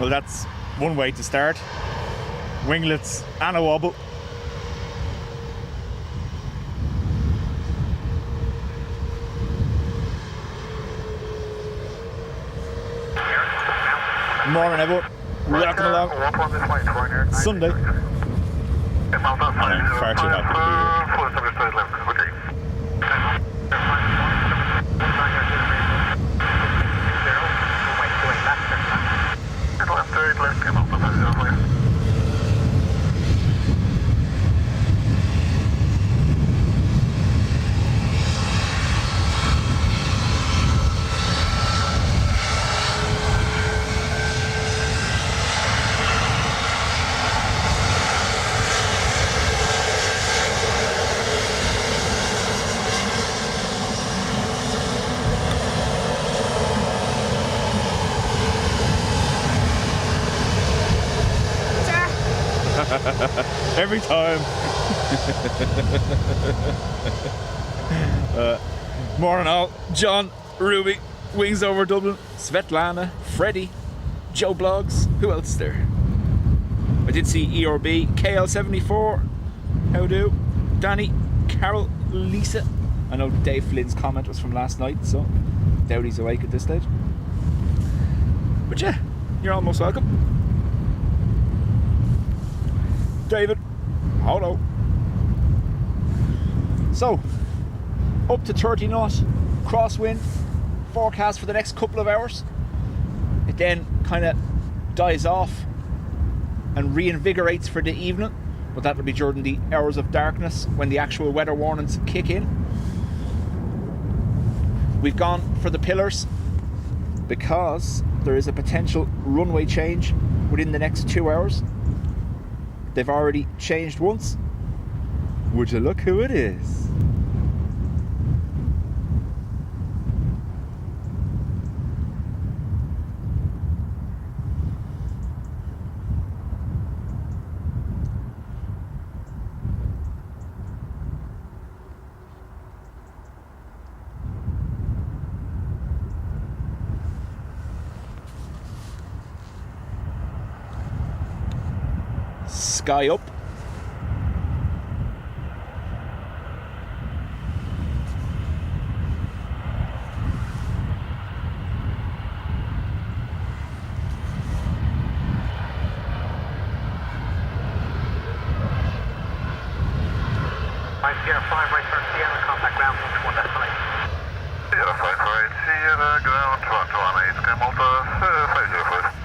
Well, that's one way to start. Winglets and a wobble. Morning, everyone. Rocking along. Sunday. I'm far too happy to every time. Morning all. John, Ruby, Wings Over Dublin, Svetlana, Freddie, Joe Blogs. Who else is there? I did see ERB, KL74. How do? Danny, Carol, Lisa. I know Dave Flynn's comment was from last night, so doubt he's awake at this stage. But yeah, you're almost welcome. David, hello. So, up to 30 knot, crosswind, forecast for the next couple of hours. It then kind of dies off and reinvigorates for the evening, but that'll be during the hours of darkness when the actual weather warnings kick in. We've gone for the pillars because there is a potential runway change within the next 2 hours. They've already changed once. Would you look who it is? Sky up. Sierra 5, right turn Sierra, contact ground 1 destination. Sierra 5, right Sierra, ground 118, Sky Malta 505.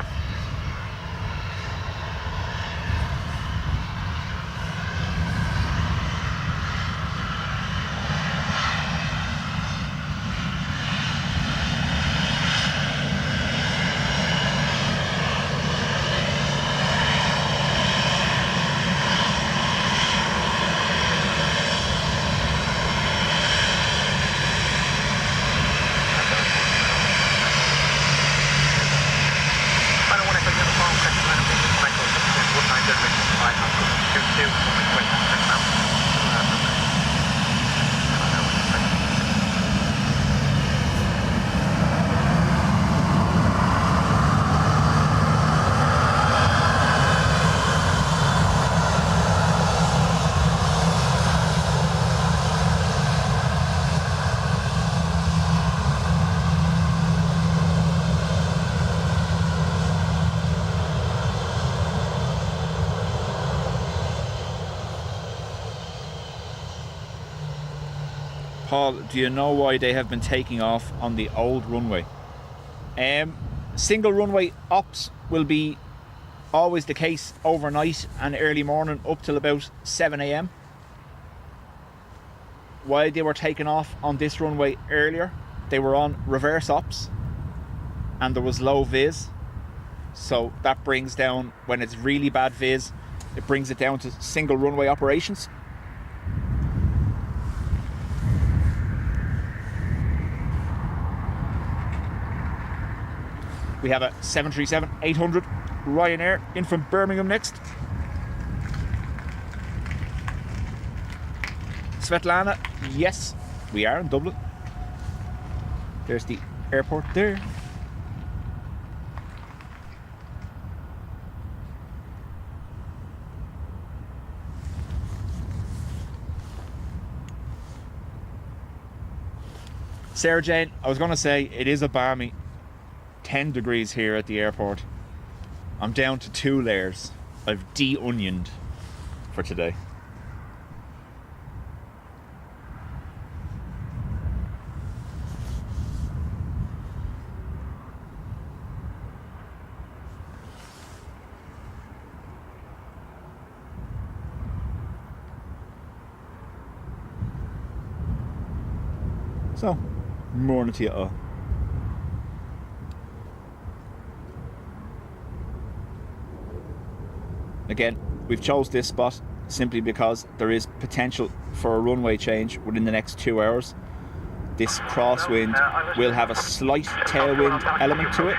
Paul, do you know why they have been taking off on the old runway? Single runway ops will be always the case overnight and early morning up till about 7 a.m. While they were taking off on this runway earlier, they were on reverse ops and there was low vis. So that brings down, when it's really bad vis, it brings it down to single runway operations. We have a 737-800 Ryanair in from Birmingham next. Svetlana, yes, we are in Dublin. There's the airport there. Sarah Jane, I was going to say it is a balmy 10 degrees here at the airport. I'm down to 2 layers. I've de-onioned for today. So, morning to you all. Again, we've chose this spot simply because there is potential for a runway change within the next 2 hours. This crosswind will have a slight tailwind element to it,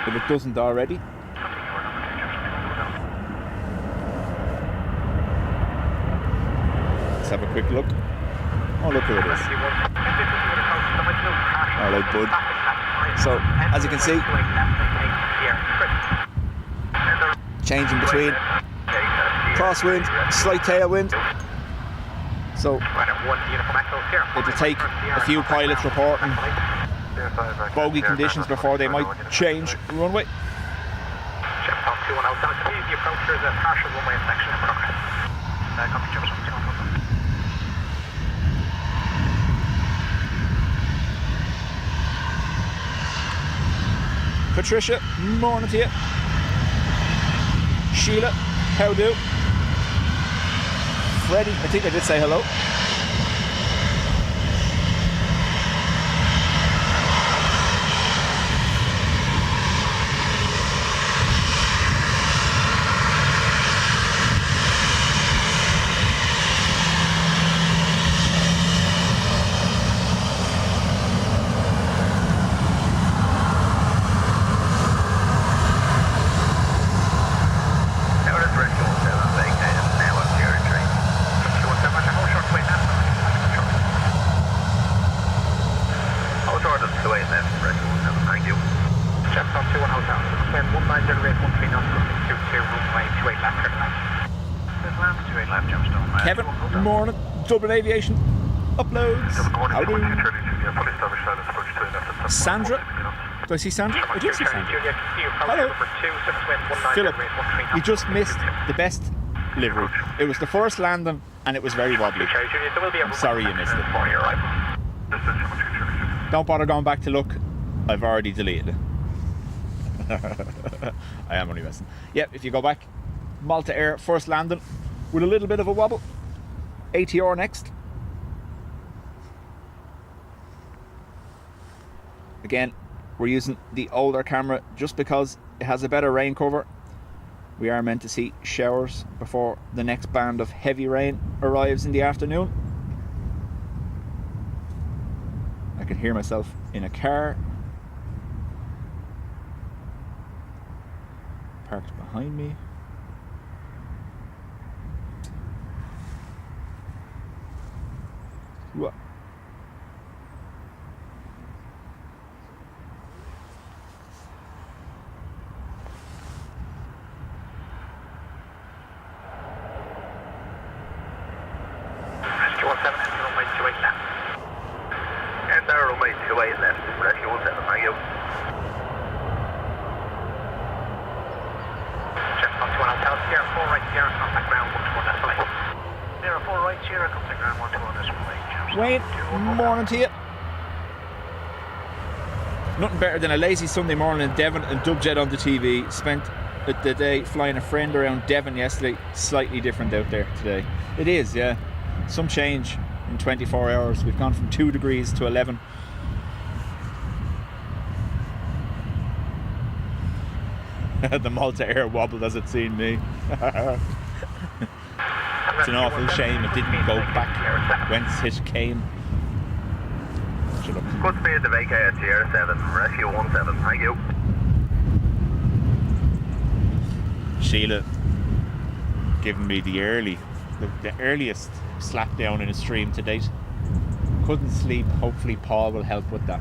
if it doesn't already. Let's have a quick look. Oh, look who it is. Alright, bud. So, as you can see, changing between crosswind, slight tailwind. So, it'll take a few pilots reporting bogey conditions before they might change runway. Patricia, morning to you. Sheila, how do? Freddie, I think I did say hello. Kevin, morning. Dublin Aviation uploads. How do? Sandra, do I see Sandra? I do see Sandra. Hello. Philip, you just missed the best livery. It was the first landing and it was very wobbly. I'm sorry you missed it. Don't bother going back to look. I've already deleted it. I am only messing. Yep, if you go back, Malta Air first landing with a little bit of a wobble. ATR next. Again, we're using the older camera just because it has a better rain cover. We are meant to see showers before the next band of heavy rain arrives in the afternoon. I can hear myself in a car parked behind me. What? And there will be 28 left. Rescue 17, thank you. Check on 2 hotel, Sierra 4 right, Sierra, contact ground 121 display. Sierra 4 right, Sierra, contact ground 121 display. Wayne, morning to you. Nothing better than a lazy Sunday morning in Devon and Dubjet on the TV. Spent the day flying a friend around Devon yesterday. Slightly different out there today. It is, yeah. Some change in 24 hours. We've gone from 2 degrees to 11. The Malta Air wobbled as it seen me. It's an awful shame it didn't go back whence it came. Good speed to vacate at Sierra 7, rescue 17, thank you. Sheila giving me the earliest slap down in a stream to date. Couldn't sleep. Hopefully Paul will help with that.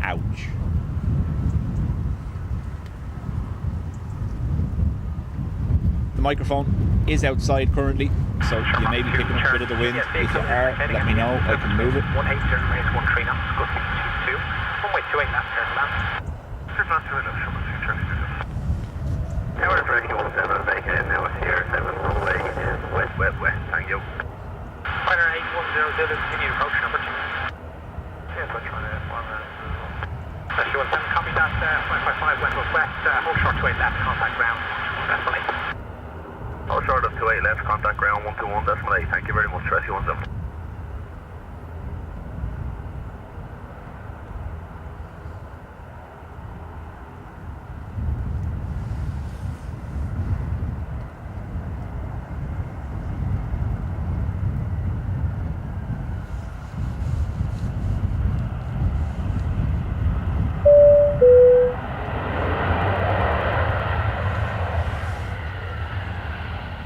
Ouch. The microphone is outside currently so you may be picking up a bit of the wind. If you are, let me know, I can move it. 180 remains 13 knots, good 22. Runway 28 left, clear to land. Clear to land, 2 left, show me 230. Tower direction 17, vacant now at here, 7 runway west, thank you. Fighter 8100, continue approach number 2. Yeah, but trying to F1. Rescue 17, copy that, 555 west west, hold short 28 left, contact ground, decimal 8. Hold short of 28 left, contact ground 121 decimal 8, thank you very much, Rescue 17.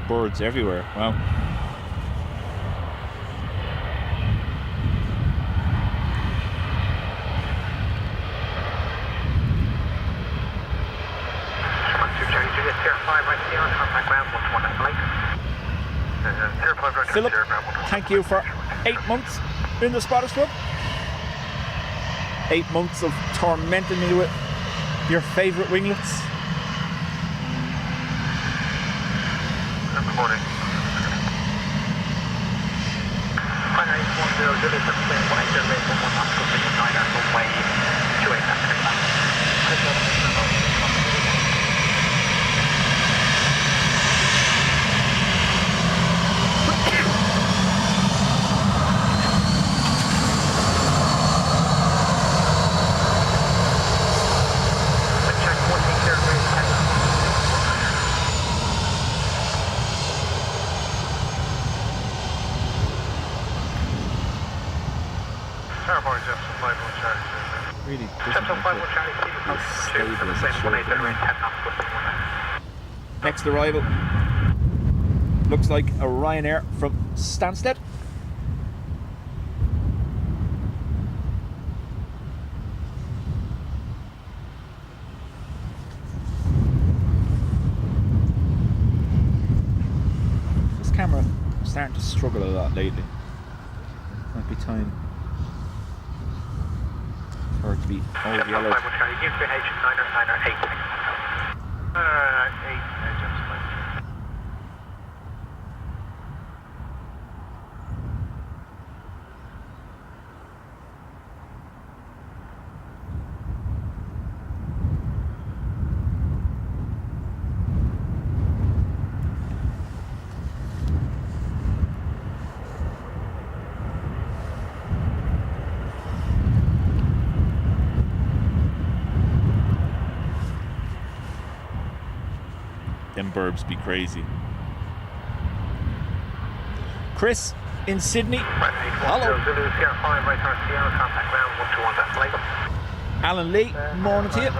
Birds everywhere. Wow. Philip, thank you for 8 months in the Spotters Club. 8 months of tormenting me with your favourite winglets. Good morning. Really next arrival looks like a Ryanair from Stansted. This camera is starting to struggle a lot lately. Might be time for it to be all yellow. Them burbs be crazy. Chris in Sydney. Hello. Alan Lee, morning to you.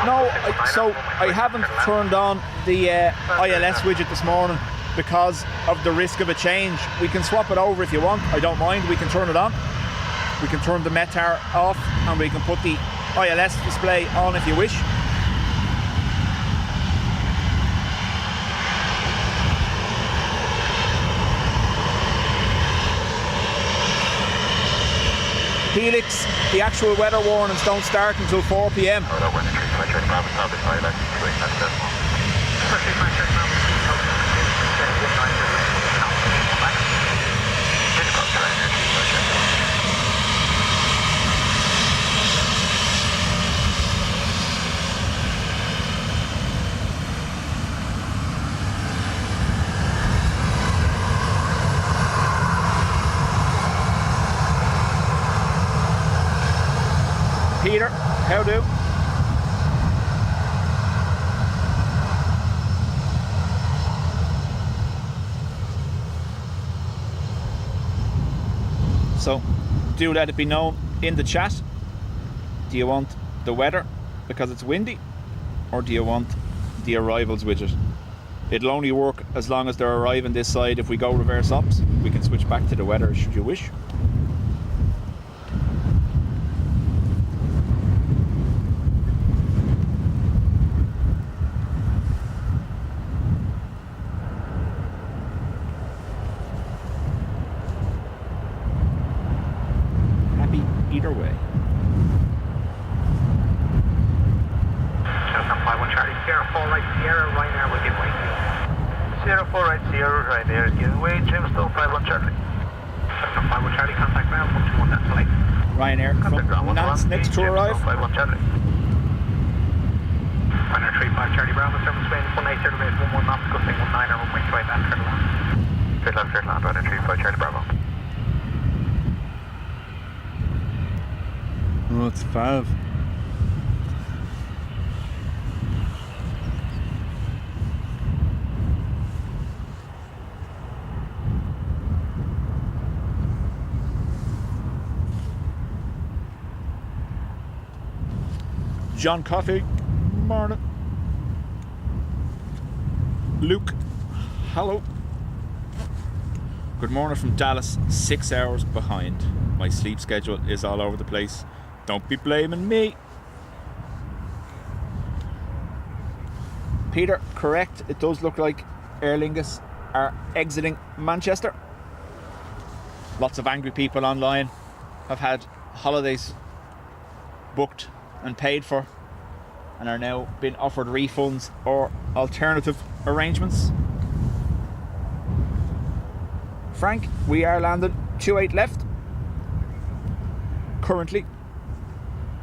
No, so I haven't turned on the ILS widget this morning because of the risk of a change. We can swap it over if you want, I don't mind, we can turn it on. We can turn the METAR off and we can put the ILS display on if you wish. Helix, the actual weather warnings don't start until 4 p.m. Peter, how do? So, do let it be known in the chat. Do you want the weather because it's windy, or do you want the arrivals widget? It'll only work as long as they're arriving this side. If we go reverse ops, we can switch back to the weather should you wish. Sierra 4 right Sierra, Ryanair will give way to you. Sierra 4 right Sierra, Ryanair is giving way, James Stone 51 Charlie. 51 Charlie, contact ground 121 that flight. Ryanair from Nance next to arrive. 51 Charlie. Ryanair 35 Charlie Bravo, service range 18 0 base 11 knots, gusting 19 or 1.5 that clear to land. Clear to land, Ryanair 35 Charlie Bravo. Oh, it's 5. John Coffey, morning. Luke, hello. Good morning from Dallas, 6 hours behind. My sleep schedule is all over the place. Don't be blaming me. Peter, correct. It does look like Aer Lingus are exiting Manchester. Lots of angry people online have had holidays booked and paid for and are now being offered refunds or alternative arrangements. Frank, we are landing 28 left currently.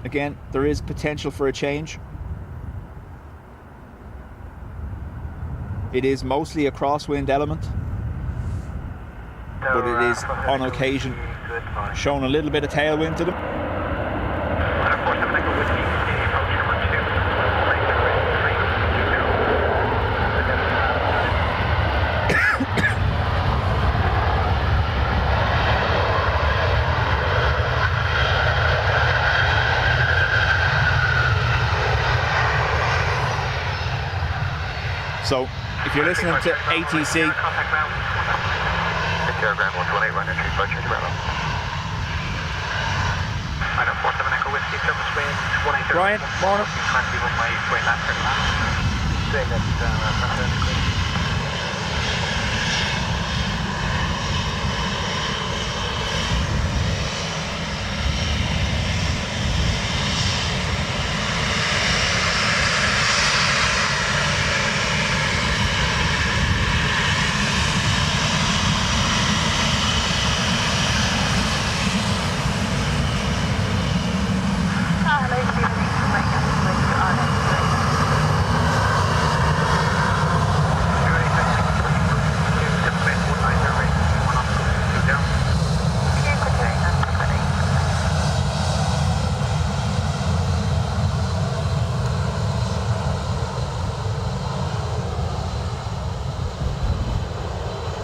Again, there is potential for a change. It is mostly a crosswind element, but it is on occasion showing a little bit of tailwind to them. So, if you're listening to ATC, Ryan, morning.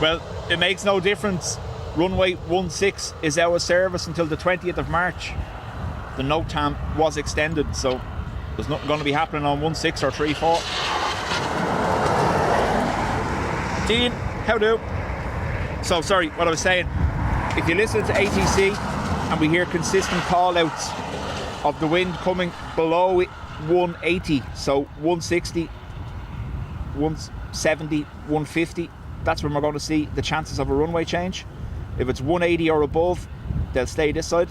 Well, it makes no difference. Runway 16 is out of service until the 20th of March. The NOTAM was extended, so there's nothing going to be happening on 16 or 34. Dean, how do? So, sorry, what I was saying, if you listen to ATC and we hear consistent call-outs of the wind coming below 180, so 160, 170, 150, that's when we're going to see the chances of a runway change. If it's 180 or above, they'll stay this side.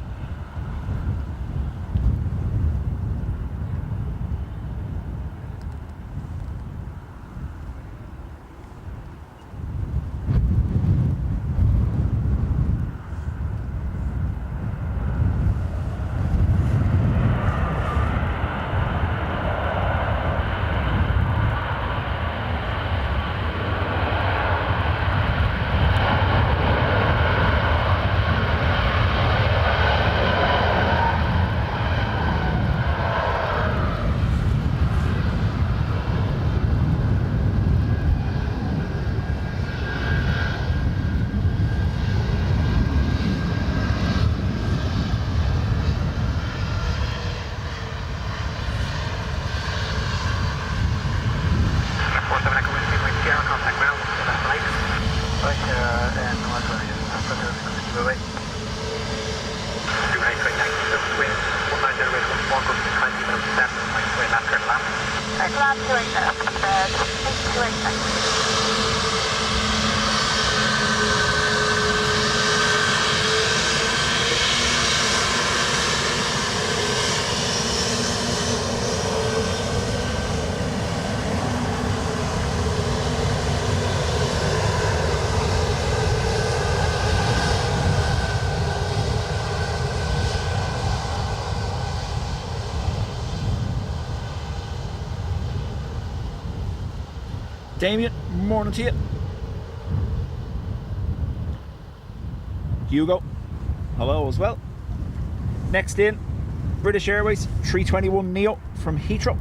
Damien, morning to you. Hugo, hello as well. Next in, British Airways 321 Neo from Heathrow.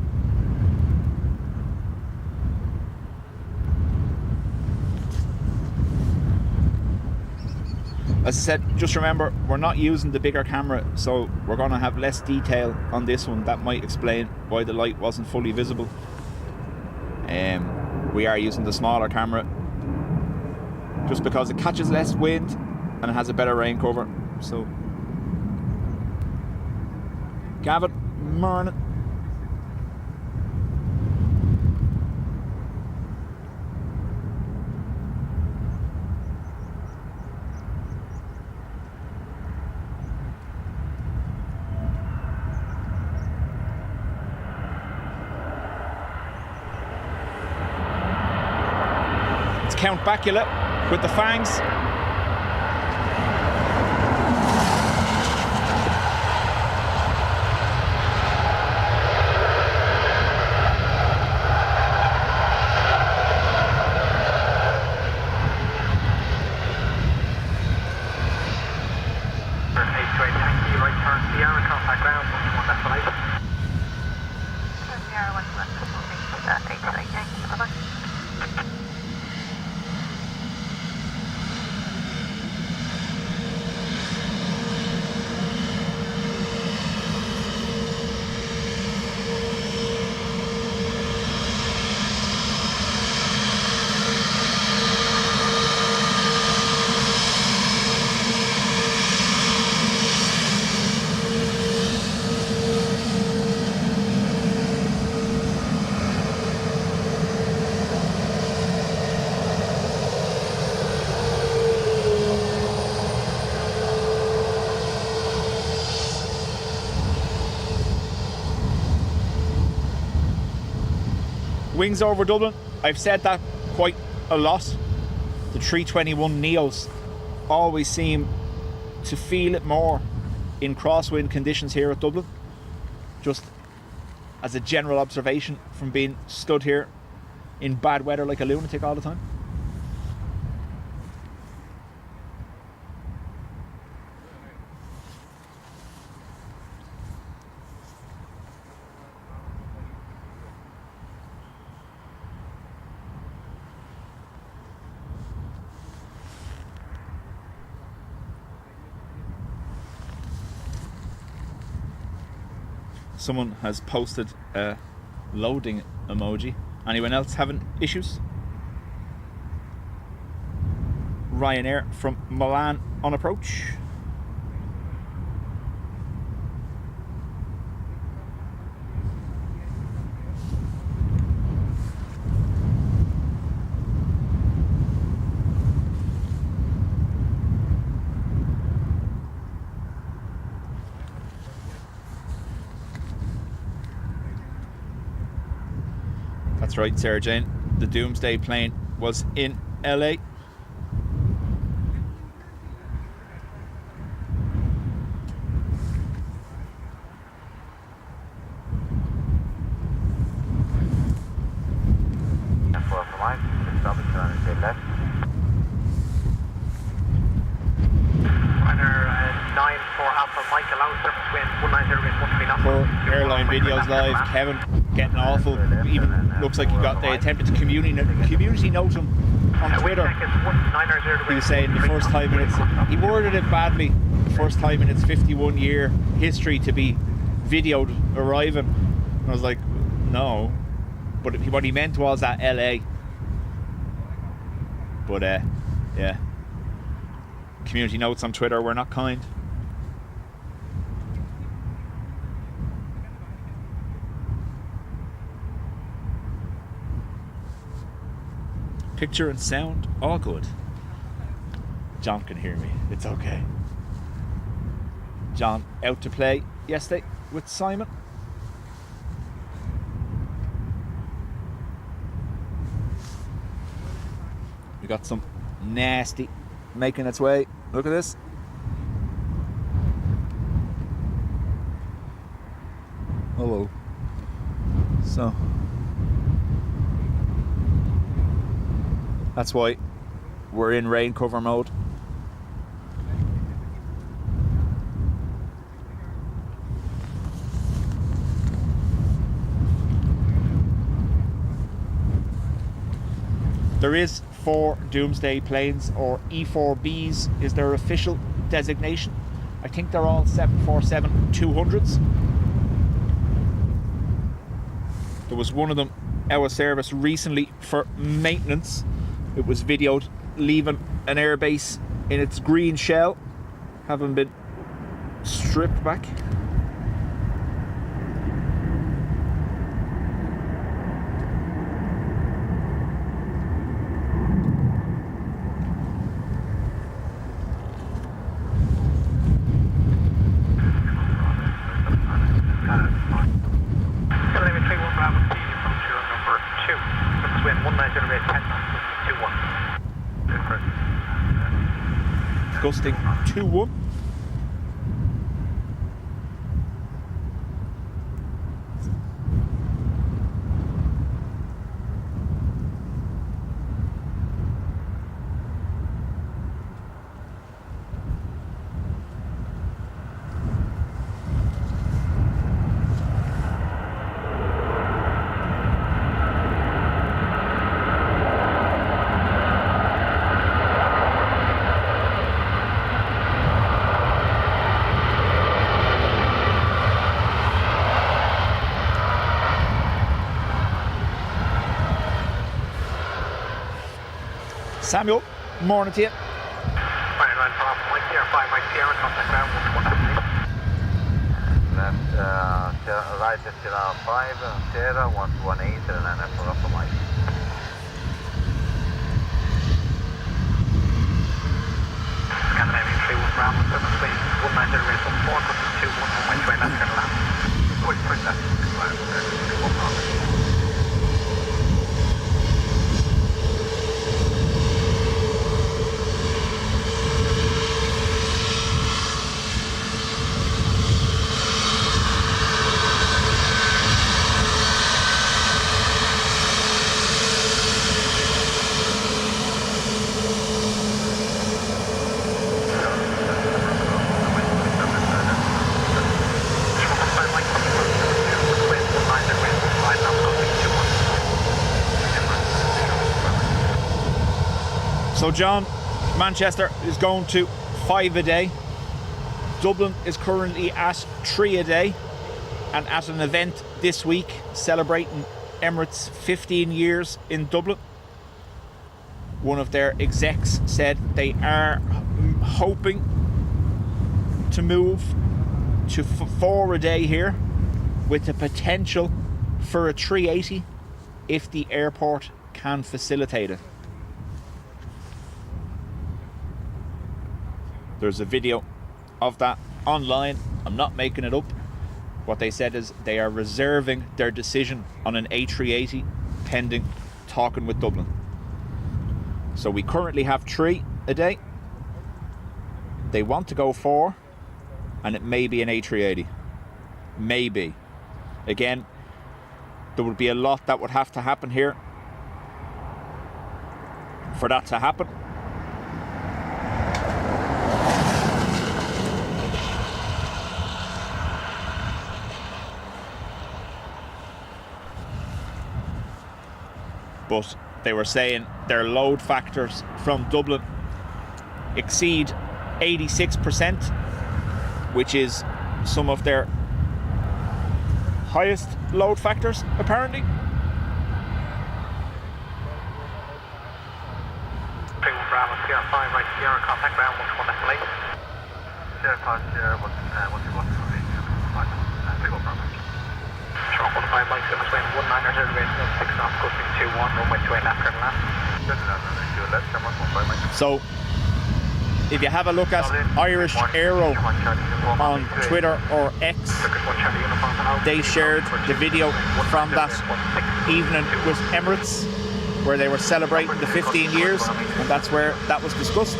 As I said, just remember, we're not using the bigger camera, so we're going to have less detail on this one. That might explain why the light wasn't fully visible. We are using the smaller camera just because it catches less wind and it has a better rain cover. So, Gavin, morning. It's Count Bacula with the fangs. Wings over Dublin. I've said that quite a lot. The 321 Neos always seem to feel it more in crosswind conditions here at Dublin. Just as a general observation from being stood here in bad weather like a lunatic all the time. Someone has posted a loading emoji. Anyone else having issues? Ryanair from Milan on approach. That's right, Sarah Jane. The Doomsday plane was in LA. Airline videos live. Kevin getting awful. Even looks like he they attempted to community note him on Twitter. He was saying the first time in its, he worded it badly, the first time in its 51-year history to be videoed arriving. And I was like, no. But what he meant was at LA. But yeah. Community notes on Twitter were not kind. Picture and sound, all good. John can hear me, it's okay. John out to play yesterday with Simon. We got some nasty making its way. Look at this. Hello. So That's why we're in rain cover mode. There is 4 Doomsday planes, or E4Bs is their official designation. I think they're all 747-200s. There was one of them out of service recently for maintenance. It was videoed leaving an airbase in its green shell, having been stripped back. Gusting 2-1. Samuel, morning to you. Left, right is Sierra 5, Sierra 118, and then I pull up the mic. Scandinavian 31 Bravo 7 speed, 190 rate 14, custom 21, runway 20 left, turn left. Quick, left, 21 Bravo. So John, Manchester is going to 5 a day. Dublin is currently at 3 a day, and at an event this week celebrating Emirates 15 years in Dublin. One of their execs said they are hoping to move to 4 a day here, with the potential for a 380 if the airport can facilitate it. There's a video of that online. I'm not making it up. What they said is they are reserving their decision on an A380 pending talking with Dublin. So we currently have 3 a day. They want to go 4, and it may be an A380. Maybe. Again, there would be a lot that would have to happen here for that to happen. But they were saying their load factors from Dublin exceed 86%, which is some of their highest load factors, apparently. Bravo, Sierra 5, right, Sierra, contact ground, 1 left, Sierra 5, Sierra, 121, Big Bravo. Sharp 15, Mike 7, 19, reservation, 6 knots, costing 21, runway 28 left, turn left. So, if you have a look at Irish Aero on Twitter or X, they shared the video from that evening with Emirates, where they were celebrating the 15 years, and that's where that was discussed.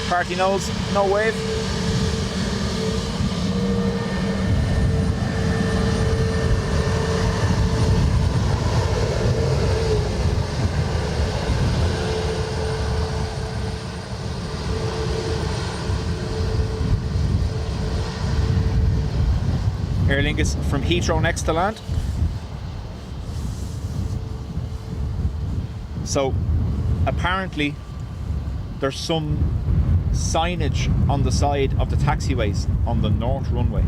Party knows, no wave. Aer Lingus from Heathrow next to land. So apparently there's some signage on the side of the taxiways on the north runway.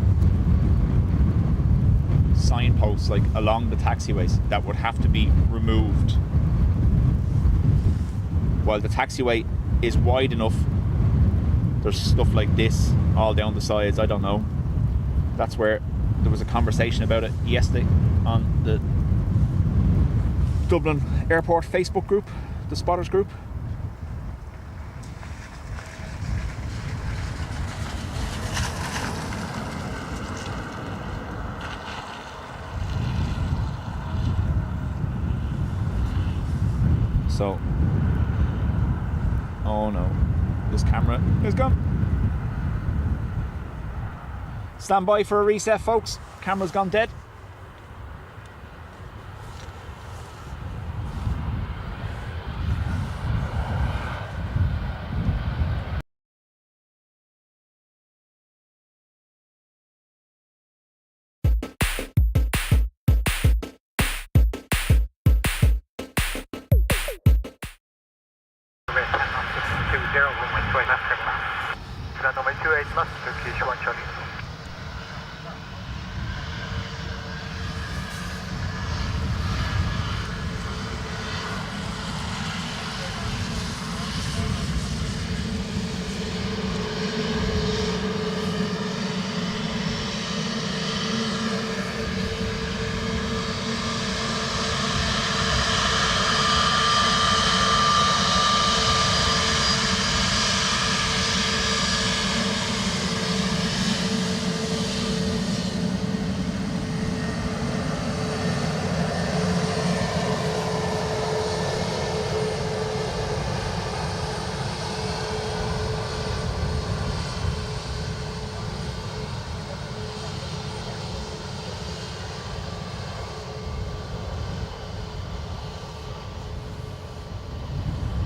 Signposts like along the taxiways that would have to be removed. While the taxiway is wide enough, there's stuff like this all down the sides. I don't know. That's where there was a conversation about it yesterday on the Dublin Airport Facebook group, the spotters group. So, oh no, this camera is gone. Stand by for a reset, folks. Camera's gone dead.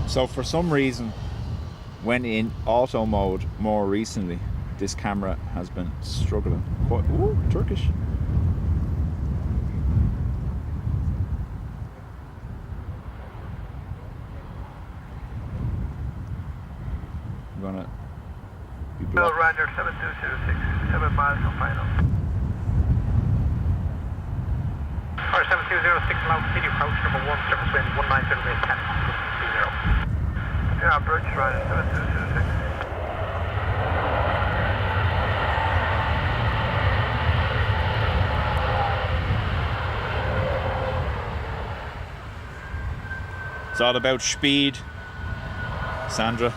So for some reason, when in auto mode more recently, this camera has been struggling quite. Ooh, Turkish. I'm gonna be blocked. Ryanair 7206, 7 miles from final. Or 7206, allow continue approach number 1, surface wind 190 10. Yeah, approach Ryanair 7206. It's all about speed, Sandra.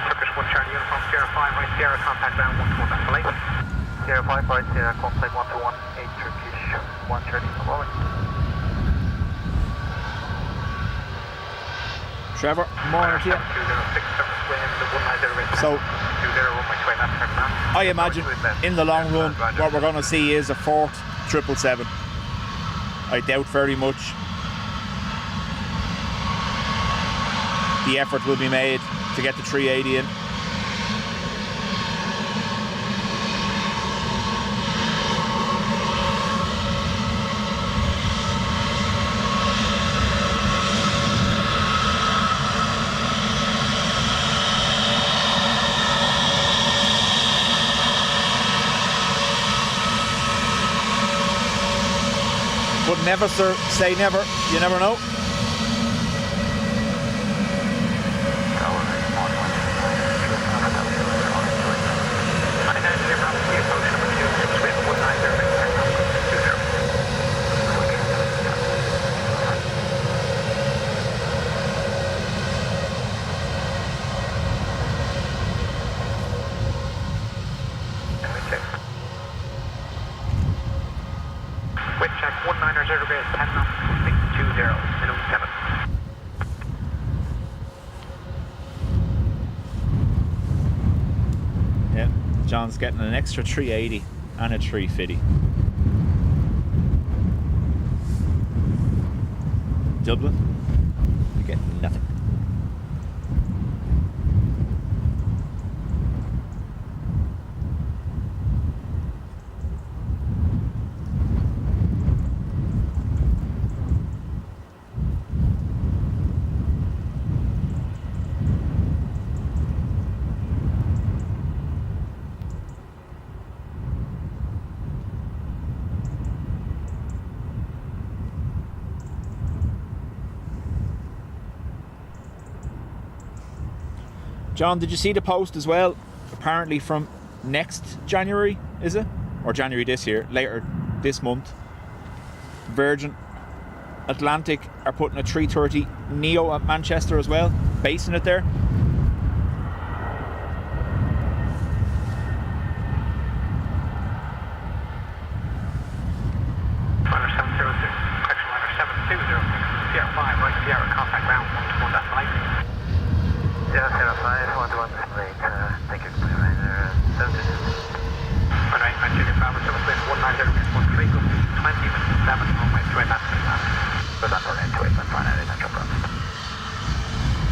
Turkish 1 Charlie Uniform, Sierra 5 by Sierra, contact ground 121 Alpha Lake. Sierra 5 by Sierra, contact 121, 8 Turkish 1 Charlie Uniform. Trevor, morning to you. So, I imagine in the long run, what we're going to see is a fourth 777. I doubt very much the effort will be made to get the 380 in. But never, sir, say never. You never know. John's getting an extra 380 and a 350. Dublin, you get nothing. John, did you see the post as well? Apparently from next January, is it? Or January this year, later this month. Virgin Atlantic are putting a 330 Neo at Manchester as well, basing it there.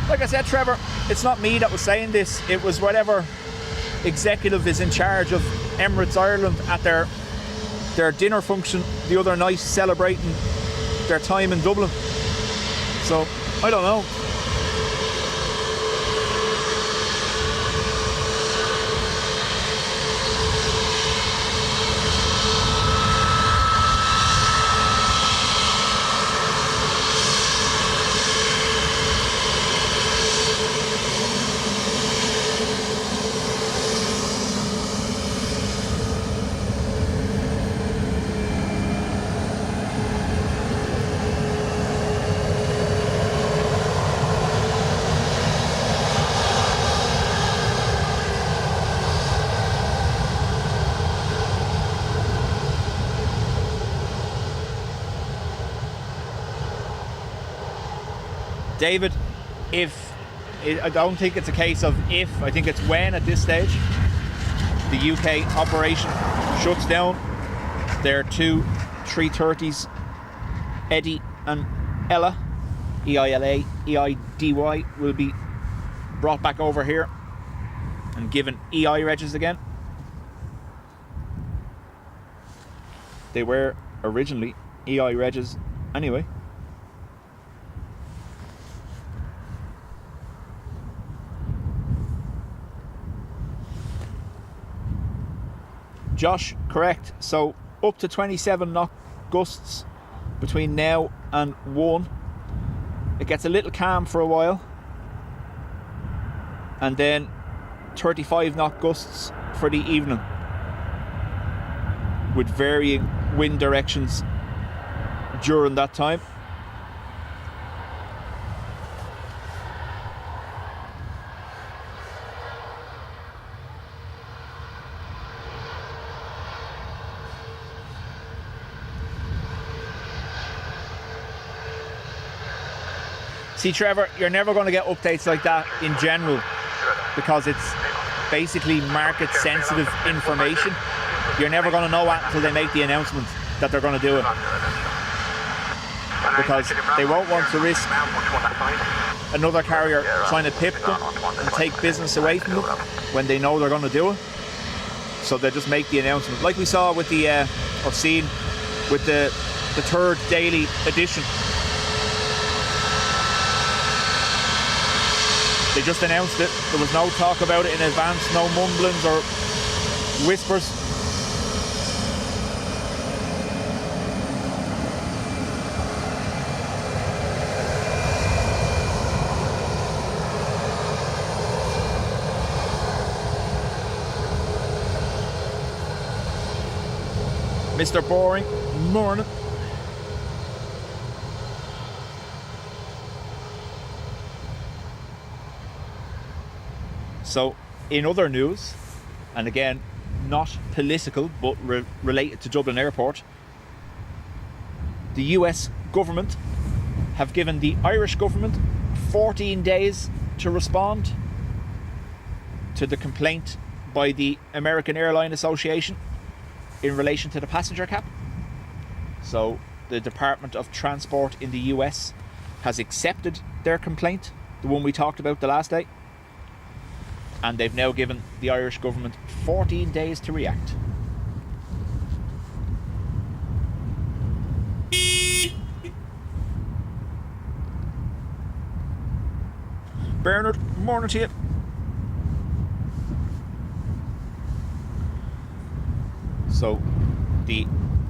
Like I said, Trevor, it's not me that was saying this. It was whatever executive is in charge of Emirates Ireland at their dinner function the other night, celebrating their time in Dublin. So, I don't know. David, I don't think it's a case of if, I think it's when at this stage the UK operation shuts down. Their two 330s, Eddie and Ella, EILA, EIDY, will be brought back over here and given EI regs again. They were originally EI regs anyway. Josh, correct. So up to 27 knot gusts between now and 1. It gets a little calm for a while. And then 35 knot gusts for the evening, with varying wind directions during that time. See, Trevor, you're never going to get updates like that in general because it's basically market sensitive information. You're never going to know that until they make the announcement that they're going to do it, because they won't want to risk another carrier trying to pip them and take business away from them when they know they're going to do it. So they just make the announcement, like we saw with the or seen with the third daily edition. They just announced it. There was no talk about it in advance, no mumblings or whispers. Mr. Boring, morning. So, in other news, and again, not political, but related to Dublin Airport, the US government have given the Irish government 14 days to respond to the complaint by the American Airline Association in relation to the passenger cap. So, the Department of Transport in the US has accepted their complaint, the one we talked about the last day. And they've now given the Irish government 14 days to react. Bernard, morning to you. So, the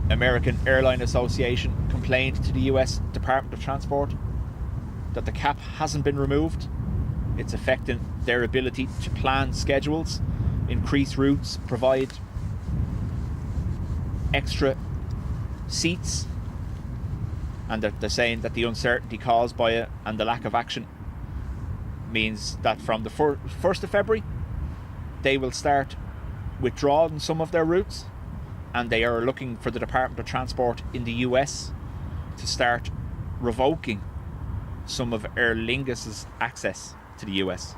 American Airline Association complained to the US Department of Transport that the cap hasn't been removed. It's affecting their ability to plan schedules, increase routes, provide extra seats, and they're saying that the uncertainty caused by it and the lack of action means that from the 1st of February they will start withdrawing some of their routes, and they are looking for the Department of Transport in the US to start revoking some of Aer Lingus's access to the US.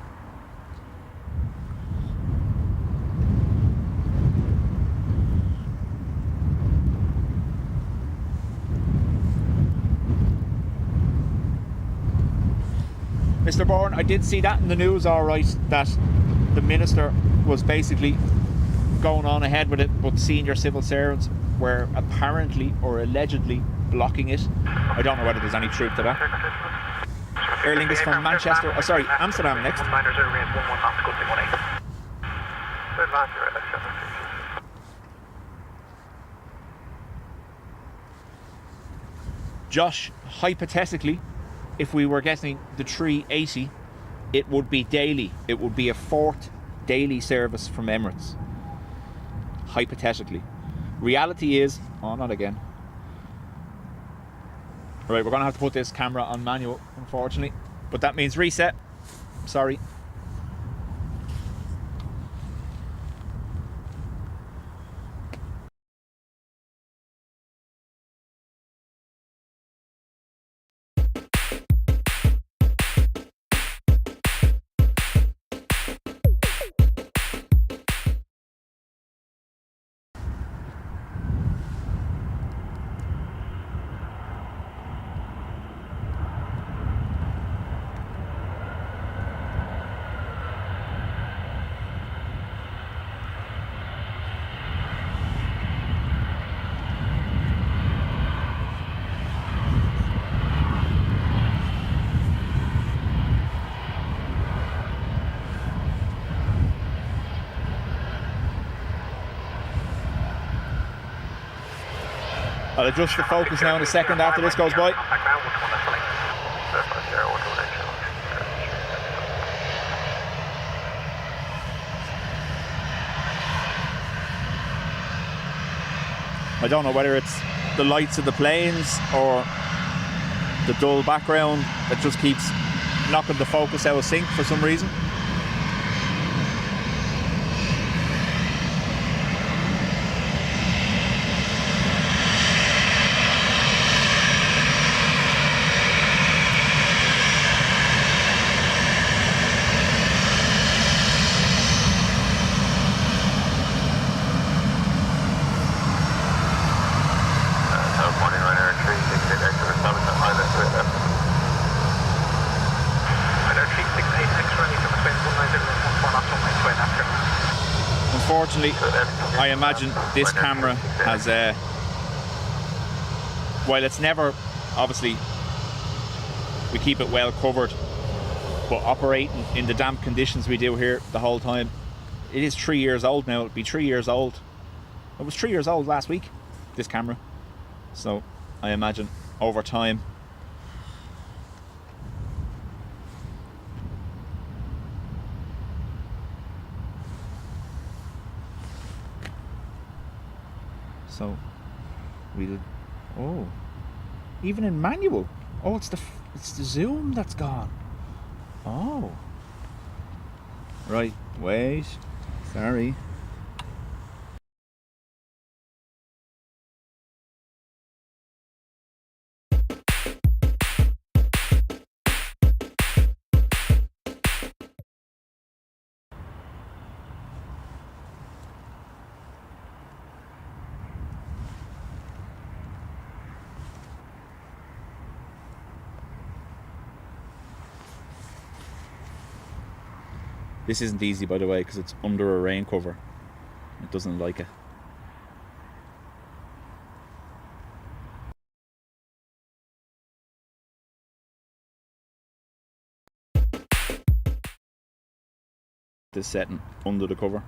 Mr. Bourne, I did see that in the news, all right, that the minister was basically going on ahead with it, but senior civil servants were apparently or allegedly blocking it. I don't know whether there's any truth to that. Aer Lingus from Manchester, Amsterdam next. Josh, hypothetically, if we were getting the 380, it would be daily. It would be a 4th daily service from Emirates. Hypothetically. Reality is... Oh, not again. Right, we're going to have to put this camera on manual, unfortunately. But that means reset. Sorry. I'll adjust the focus now in a second after this goes by. I don't know whether it's the lights of the planes or the dull background that just keeps knocking the focus out of sync for some reason. Unfortunately, I imagine this camera has while it's never, obviously, we keep it well covered, but operating in the damp conditions we do here the whole time, it is 3 years old now. It'll be 3 years old. It was 3 years old last week, this camera. So I imagine over time so we did. Oh, even in manual. Oh, it's the zoom that's gone. Oh, right, wait, sorry. This isn't easy, by the way, because it's under a rain cover. It doesn't like it. This setting under the cover.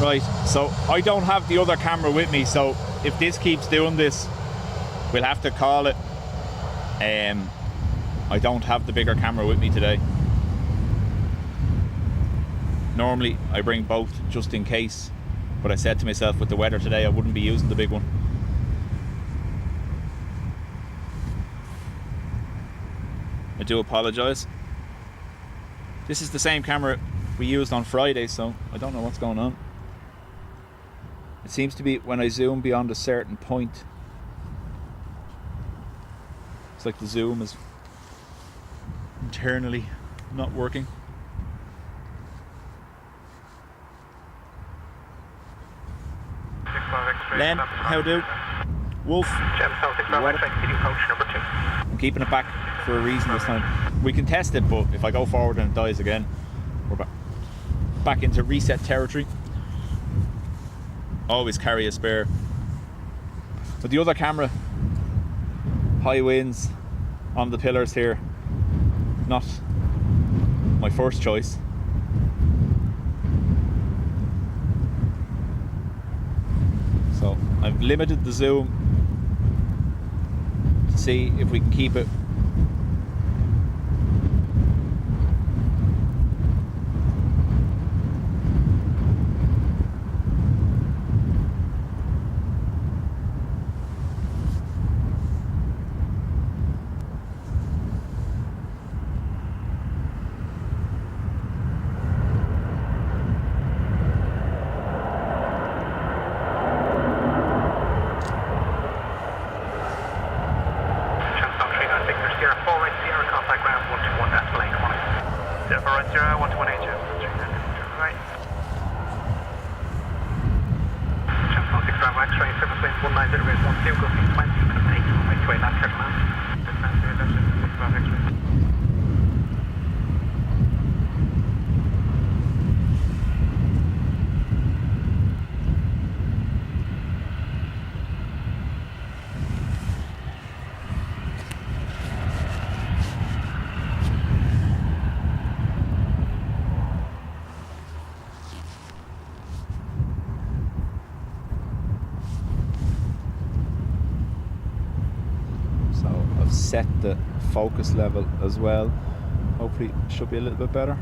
Right, so I don't have the other camera with me, so if this keeps doing this, we'll have to call it. I don't have the bigger camera with me today. Normally I bring both just in case, but I said to myself with the weather today I wouldn't be using the big one. I do apologise. This is the same camera we used on Friday, so I don't know what's going on. It seems to be when I zoom beyond a certain point, it's like the zoom is internally not working. Len, how do? Wolf, I'm keeping it back for a reason this time. We can test it, but if I go forward and it dies again, we're back into reset territory. Always carry a spare. But the other camera, high winds on the pillars here, not my first choice. So I've limited the zoom to see if we can keep it. Set the focus level as well. Hopefully it should be a little bit better.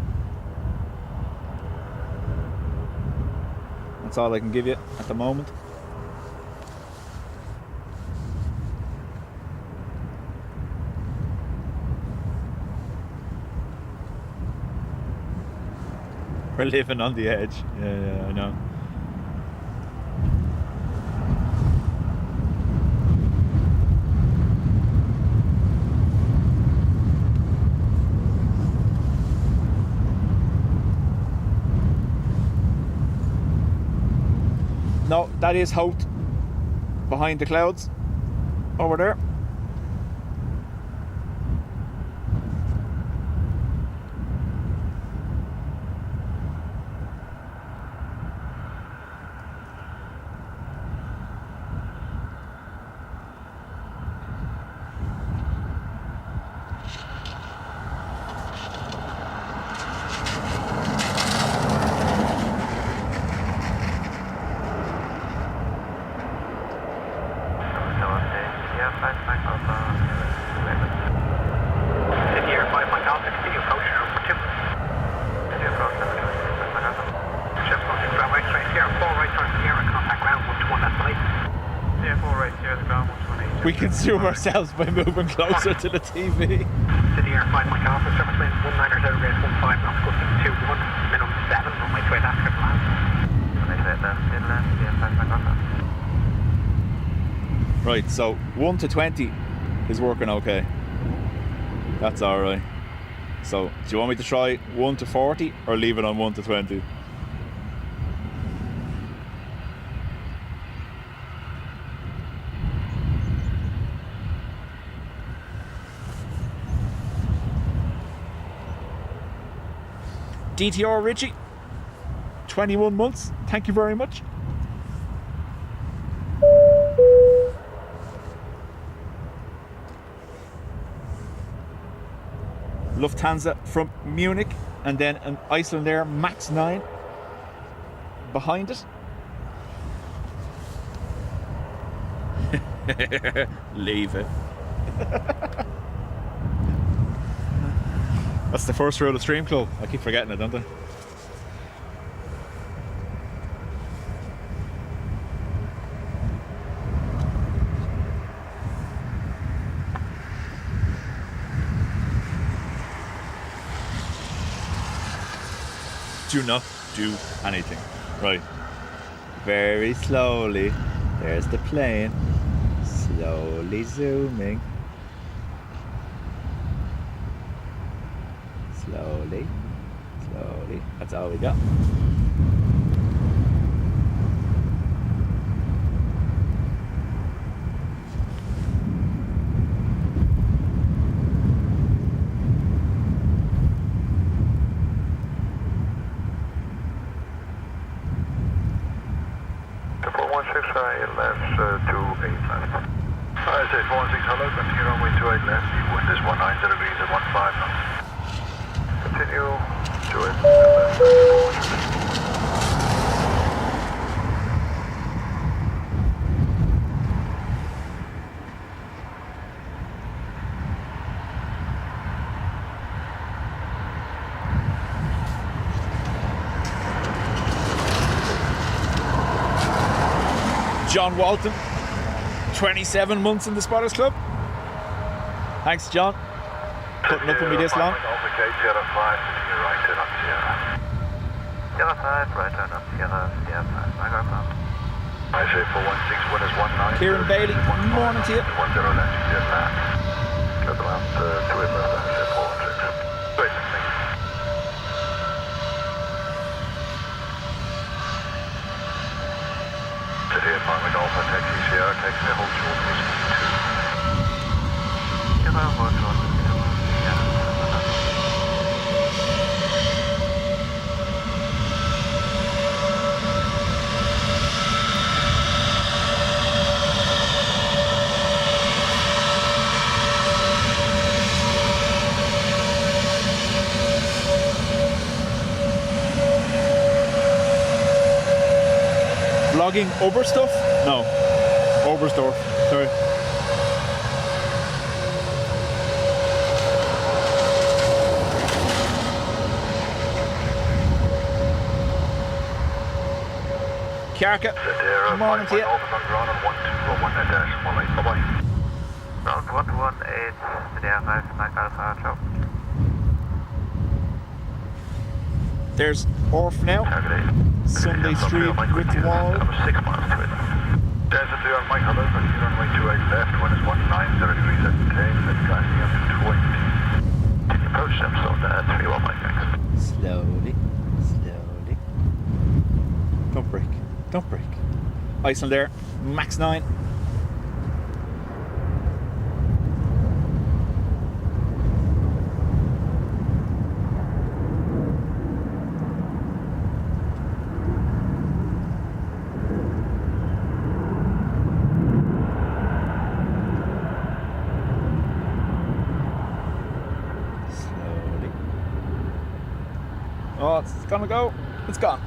That's all I can give you at the moment. We're living on the edge. Yeah, I know. No, that is Hout behind the clouds over there. We consume ourselves by moving closer to the TV. City Air 5 Mike Alpha, service lane 19 0 rate 15, knots costing 21, minimum 7 on my way after the land. Right, so 1 to 20 is working okay. That's alright. So, do you want me to try 1 to 40 or leave it on 1 to 20? DTR Richie, 21 months, thank you very much. Lufthansa from Munich, and then an Icelandair Max 9 behind it. Leave it. That's the first rule of Stream Club. I keep forgetting it, don't I? Do not do anything. Right. Very slowly. There's the plane. Slowly zooming. Slowly. Slowly. That's all we got. John Walton, 27 months in the Spotters Club. Thanks, John. Putting up with me this long. I say 416 winners 19. Kieran Bailey, morning to you. 10 left, clear back. Clear the left, 2 in left, and 416. Great, thank you. City and Mike Alpha, taxi Sierra, taxi hold short, was 2. Sierra, hold short, Vlogging Oberstuff? No. Oberstdorf. Sorry. Kiarka. Morning to you. Round 118, der 5, Mike Alpha, ciao. There's Orf now. Sunday Street with the wall. 6 miles to it. Desert to Mike Hello, runway 28 left, when it's 190 degrees at 10, that's glasing up to 20. Can you approach them so that 31 Mike Alpha? Slowly, slowly. Don't break, don't break. Iceland Air, max 9. Oh, it's gonna go. It's gone.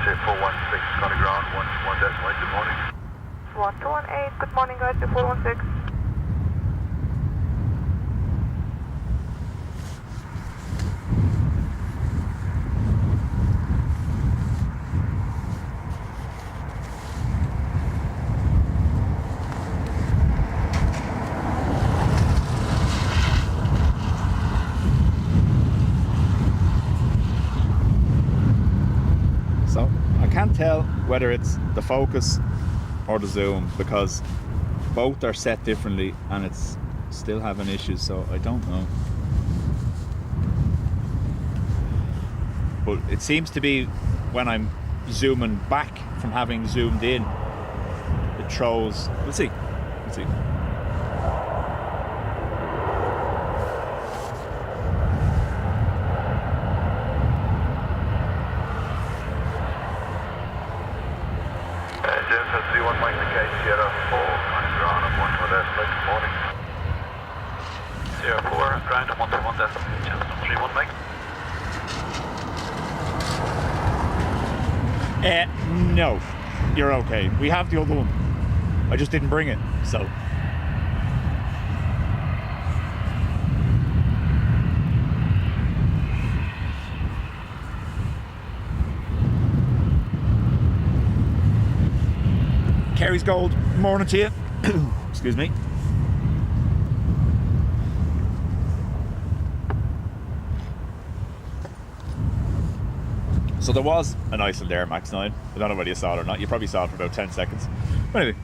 say 416, got a ground, 121.8, good morning. 1218, good morning guys, to 416. So I can't tell whether it's the focus or the zoom because both are set differently and it's still having issues, so I don't know. But it seems to be when I'm zooming back from having zoomed in, it throws. Let's see. Jensen 31 Mike McKay, Sierra 4, on the ground, 121.8, good morning. Sierra 4, ground, 121.8, Jensen 31 Mike. No, you're okay. We have the other one. I just didn't bring it, so. Kerry's Gold, morning to you. Excuse me. So there was an Iceland Air Max 9. I don't know whether you saw it or not. You probably saw it for about 10 seconds. But anyway.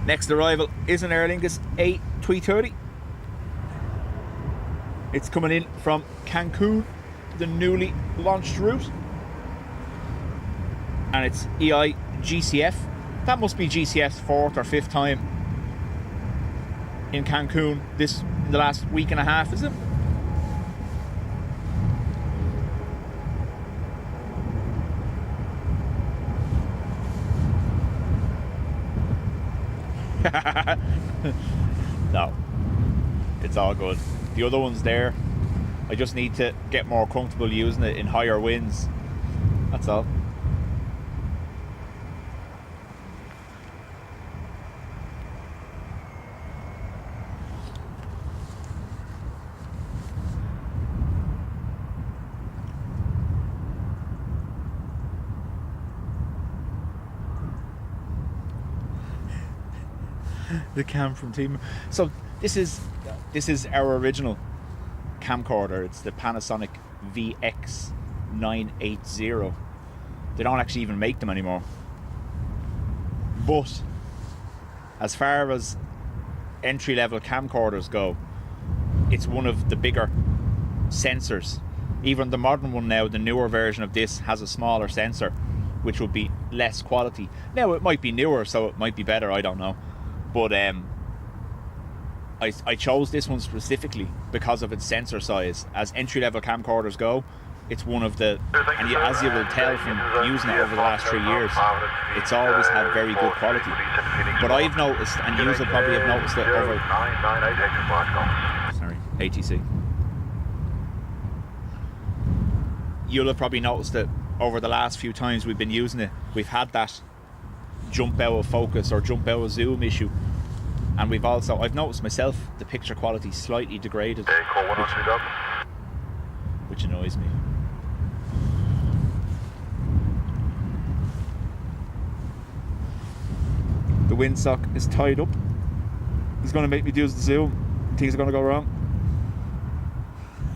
Next arrival is an Aer Lingus A330. It's coming in from Cancun, the newly launched route. And it's EIGCF. That must be GCF's 4th or 5th time in Cancun in the last week and a half, is it? No, it's all good. The other one's there. I just need to get more comfortable using it in higher winds. That's all. The cam from Team. So this is our original camcorder. It's the Panasonic VX980. They don't actually even make them anymore. But as far as entry-level camcorders go, it's one of the bigger sensors. Even the modern one now, the newer version of this, has a smaller sensor, which would be less quality. Now it might be newer, so it might be better, I don't know. But I chose this one specifically because of its sensor size. As entry-level camcorders go, it's one of the, and as you will tell from using it over the last 3 years, it's always had very good quality. But I've noticed, and you will probably have noticed it over, sorry, ATC. You'll have probably noticed that over the last few times we've been using it, we've had that jump out of focus or jump out of zoom issue, and I've noticed myself the picture quality slightly degraded, which annoys me. The windsock is tied up. He's going to make me use the zoom. Things are going to go wrong.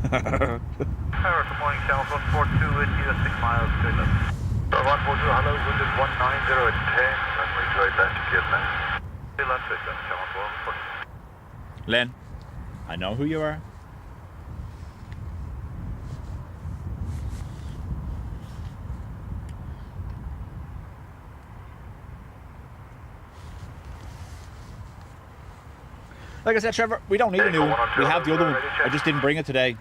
Good morning, Channel 142 with you, 6 miles, good luck. 142, hello, Wounded 190 at 10, runway right back to Vietnam. Still on Channel 142. Len, I know who you are. Like I said, Trevor, we don't need a new one. We have the other one. I just didn't bring it today.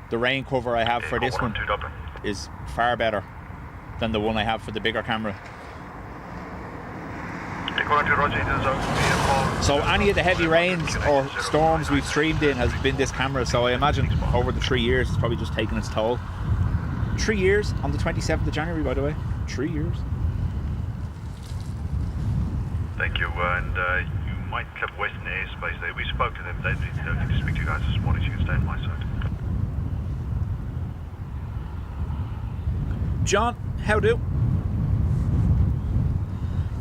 The rain cover I have for this one is far better than the one I have for the bigger camera. Roger, So any of the heavy rains or storms we've streamed in has been this camera, so I imagine over the 3 years it's probably just taken its toll. 3 years on the 27th of January, by the way. 3 years. Thank you, and you might clip western airspace there. We spoke to them. They don't need to speak to you guys this morning, so you can stay on my side. John, how do?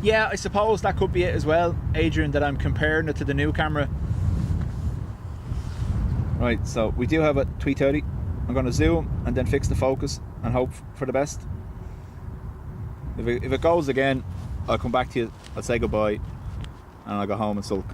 Yeah, I suppose that could be it as well, Adrian, that I'm comparing it to the new camera. Right, so we do have a 330. I'm going to zoom and then fix the focus and hope for the best. If it goes again, I'll come back to you, I'll say goodbye, and I'll go home and sulk.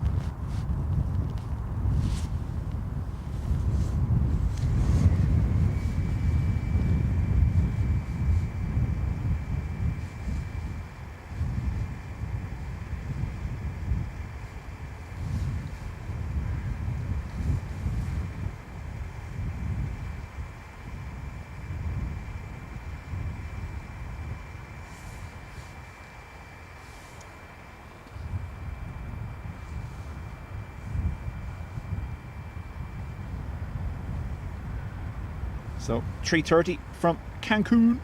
So 3:30 from Cancun.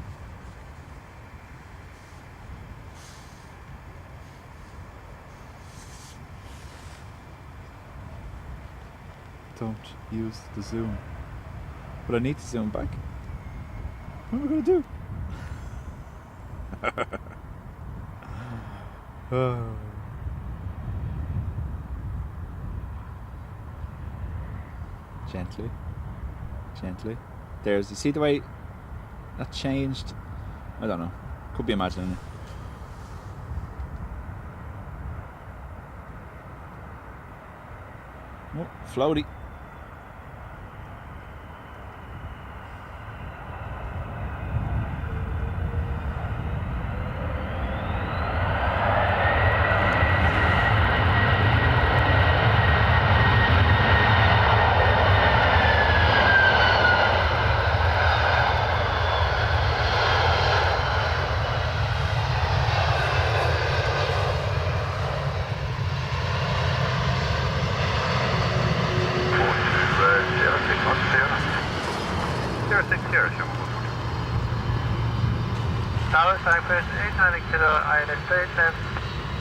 Don't use the zoom. But I need to zoom back. What am I going to do? Oh. Gently. Gently. There's, you see the way that changed? I don't know. Could be imagining it. Oh, floaty.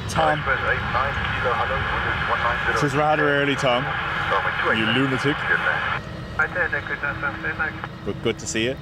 Tom, this is rather early, Tom. You lunatic. But good to see you.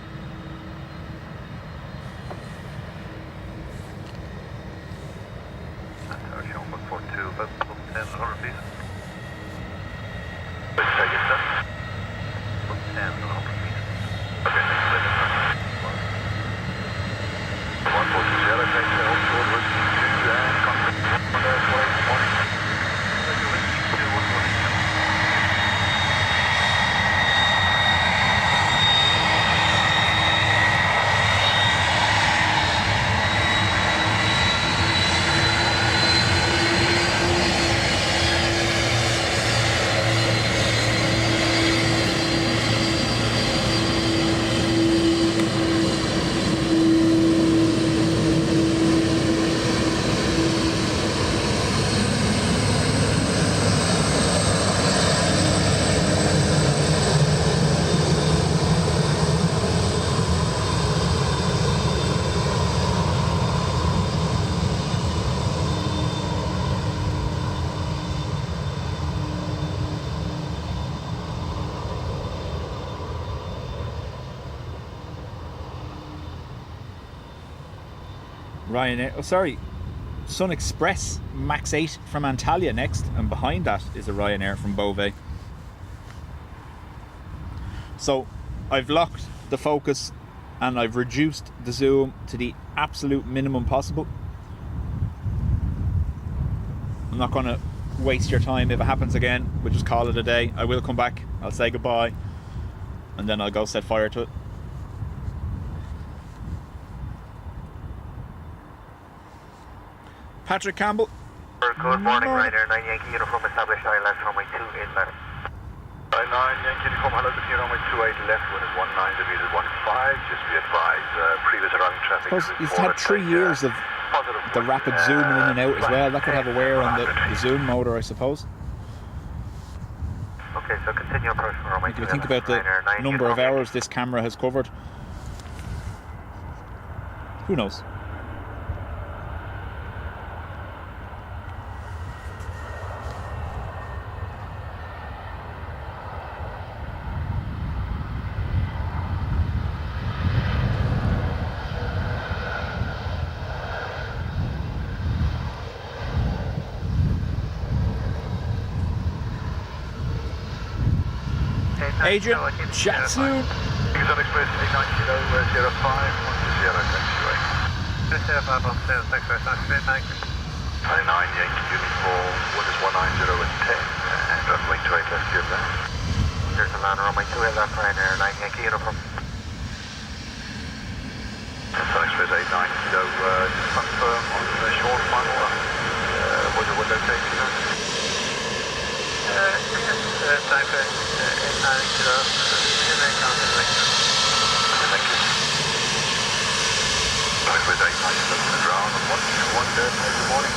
Ryanair, oh sorry, Sun Express Max 8 from Antalya next, and behind that is a Ryanair from Beauvais. So I've locked the focus and I've reduced the zoom to the absolute minimum possible. I'm not going to waste your time. If it happens again, we'll just call it a day. I will come back, I'll say goodbye, and then I'll go set fire to it. Patrick Campbell. Good morning, Ryanair 9 Yankee uniform established, I left runway 28 left. 9 Yankee uniform, hello, this is runway 28 left, wind is 19 degrees 15, just be advised, previous running traffic. He's had 3 years of the rapid zooming in and out as well. That could have a wear on the zoom motor, I suppose. Okay, so continue approach from runway If you 2 think about the Ryanair 9 number of Uniform. hours this camera has covered, who knows? Adrian, chat soon. Exxon Express 89 kilo 05, 120, taxiway. 05, thank you. 29 Yankee Uniform, wind is 190 at 10, and runway 28 left, good left. There's a man on runway 2 left, Ryanair 9 Yankee Uniform. Exxon Express 89 kilo, just confirm on the short final, was the window taking on? Yes, time for 89 kilo, Thank you. Express 89 kilo, ground on 121 there, good morning.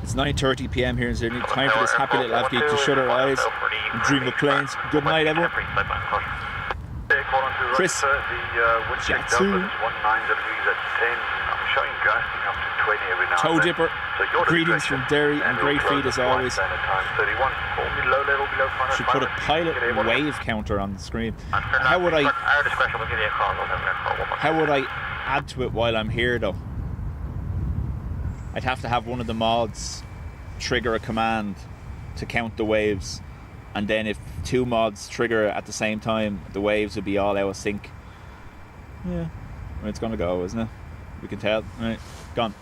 It's 9:30 p.m. here in Sydney. Time for this happy little av geek to shut our eyes and dream of planes. Good night, everyone. Chris, the wind check chat soon. Dublin is 19 degrees at 10. I'm showing gusting up to 20 every now Toe and then. Dipper, So your greetings from discretion, Derry and and great we'll feed close as at always. Time 31. Call me low level below Should put a pilot wave counter on the screen. How would I? Our discretion will give you a call. How would I add to it while I'm here though? I'd have to have one of the mods trigger a command to count the waves, and then if two mods trigger at the same time, the waves would be all out of sync. Yeah, well, it's gonna go, isn't it? We can tell. Right, gone.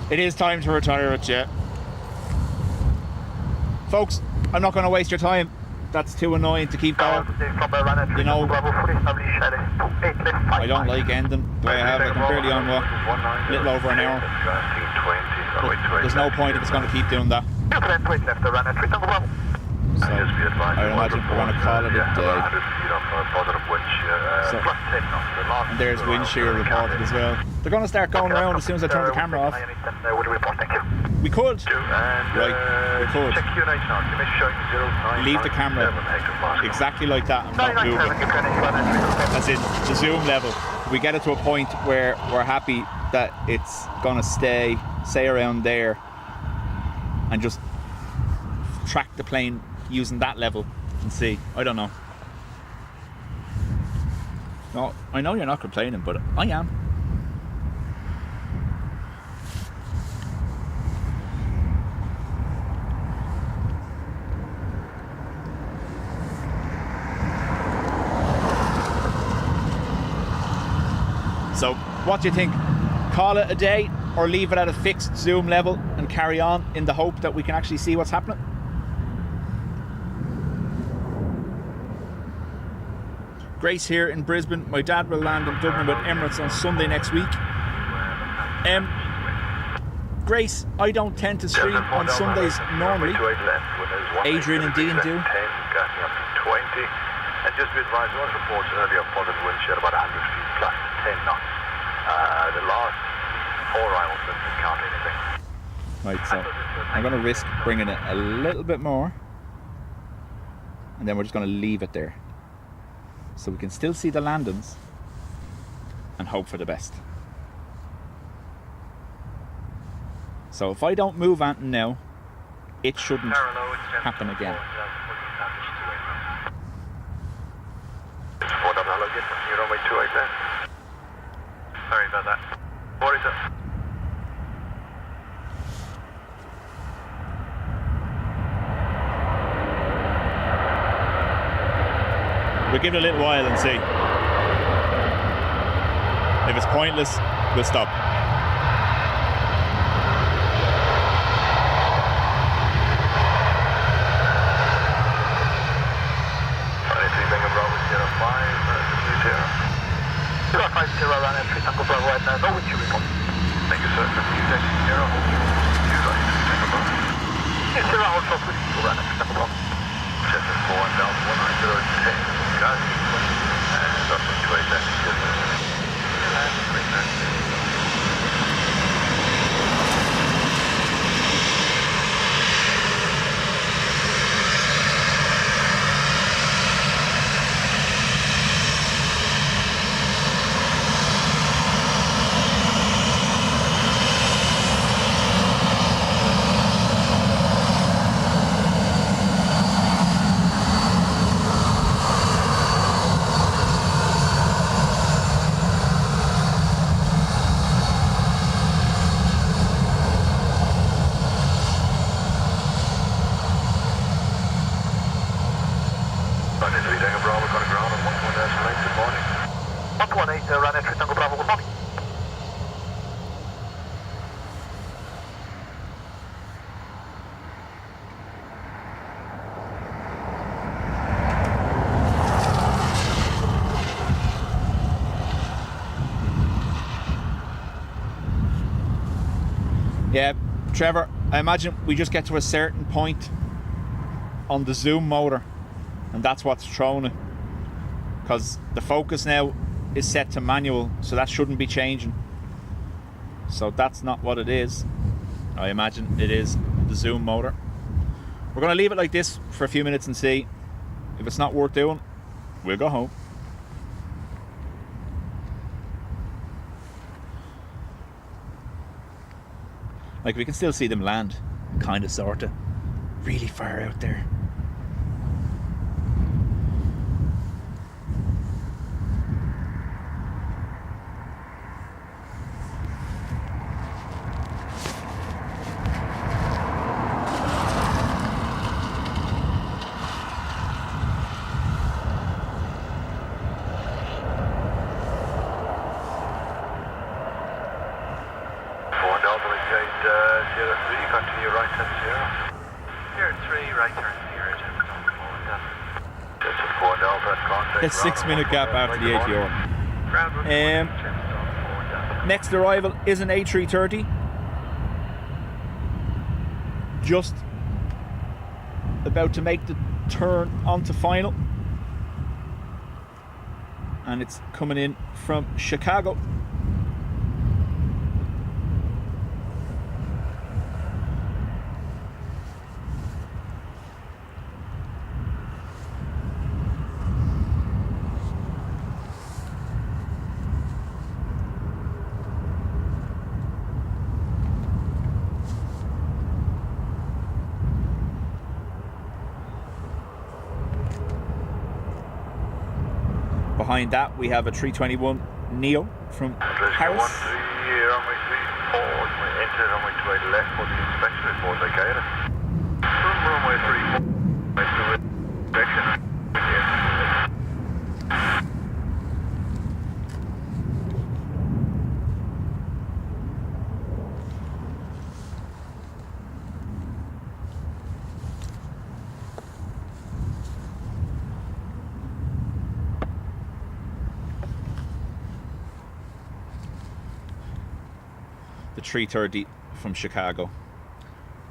It is time to retire it, yeah. Folks, I'm not going to waste your time. That's too annoying to keep going. You know, I don't like ending the way I have it. I'm barely on what, a little over an hour. But there's no point if it's going to keep doing that. So, I would imagine we're going to call it a day. So, and there's wind shear reported as well. They're going to start going around as soon as I turn the camera off. We could. Right, we could. Leave the camera exactly like that and not move it. As in the zoom level. If we get it to a point where we're happy that it's going to stay, say around there, and just track the plane using that level and see. I don't know. No, I know you're not complaining, but I am. So what do you think? Call it a day or leave it at a fixed zoom level and carry on in the hope that we can actually see what's happening? Grace here in Brisbane. My dad will land in Dublin with Emirates on Sunday next week. Grace, I don't tend to stream on Sundays normally. Adrian and Dean do. And just be advised, there was reports earlier of positive wind shear about 100 feet plus 10 knots. The last 4 rivals didn't count anything. Right, so I'm going to risk bringing it a little bit more, and then we're just going to leave it there, so we can still see the landings and hope for the best. So if I don't move anything now, it shouldn't happen again. You're on way 28 there. Sorry about that. What is it? We'll give it a little while and see. If it's pointless, we'll stop. Thank you, sir. Yeah, Trevor, I imagine we just get to a certain point on the zoom motor and that's what's throwing it, because the focus now is set to manual, so that shouldn't be changing. So that's not what it is. I imagine it is the zoom motor. We're going to leave it like this for a few minutes and see. If it's not worth doing, we'll go home. Like, we can still see them land, kind of, sort of, really far out there. Continue right turn 0. 03, right turn 0, Just a 4 Delta at contact. A 6-minute gap after the ATR. Next arrival is an A330. Just about to make the turn onto final. And it's coming in from Chicago. Behind that, we have a 321 Neo from Paris. Enter runway 28 left for the inspection report, okay? Runway 34, the 330 from Chicago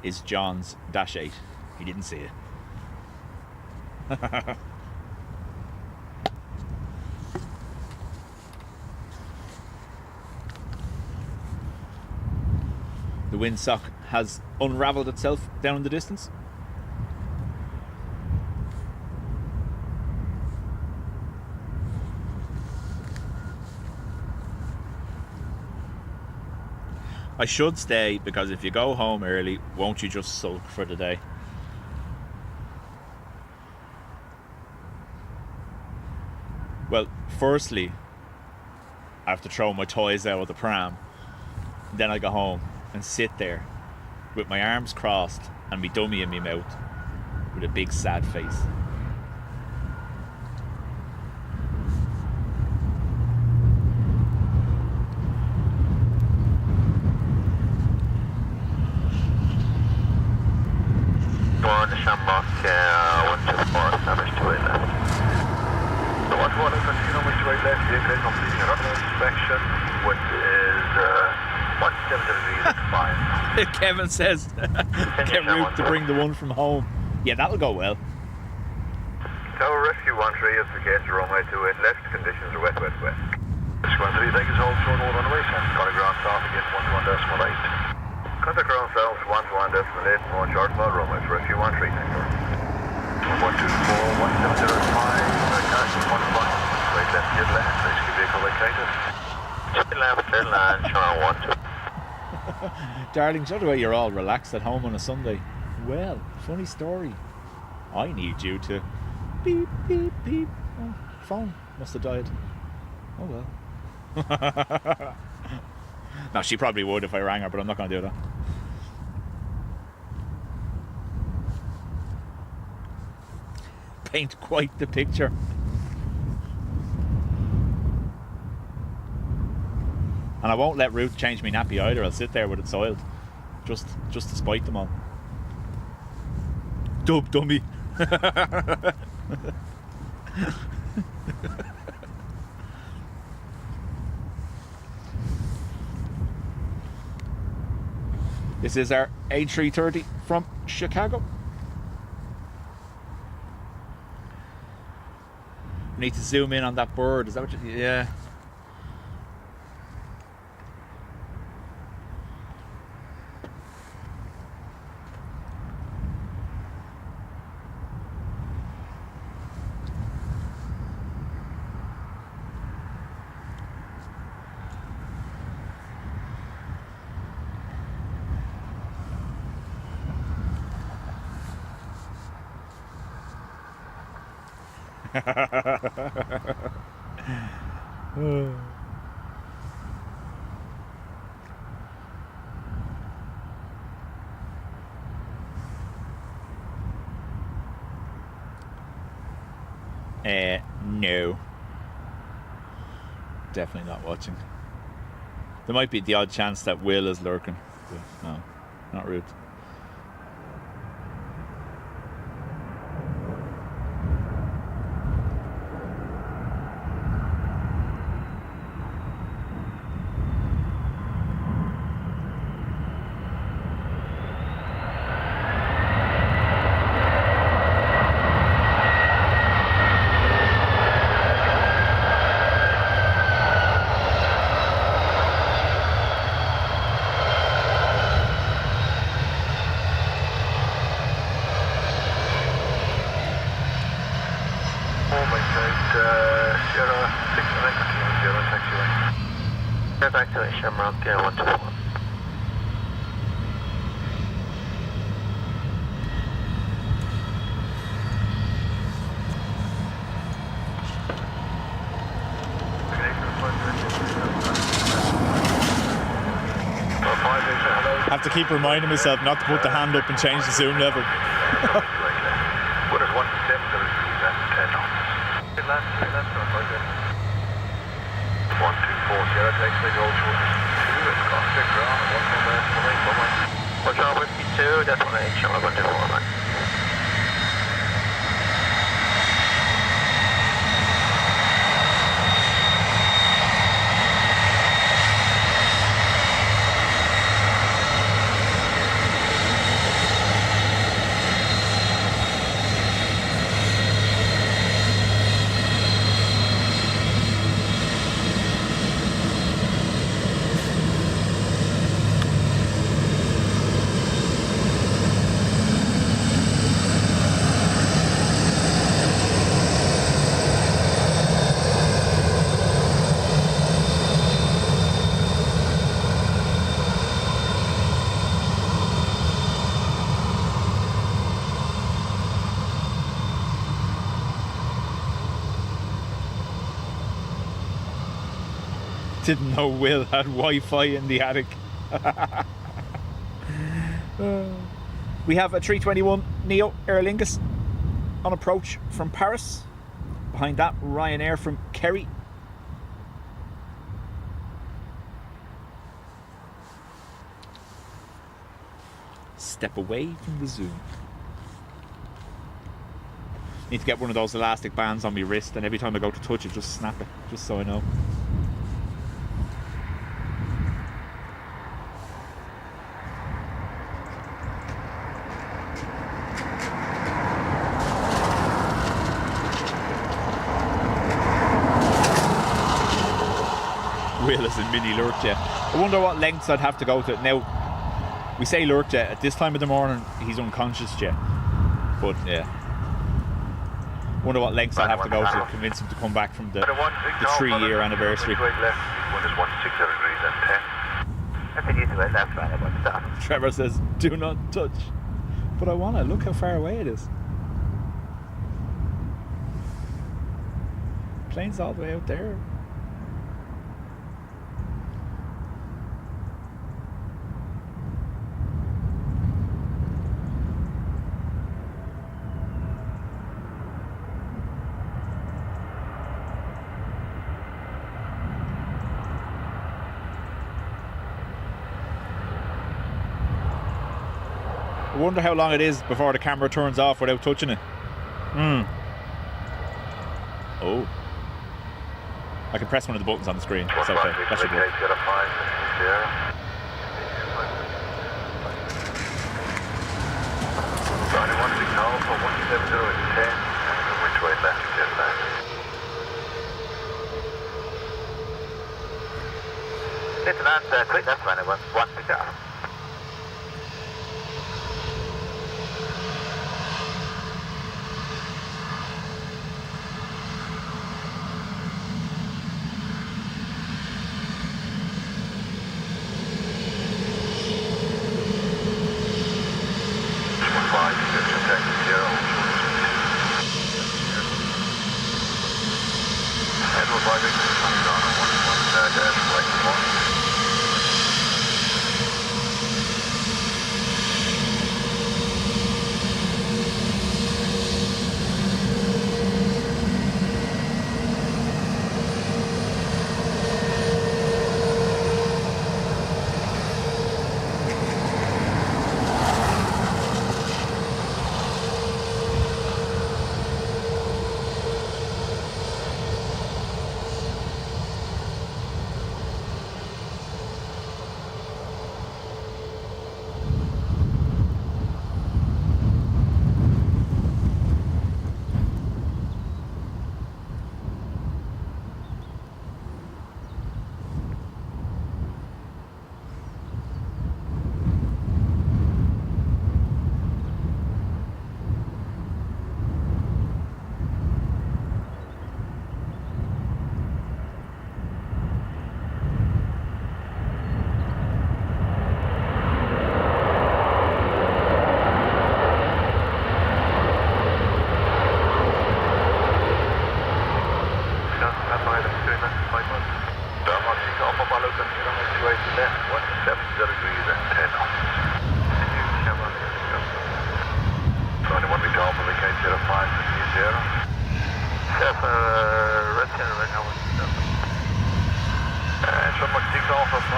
is John's Dash 8. He didn't see it. The windsock has unravelled itself down in the distance. I should stay, because if you go home early, won't you just sulk for the day? Well, firstly, I have to throw my toys out of the pram. Then I go home and sit there with my arms crossed and my dummy in my mouth with a big sad face. On Shamrock 124, establish 28 left. So 121 Casino, which way left, vehicle completing a runway inspection, which is 170 degrees at 5. Kevin says, get route to bring the one from home. Yeah, that'll go well. Tower Rescue 13 is the case, runway 28 left, conditions are wet, wet, wet. Squad 3, thank you, hold short all runway, and got a ground south again, 11.8. Contact ground south, 11.8, more short mode, runway to Rescue 13, thank you. 124, 1705, casting 15, straight left, get left, rescue vehicle located. Straight left, clear line, Sean 12. Darling, so the way you're all relaxed at home on a Sunday. Well, funny story. I need you to beep, beep, beep. Oh, phone must have died. Oh well. No, she probably would if I rang her, but I'm not going to do that. Paint quite the picture. And I won't let Ruth change me nappy either. I'll sit there with it soiled, just to spite them all. Dummy. This is our A330 from Chicago. We need to zoom in on that bird. Is that what you... Yeah. No. Definitely not watching. There might be the odd chance that Will is lurking. But no, not Ruth. Back to Shamrock 124. I have to keep reminding myself not to put the hand up and change the zoom level. What is 170 10? 124, Sierra takes the gold short 2, it's contact ground, 118, Watch out with B2, that's 18, Shamrock 124, man. Didn't know Will had Wi-Fi in the attic. We have a 321 Neo Aer Lingus on approach from Paris. Behind that, Ryanair from Kerry. Step away from the zoom. Need to get one of those elastic bands on my wrist, and every time I go to touch it, just snap it, just so I know. Will is a mini lurkjet. I wonder what lengths I'd have to go to. Now, we say lurkjet, at this time of the morning, he's unconscious jet. But, yeah. Wonder what lengths I'd have to go to convince him to come back from the 3-year anniversary. Trevor says, do not touch. But I want to. Look how far away it is. Plane's all the way out there. I wonder how long it is before the camera turns off without touching it. Oh. I can press one of the buttons on the screen. It's okay. That should work. Quick left runner 160.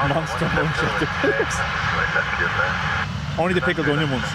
Monster munch of the pickles. Only the pickled onion ones.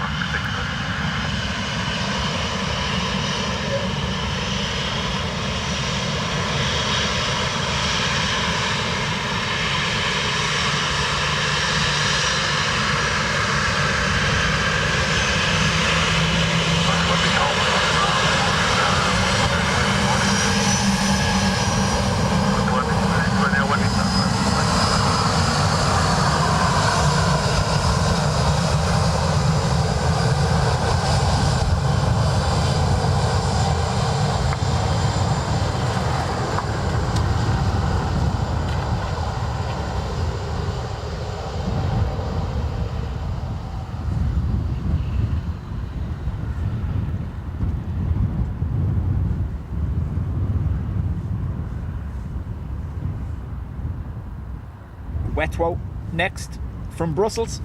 Wetwo next from Brussels.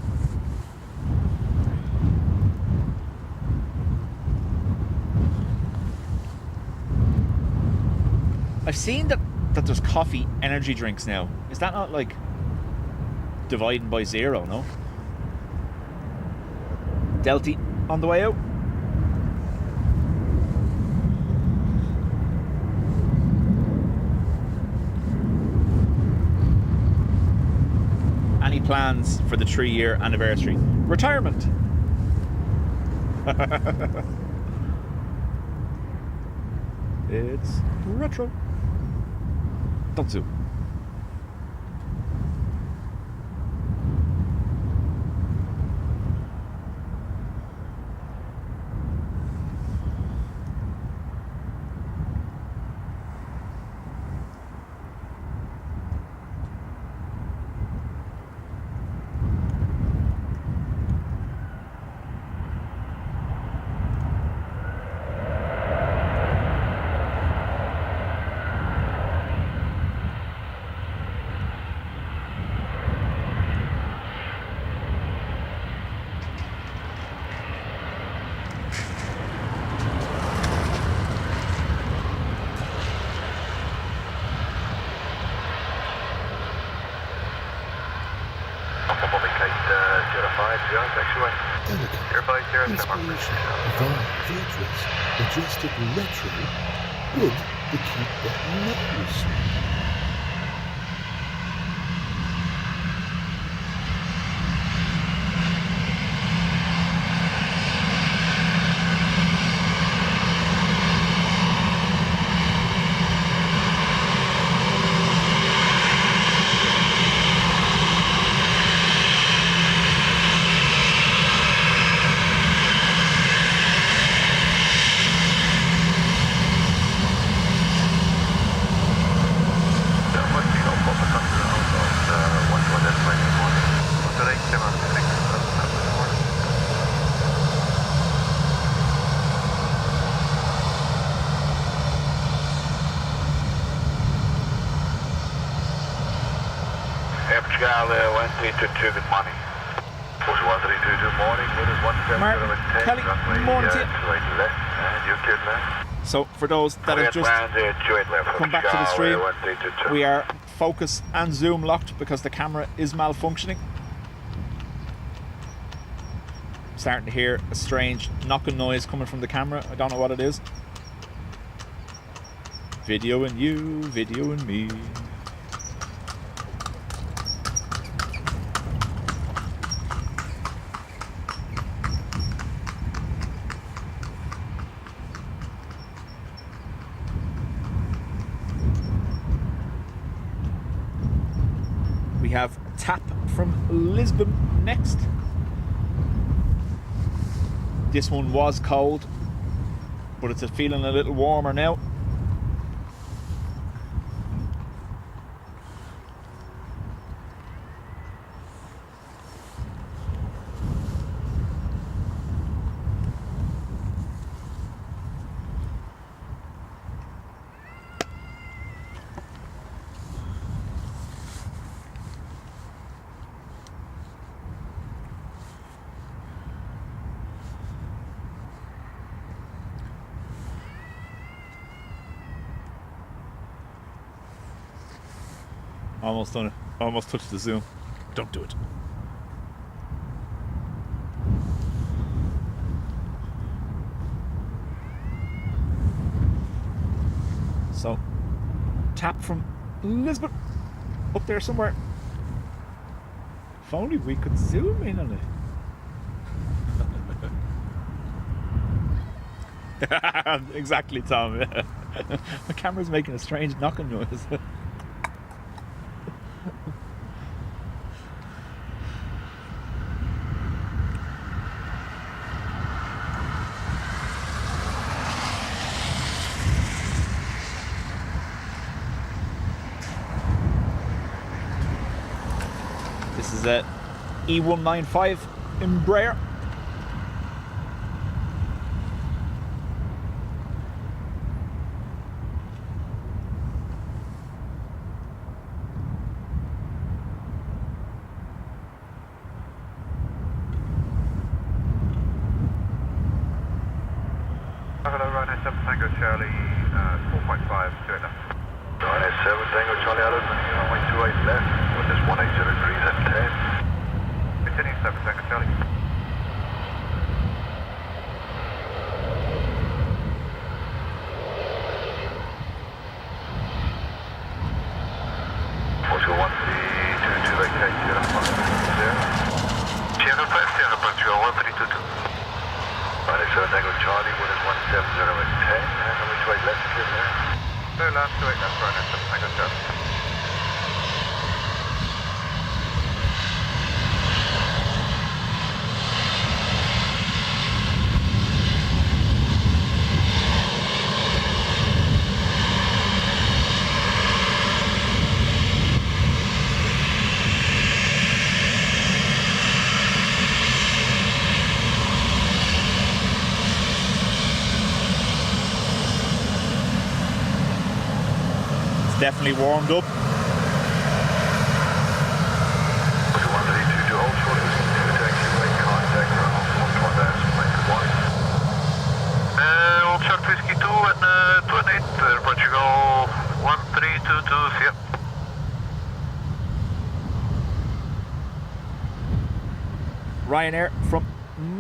I've seen that there's coffee energy drinks now. Is that not like dividing by zero, no? Delty on the way out. Any plans for the 3-year anniversary? Retirement. It's retro. Don't zoom. Inspiration via Beatrice, majestic retro, would the keep button nose. Good morning. Push 1322 morning, Mark Kelly, morning to you. So for those that have just come back to the stream, we are focus and zoom locked because the camera is malfunctioning. Starting to hear a strange knocking noise coming from the camera. I don't know what it is. Video and you, video and me. We have Tap from Lisbon next. This one was cold, but it's feeling a little warmer now. Almost done it. Almost touched the zoom. Don't do it. So, Tap from Lisbon. Up there somewhere. If only we could zoom in on it. Exactly, Tom. My camera's making a strange knocking noise. This is a E195 Embraer. Hello, Ryanair 7 Tango Charlie, 4.5, do it now. Ryanair 7 Tango Charlie Allen, runway 28 left, with this 180 degrees at 10. Continue 7 Tango Charlie. Portugal 1322 vacate, Sierra 50. Sierra 5, Sierra Portugal 1322. Ryanair 7 Tango Charlie, with this 170 at 10, and runway 28 left, clear there. No, last 28 left, Ryanair 7 Tango Charlie. Definitely warmed up. Portugal 1322 hold short, taxiway, contact ground, 1 Old Shark Whiskey 2 and 28, Portugal 1322, yeah. Ryanair from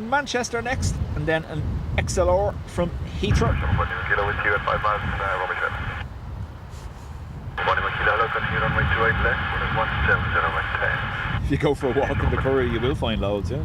Manchester next, and then an XLR from Heathrow. Kilo with you at 5 miles, Robbie Shed. 1 kilo, hello, continue runway 28 left, with 170 at 10. If you go for a walk in the Curry, you will find loads, yeah.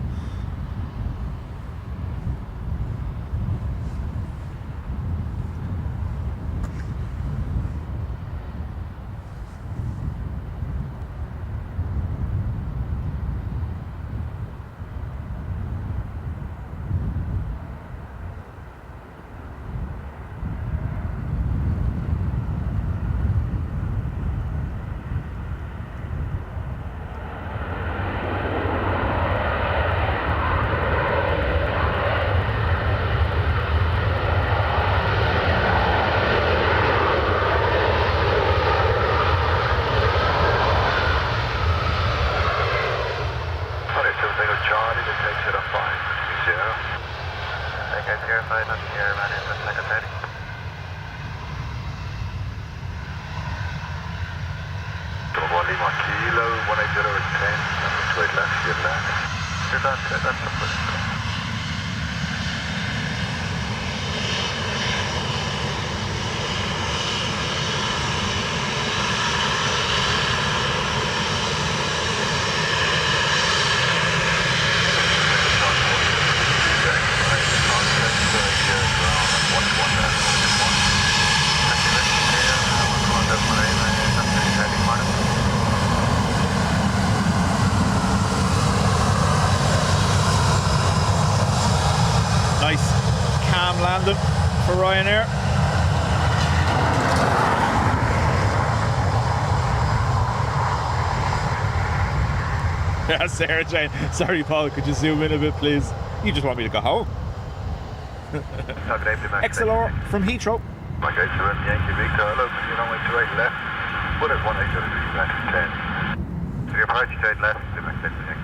Nice calm landing for Ryanair. Yeah, Sarah Jane. Sorry, Paul, could you zoom in a bit, please? You just want me to go home. XLR from Heathrow. Mike 87 Yankee Victor, hello, continue runway 28 left, put it 180 degrees at 10. So your approach 28 left, do my 6 Yankee.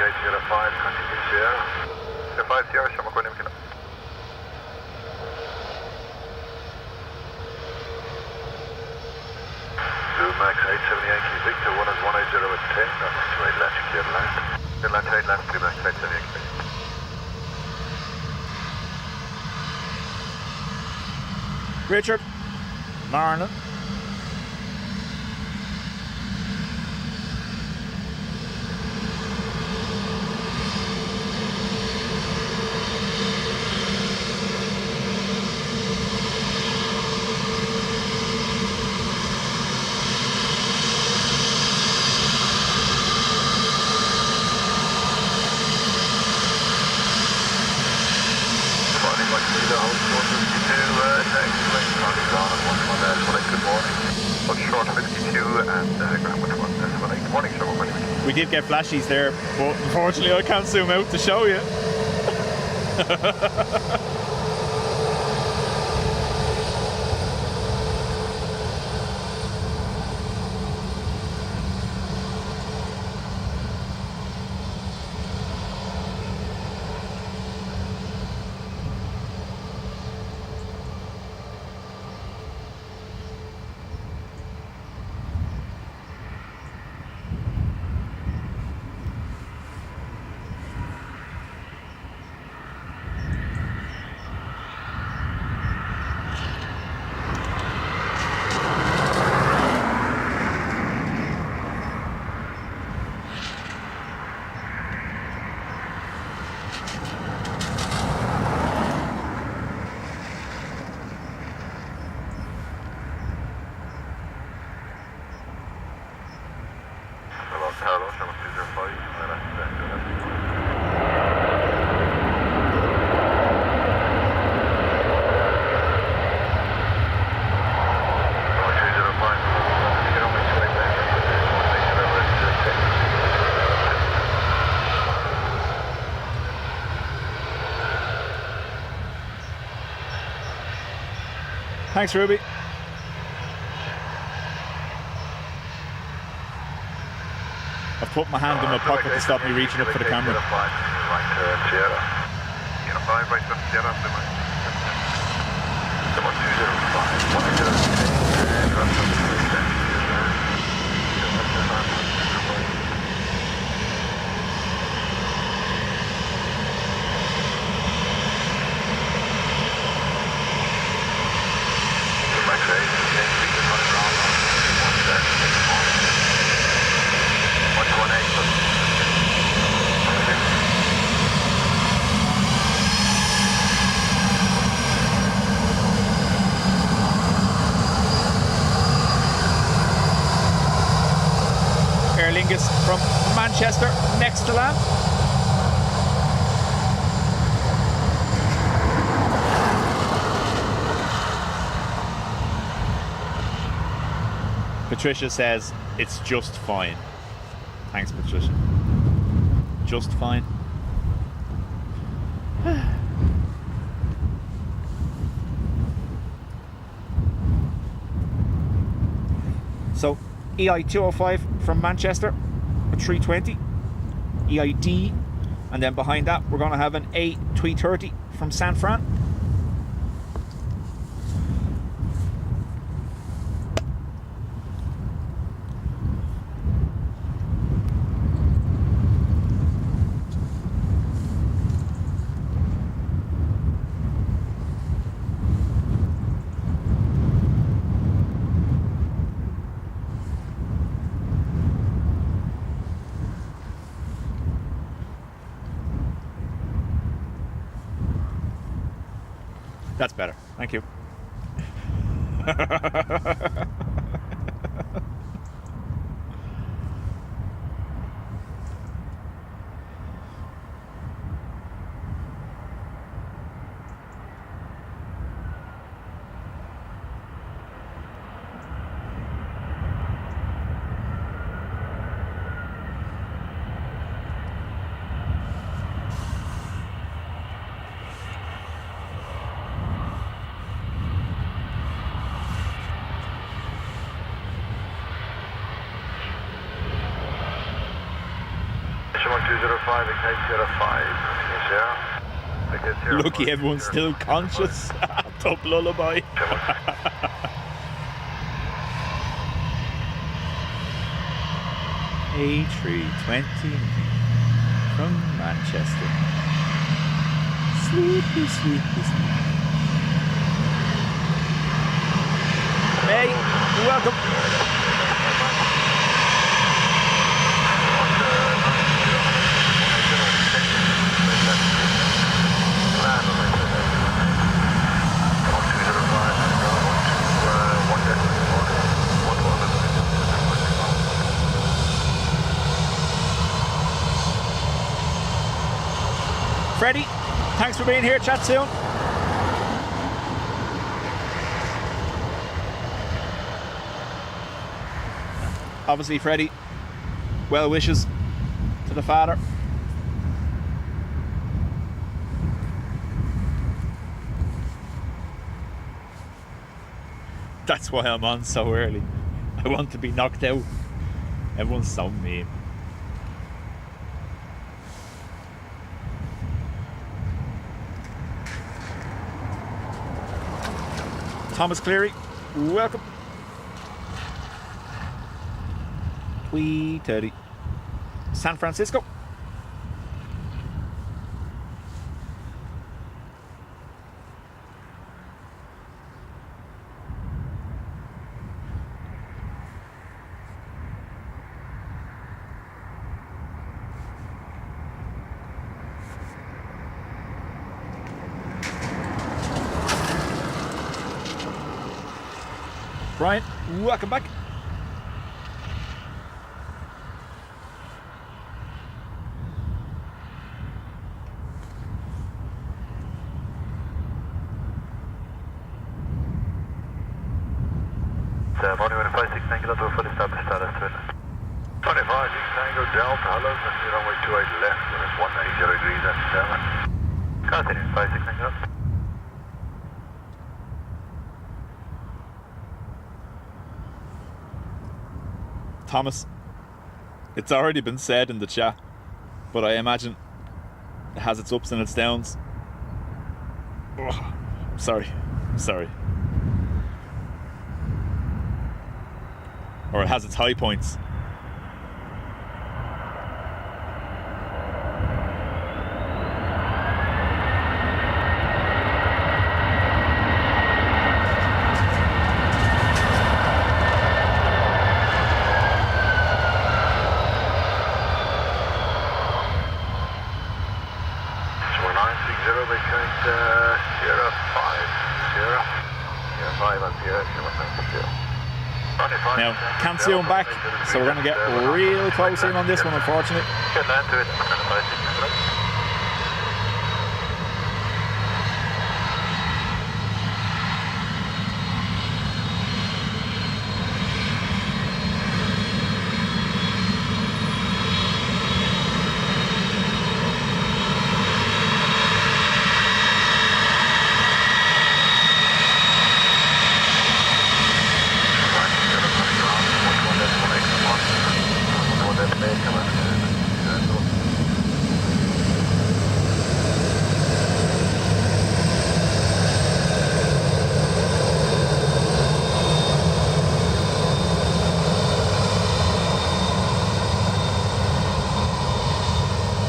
Sierra 5, continue Sierra. Sierra 5, Sierra, siamo con Kilo. Max 87 Yankee Victor, 1 is 180 at 10, runway 28 left, clear land. Clear land, 28 left, 3 Max 87 Yankee Victor. Richard, Marlon. and ground with 1.8. Morning, sir. Morning. We did get flashies there, but unfortunately I can't zoom out to show you. Hello, 7205. Thanks, Ruby. I've put my hand in my pocket to stop me reaching up for the camera. Aer Lingus from Manchester, next to land. Patricia says it's just fine. Thanks, Patricia. Just fine. So EI205 from Manchester, a 320, EID, and then behind that we're going to have an A330 from San Fran. That's better. Thank you. Lucky everyone's still conscious. Top lullaby. A320 from Manchester. Sleepy, sleepy, sleepy. Hey, welcome. Freddie, thanks for being here. Chat soon. obviously Freddie, well wishes to the father. That's why I'm on so early. I want to be knocked out. Everyone's so mean. Thomas Cleary, welcome. Tweety. San Francisco. Brian, welcome back. Morning 156 Tango, to full established status to it. 25 Tango Delta, hello, continue runway 28 left, when it's 180 degrees at 7. Continue 56 Tango. Thomas, it's already been said in the chat, but I imagine it has its ups and its downs. Oh, sorry. Or it has its high points. Now, can't see him back, so we're going to get real close in on this one, unfortunately. Get land to it.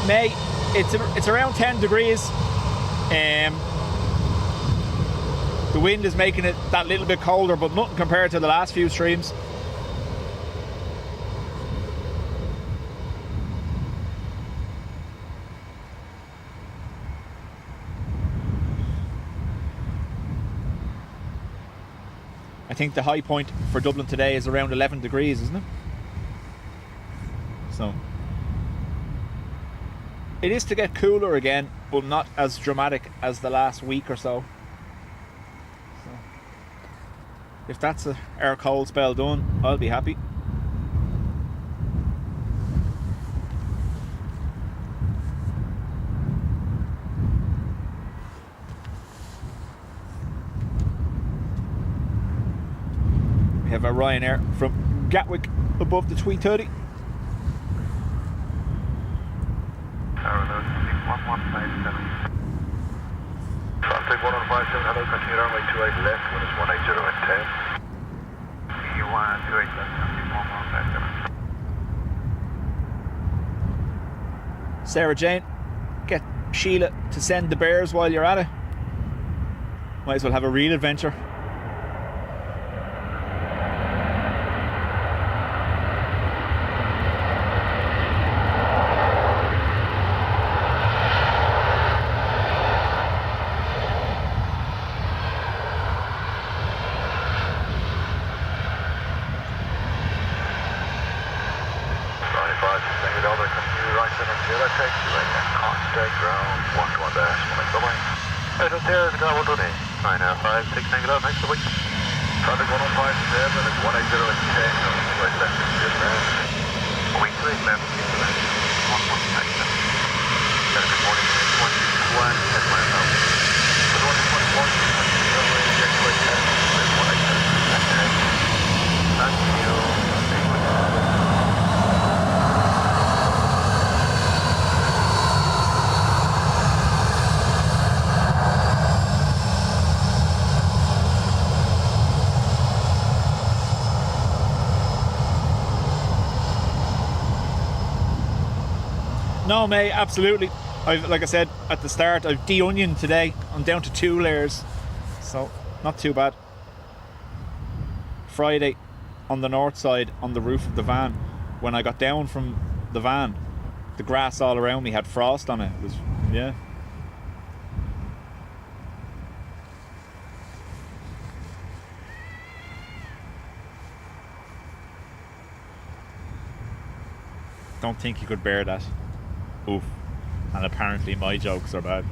May, it's around 10 degrees. The wind is making it that little bit colder, but nothing compared to the last few streams. I think the high point for Dublin today is around 11 degrees, isn't it? So it is to get cooler again, but not as dramatic as the last week or so. If that's our cold spell done, I'll be happy. We have a Ryanair from Gatwick above the 330. Contact 1157, hello, continue runway 28 left, when it's 180 at 10. You want 28 left, 1157. Sarah Jane, get Sheila to send the bears while you're at it. Might as well have a real adventure. Contact 1157, it's 180 at 10, right left, good man. No, mate, absolutely. Like I said at the start, I've de-onioned today. I'm down to 2 layers, so not too bad. Friday, on the north side, on the roof of the van, when I got down from the van, the grass all around me had frost on it. It was, yeah. Don't think you could bear that. Oof. And apparently my jokes are bad.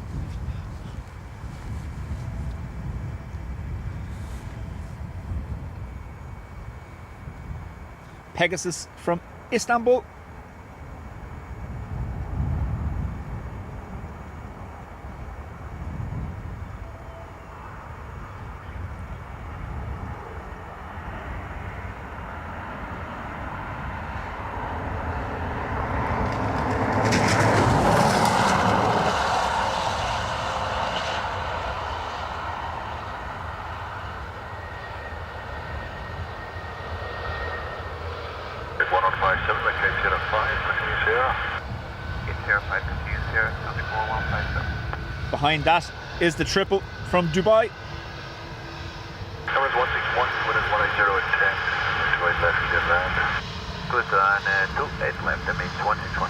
Pegasus from Istanbul. Behind that is the triple from Dubai. Emirates 161, winners 180 at 10. Which way left you land? Good on 28 left, that means 161.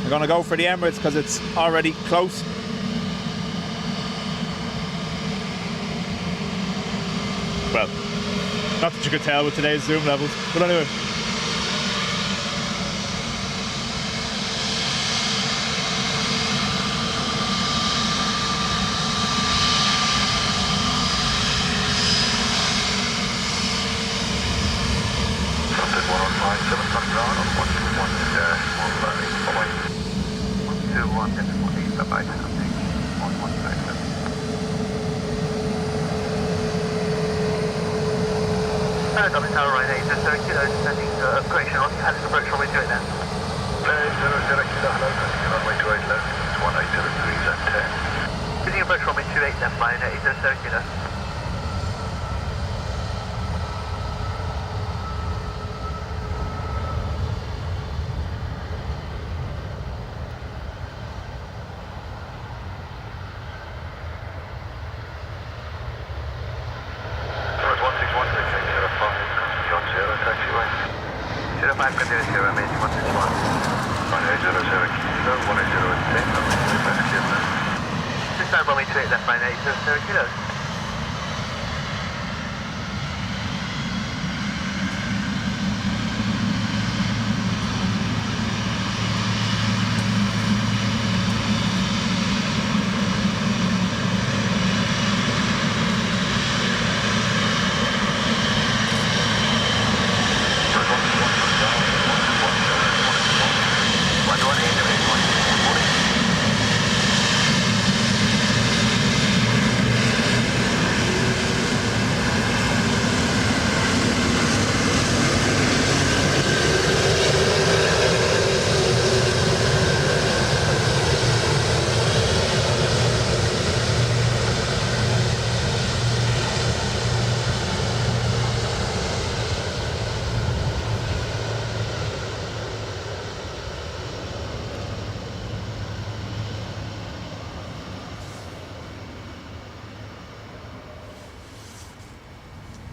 I'm gonna go for the Emirates because it's already close. Well, not that you could tell with today's zoom levels, but anyway. Something 105, 7 ground on 121 121, bye-bye, something 1157. Dublin Airways, just kilo, sending correction on Alice approach from doing that. 0 kilo, hello, runway 28 left, it's 1803 at 10. Busy approach from 28 left line, 0 kilo.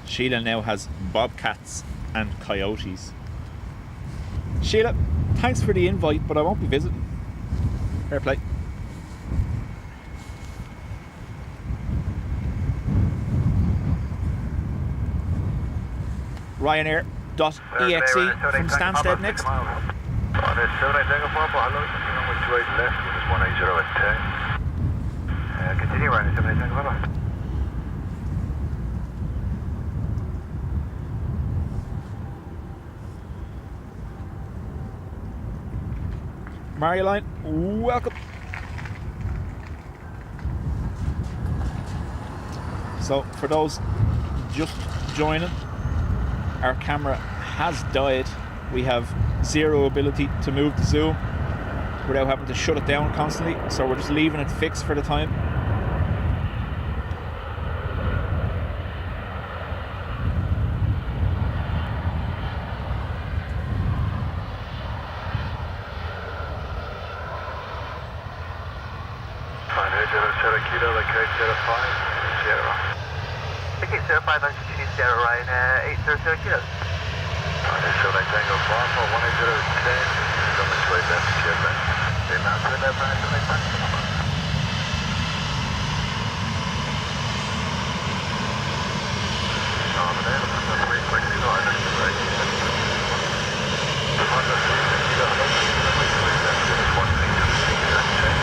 Sheila now has bobcats and coyotes. Sheila, thanks for the invite, but I won't be visiting. Fair play. Ryanair.exe from Stansted next. On a 78 Singapore, hello, runway 28 left, winners 180 at 10. Continue running 78 Singapore. Marioline, welcome. So, for those just joining, our camera has died. We have zero ability to move the zoom. without having to shut it down constantly, so we're just leaving it fixed for the time. Ticket 0592 Sierra Ryanair 800 kilos. Tango 4 for 18010. Coming to 8 left, clear left. They now to left, right, to make back to number. On the name of the 360, I look to right. The Honda 360, the Honda 360, left, this is 1 meter, 6 and 10.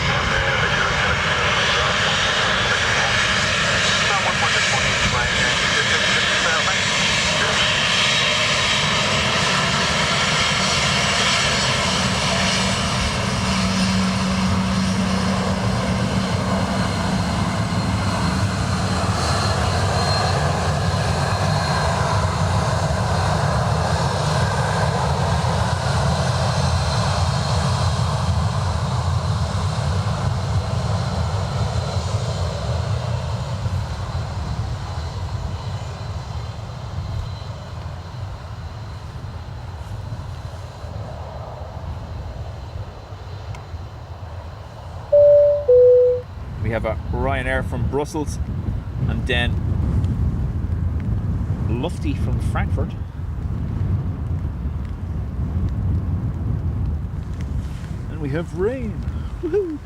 On there, they should have We have a Ryanair from Brussels and then Lufty from Frankfurt. And we have rain. Woohoo!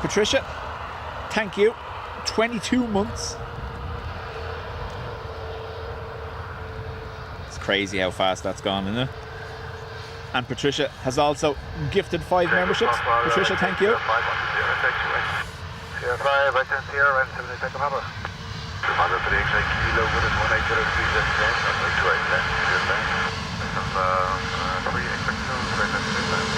Patricia, thank you. 22 months. It's crazy how fast that's gone, isn't it? And Patricia has also gifted 5 memberships. Patricia, thank you. Sierra 5, I can see her and 70 second number. Mother 3 XA kilo with it 180 degrees and 10, and like 2 8 left, clear left. This is 3 XA kilo, 3 left, 3 left.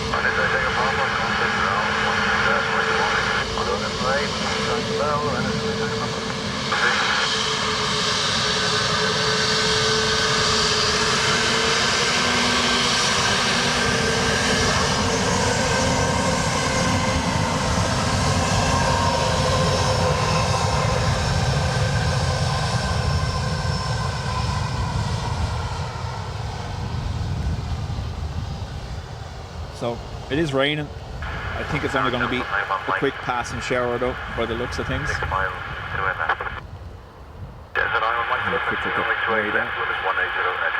On this I take a power, contact ground, 1 dash, right morning. On the other side, turn low, and it's 3 second number. So it is raining. I think it's only going to be a quick passing shower though, by the looks of things. 6 miles to left. There's an eye on my left, Quick look only at 2 way 8 down. left, limit 180 at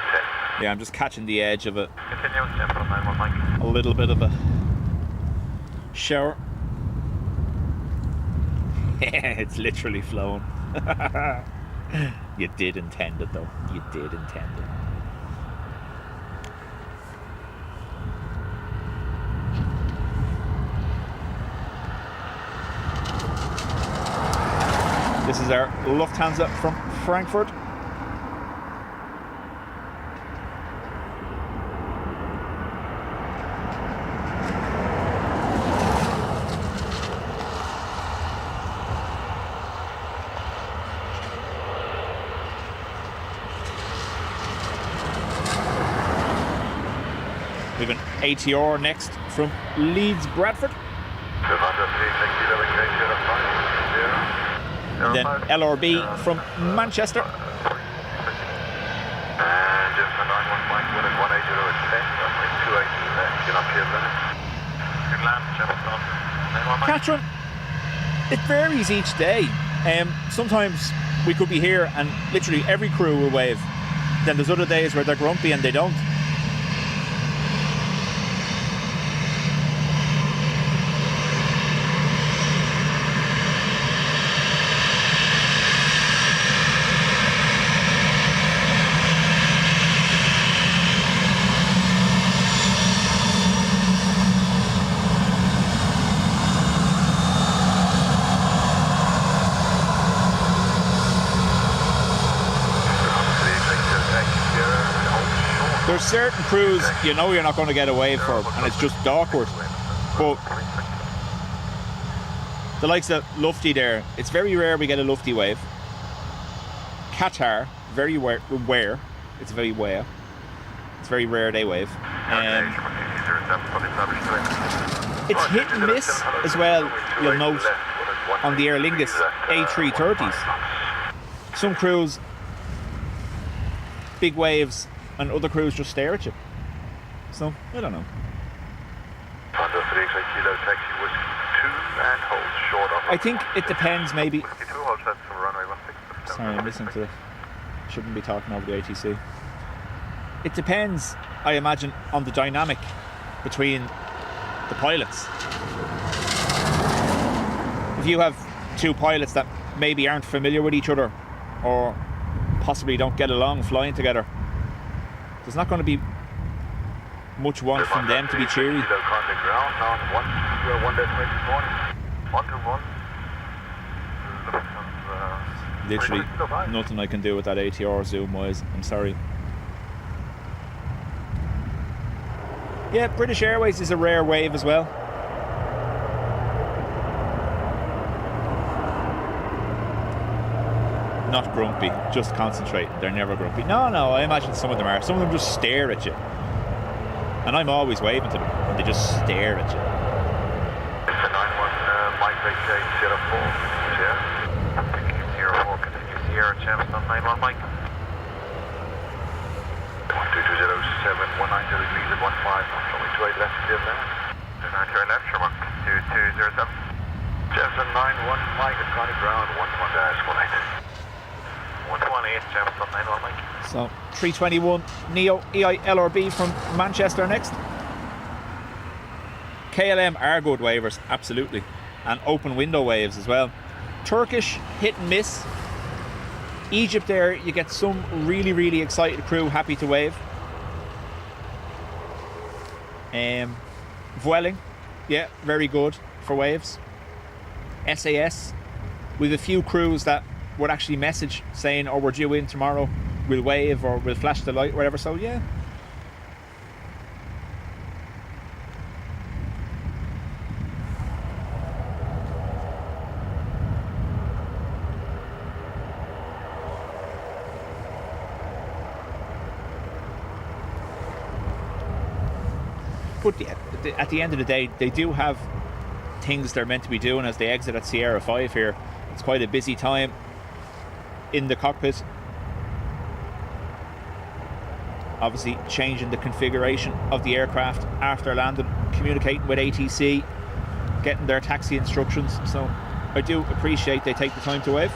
10. Yeah, I'm just catching the edge of it. Continue, step on 911 Mike. A little bit of a shower. It's literally flowing. You did intend it though. You did intend it. This is our Lufthansa from Frankfurt. We have an ATR next from Leeds, Bradford. And then LRB from Manchester. And just for 91 Mike, 180 at 10, runway 28 left, you're not clear limit. Good land, channel stop. 91 Mike. Catherine, it varies each day. Sometimes we could be here and literally every crew will wave. Then there's other days where they're grumpy and they don't. there's certain crews you know you're not going to get a wave for, and it's just awkward. But the likes of Lufty there, it's very rare we get a Lufty wave. Qatar, very rare. It's very rare. It's very rare they wave. It's hit and miss as well, you'll note, on the Aer Lingus A330s. Some crews, big waves, and other crews just stare at you. So, I don't know. I think it depends, maybe. Sorry, I'm listening to it. Shouldn't be talking over the ATC. It depends, I imagine, on the dynamic between the pilots. If you have two pilots that maybe aren't familiar with each other or possibly don't get along flying together, there's not going to be much want from them to be cheery. Literally nothing I can do with that ATR zoom wise, I'm sorry. Yeah, British Airways is a rare wave as well. Not grumpy, just concentrate. They're never grumpy. No, I imagine some of them are. Some of them just stare at you. And I'm always waving to them, and they just stare at you. It's a 9-1 Mike Bay 04. Yeah. 04, continue Sierra Champs on 9-1 Mike. 12207, 190 degrees at 15, showing 28 left, clear left. 29 left, Sherman, 2207. Jefferson 91 Mike at Connie ground, 118. 118, Jefferson 91 Mike. So, 321 Neo EILRB from Manchester next. KLM are good wavers, absolutely. And open window waves as well. Turkish, hit and miss. Egypt there, you get some really, really excited crew happy to wave. Vueling, yeah, very good for waves. SAS, with a few crews that would actually message saying, oh, we're due in tomorrow, we'll wave or we'll flash the light, whatever, so yeah. But yeah, at the end of the day, they do have things they're meant to be doing as they exit at Sierra 5 here. It's quite a busy time in the cockpit. Obviously changing the configuration of the aircraft after landing, communicating with ATC, getting their taxi instructions. So I do appreciate they take the time to wave.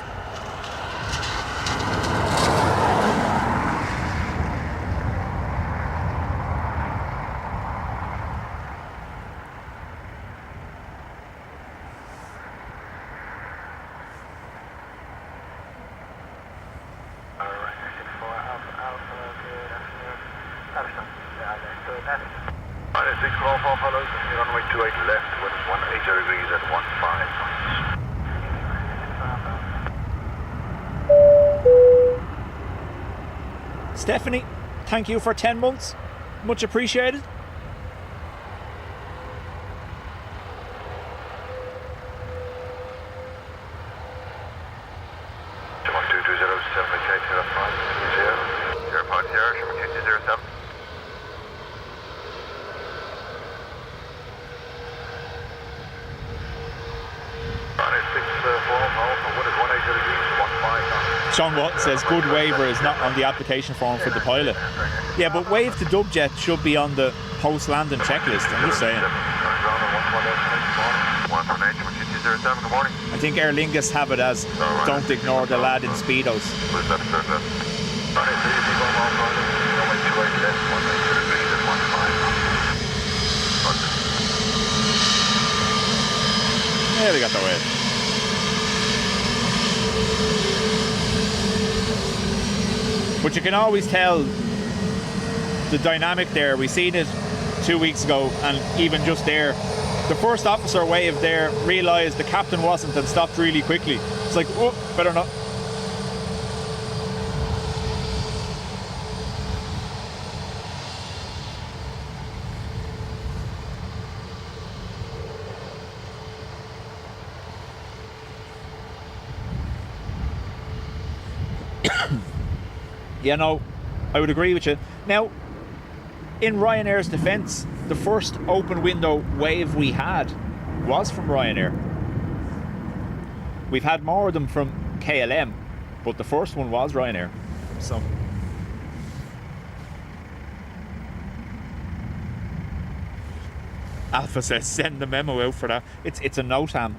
Stephanie, thank you for 10 months. Much appreciated. Sean Watt says good waiver is not on the application form for the pilot. Yeah, but wave to Dubjet should be on the post-landing checklist, I'm just saying. I think Aer Lingus have it as don't ignore the lad in Speedos. Yeah, they got the wave. But you can always tell the dynamic there. We seen it 2 weeks ago, and even just there, the first officer waved there, realised the captain wasn't, and stopped really quickly. It's like, oh, better not. Yeah, no, I would agree with you. Now, in Ryanair's defence, the first open window wave we had was from Ryanair. We've had more of them from KLM, but the first one was Ryanair. So Alpha says send the memo out for that. It's a NOTAM.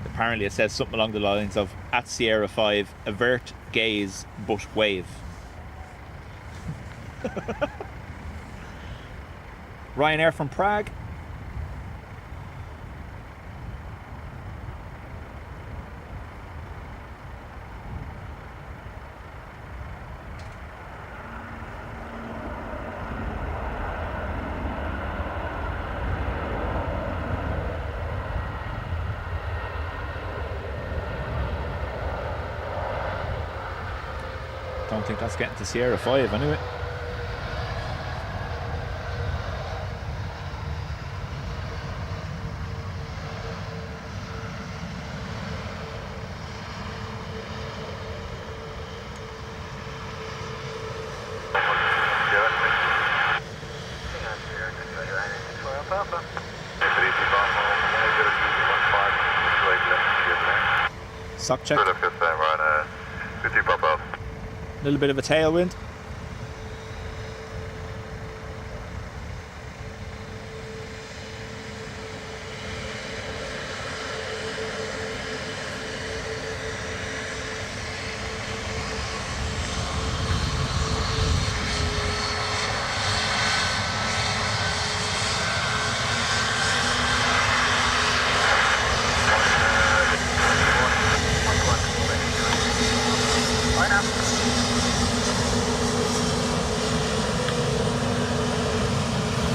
Apparently it says something along the lines of at Sierra 5, avert, gaze, but wave. Ryanair from Prague. Don't think that's getting to Sierra 5 anyway. Sock check. A little bit of a tailwind.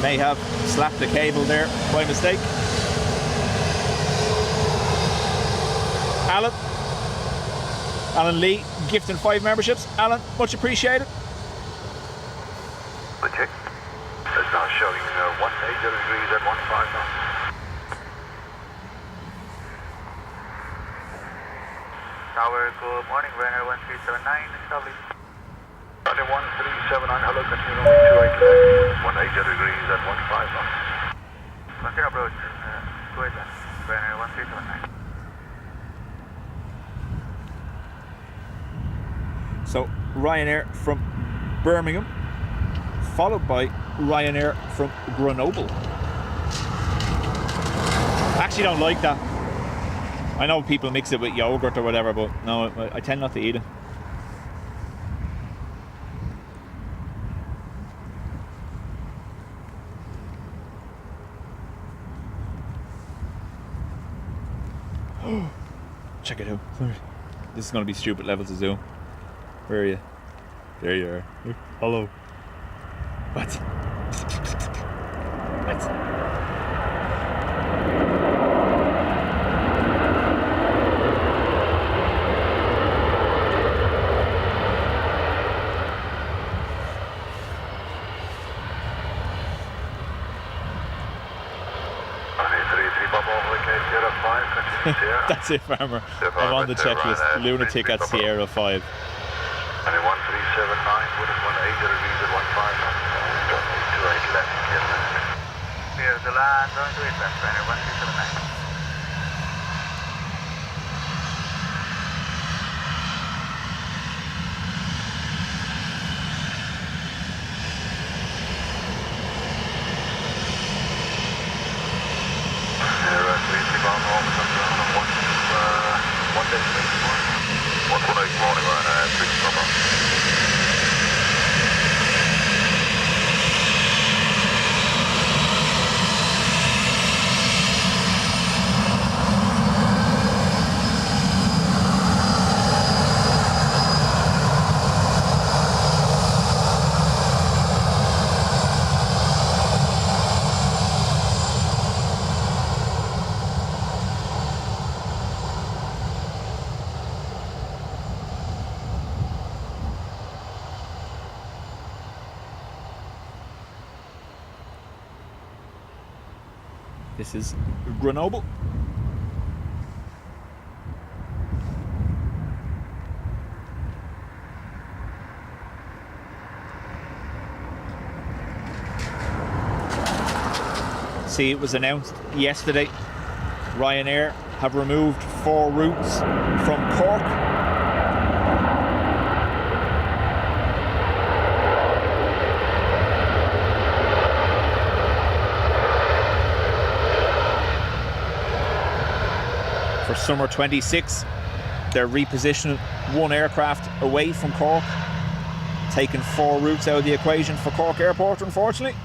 May have slapped the cable there by mistake. Alan Lee gifting 5 memberships. Alan, much appreciated. Legit. It's now showing 180 degrees at 15 knots. Tower, good morning, Ryanair 1379, establish. Ryanair 1379, hello, continue runway 28 left, 180 degrees at 15 knots. Continue approach, 28 left, Ryanair 1379. So Ryanair from Birmingham, followed by Ryanair from Grenoble. I actually don't like that. I know people mix it with yogurt or whatever, but no, I tend not to eat it. Check it out. This is going to be stupid levels of zoom. Where are you? There you are. Hello. What? What? That's it, Farmer. I'm on the checklist. Lunatic at Sierra 5. And 1379 with 180 degrees at 15 knots. 28 left, Clear the land, going to 8 left, Ryanair 1379. This is Grenoble. See, it was announced yesterday, Ryanair have removed 4 routes from Cork. For summer 26, they're repositioning 1 aircraft away from Cork, taking 4 routes out of the equation for Cork Airport, unfortunately.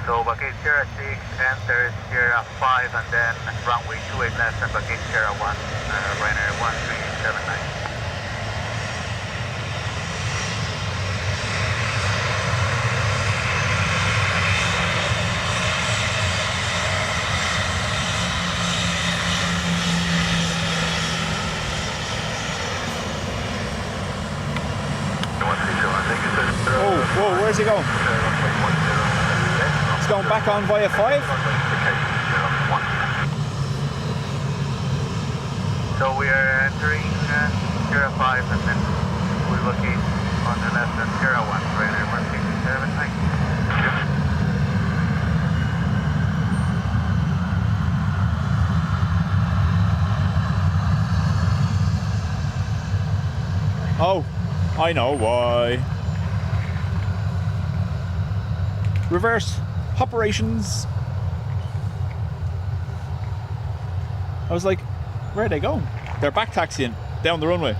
So baggage Sierra 6 enters Sierra 5 and then runway 28 left and baggage Sierra 1, Ryanair 1379. Oh, whoa, where's he going? It's going back on via 5? So we are entering Sierra 5 and then we locate on the left at Sierra 1, Ryanair 1679. Oh, I know why. Reverse operations. I was like, where are they going? They're back taxiing down the runway.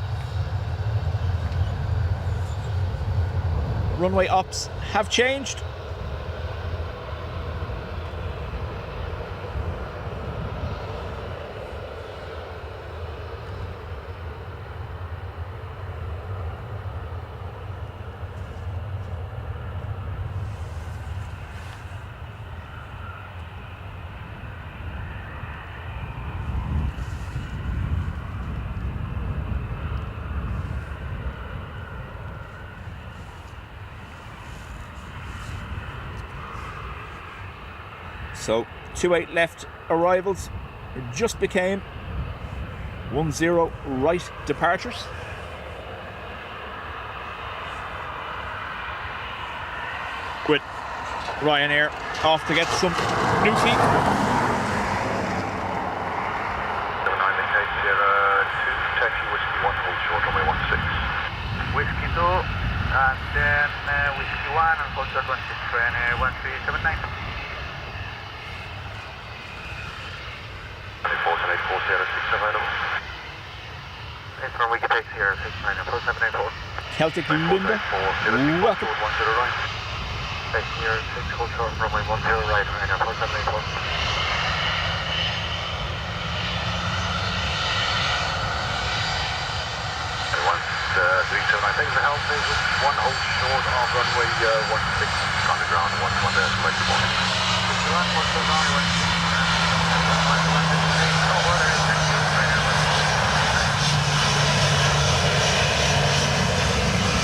Runway ops have changed. So 28 left arrivals just became 10 right departures. With Ryanair off to get some new feet. 79 Mid-Cape Sierra 2, taxi Whiskey 1, hold short runway 16. Whiskey 2 and then Whiskey 1 and hold short 16, Ryanair 1379. 484 Sierra 6 available. It's from Wiki Take Sierra 6, Ryanair 4784. Celtic Linda, welcome. 10 right. Take Sierra 6, hold short runway 10 right, Ryanair 4784. Once 379, thanks for help. There's 1 hold short off runway 16, on the ground, 1 there, select the morning. 61, 1 short runway 16.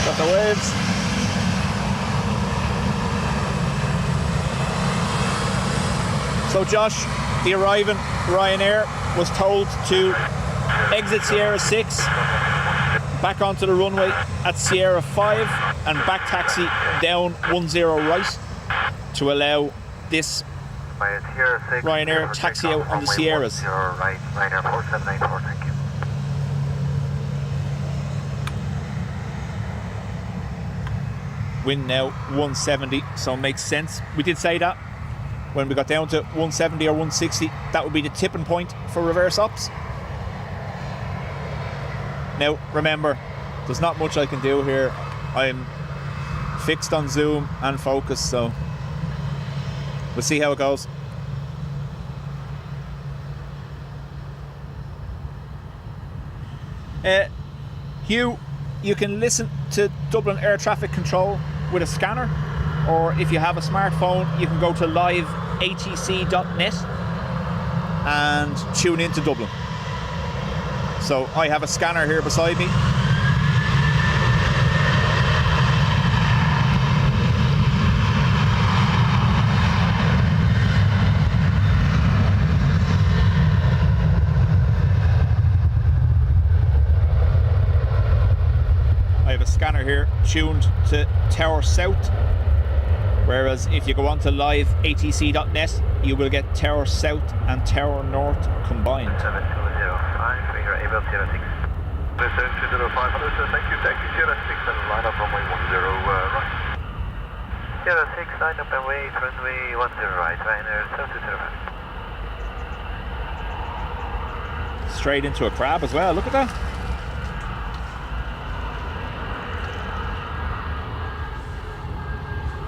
Got the waves. So Josh, the arriving Ryanair was told to exit Sierra 6, back onto the runway at Sierra 5 and back taxi down 10 right to allow this Ryanair taxi out on the Sierras. Right, Ryanair 4794, thank you. Wind now 170, so it makes sense. We did say that when we got down to 170 or 160, that would be the tipping point for reverse ops. Now remember, there's not much I can do here. I'm fixed on zoom and focus, so we'll see how it goes. Hugh, you can listen to Dublin Air Traffic Control with a scanner. or if you have a smartphone, you can go to liveatc.net and tune into Dublin. So I have a scanner here beside me. I have a scanner here tuned to Tower South, whereas if you go on to liveatc.net, you will get Tower South and Tower North combined. 7205, we are able 06. This is 20500, so thank you, taxi 06 and line up runway 10 right. 06, line up and wait, runway 10 right, Ryanair 7205. Straight into a crab as well, look at that.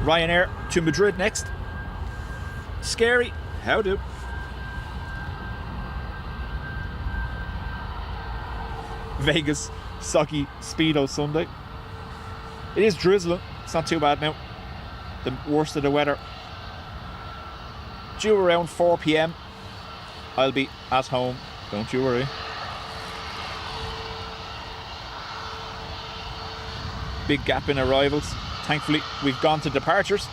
Ryanair to Madrid next. Scary. How do? Vegas, Soggy, Speedo Sunday. It is drizzling. It's not too bad now. The worst of the weather. Due around 4 p.m. I'll be at home. Don't you worry. Big gap in arrivals. Thankfully, we've gone to departures.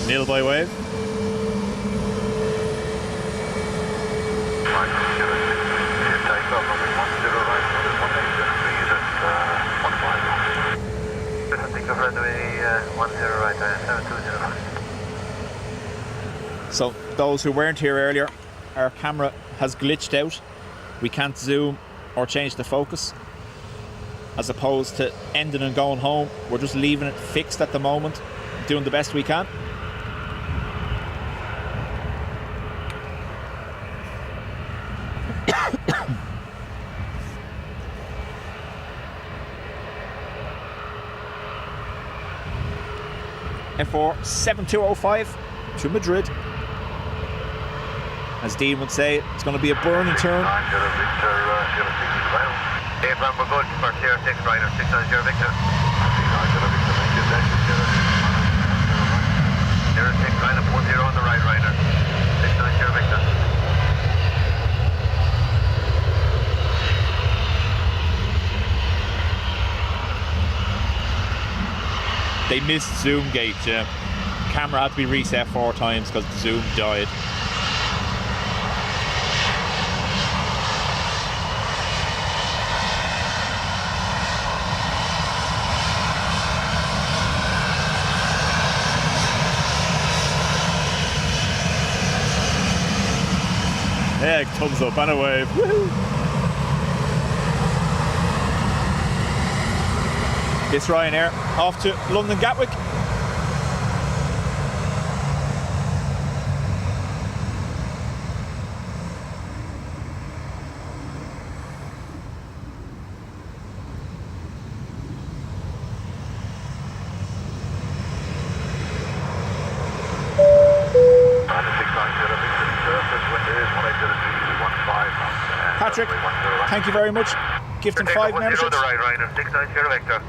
Nil by wave. So those who weren't here earlier, our camera has glitched out. We can't zoom or change the focus. As opposed to ending and going home, we're just leaving it fixed at the moment, doing the best we can. F4 7205 to Madrid. As Dean would say, it's going to be a burning turn. April, we're good for tier 6, Ryder, 690 Victor. Tier 6, line up 10 on the right, Ryder. 690 Victor. They missed zoom gate, yeah. Camera had to be reset 4 times because the zoom died. Yeah, thumbs up and a wave. Woohoo! It's Ryanair off to London Gatwick. Patrick, thank you very much. Gifting 5 memberships. Right, Ryder, 690 Victor.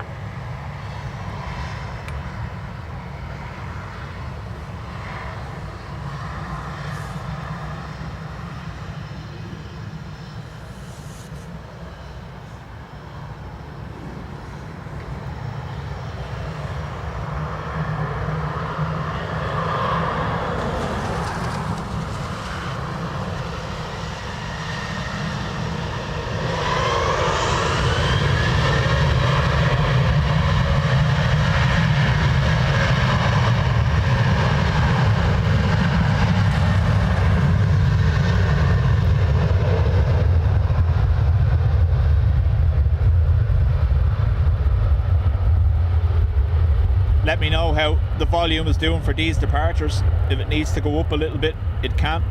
Let me know how the volume is doing for these departures. If it needs to go up a little bit, it can.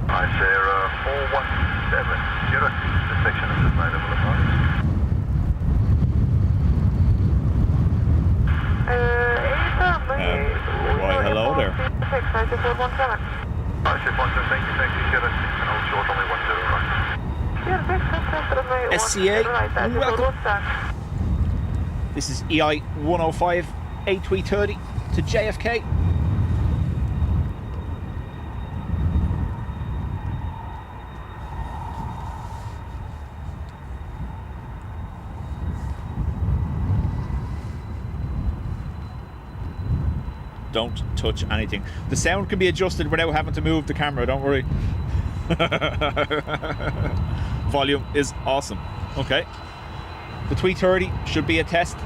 Hi, Sarah, 41. The section is available upon. Why, hello there. I said 117, thank you, Sierra 6 and all short, only 10 right. SCA, welcome. This is EI 105 A330 to JFK. Don't touch anything. The sound can be adjusted without having to move the camera, don't worry. Volume is awesome. Okay. The 330 should be a test.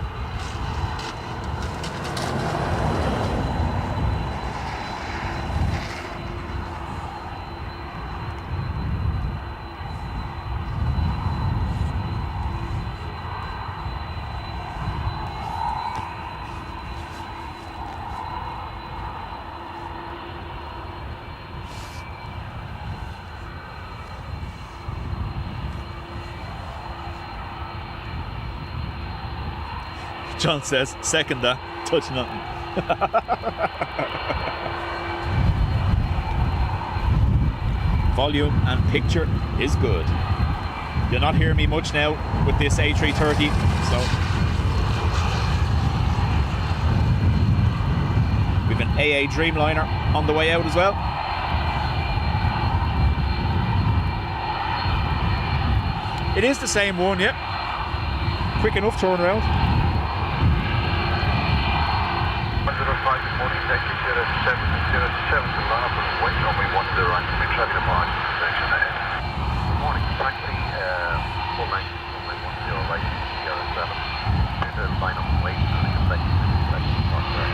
John says, second that, touch nothing. Volume and picture is good. You'll not hear me much now with this A330, so. We've an AA Dreamliner on the way out as well. It is the same one, yeah. Quick enough turnaround. 105, good morning, taxi 07 to London, waiting on me 10, we traffic upon section ahead. Good morning, taxi 49, 10 right, Sierra 7. There's a line up wait, and I can take you to the park there.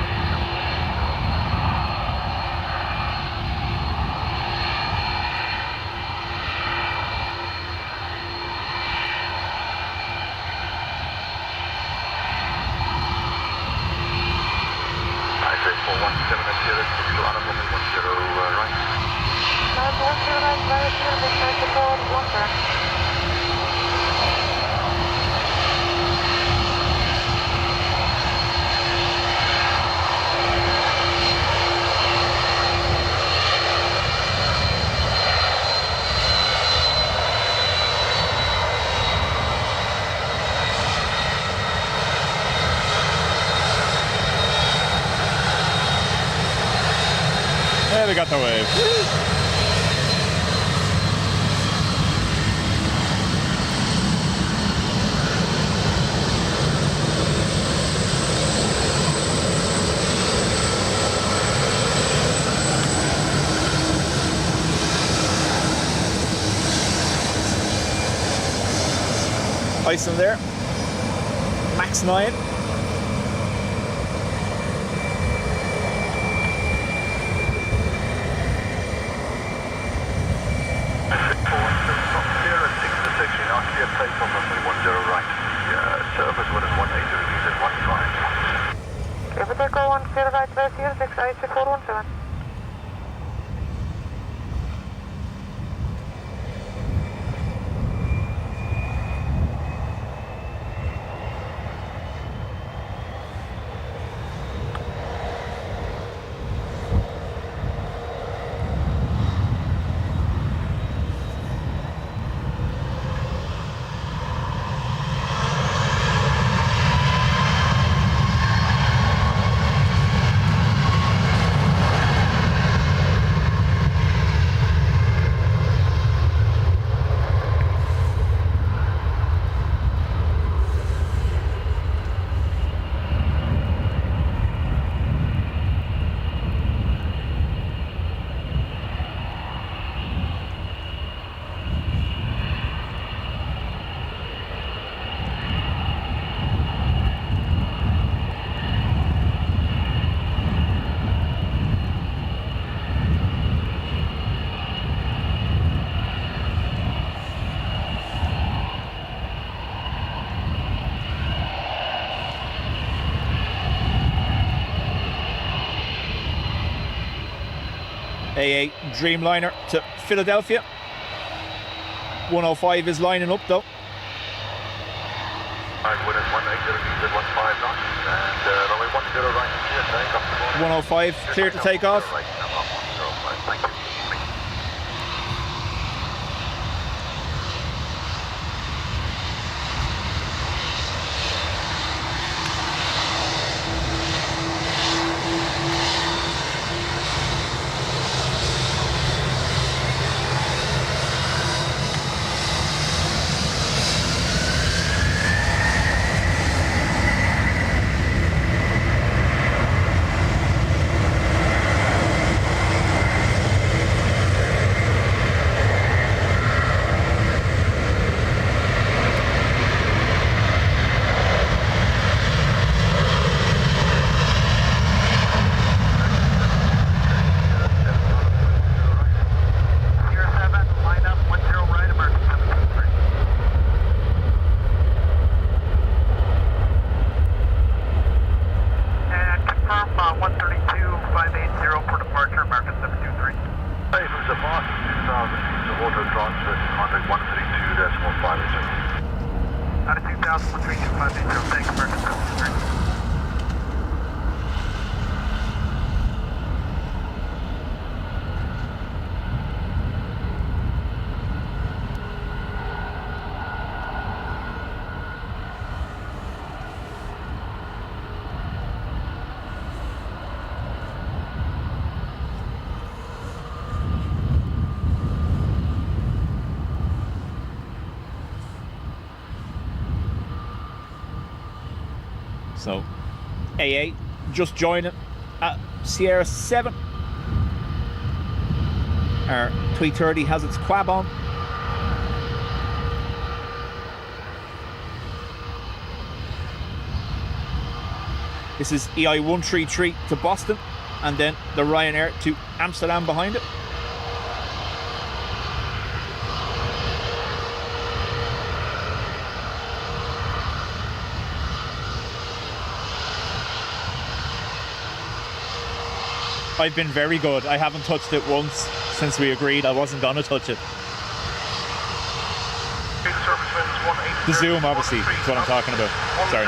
There we got the wave. Iceland there. Max 9. AA Dreamliner to Philadelphia. 105 is lining up though. I'm winning 180 at 15 knots, and runway 10 right, clear takeoff. 105 clear to take off. Right, I'm on 105, thank you. So, AA just joining at Sierra 7. Our 330 has its quab on. This is EI 133 to Boston, and then the Ryanair to Amsterdam behind it. I've been very good. I haven't touched it once since we agreed I wasn't going to touch it. The zoom, obviously, is what I'm talking about. Sorry,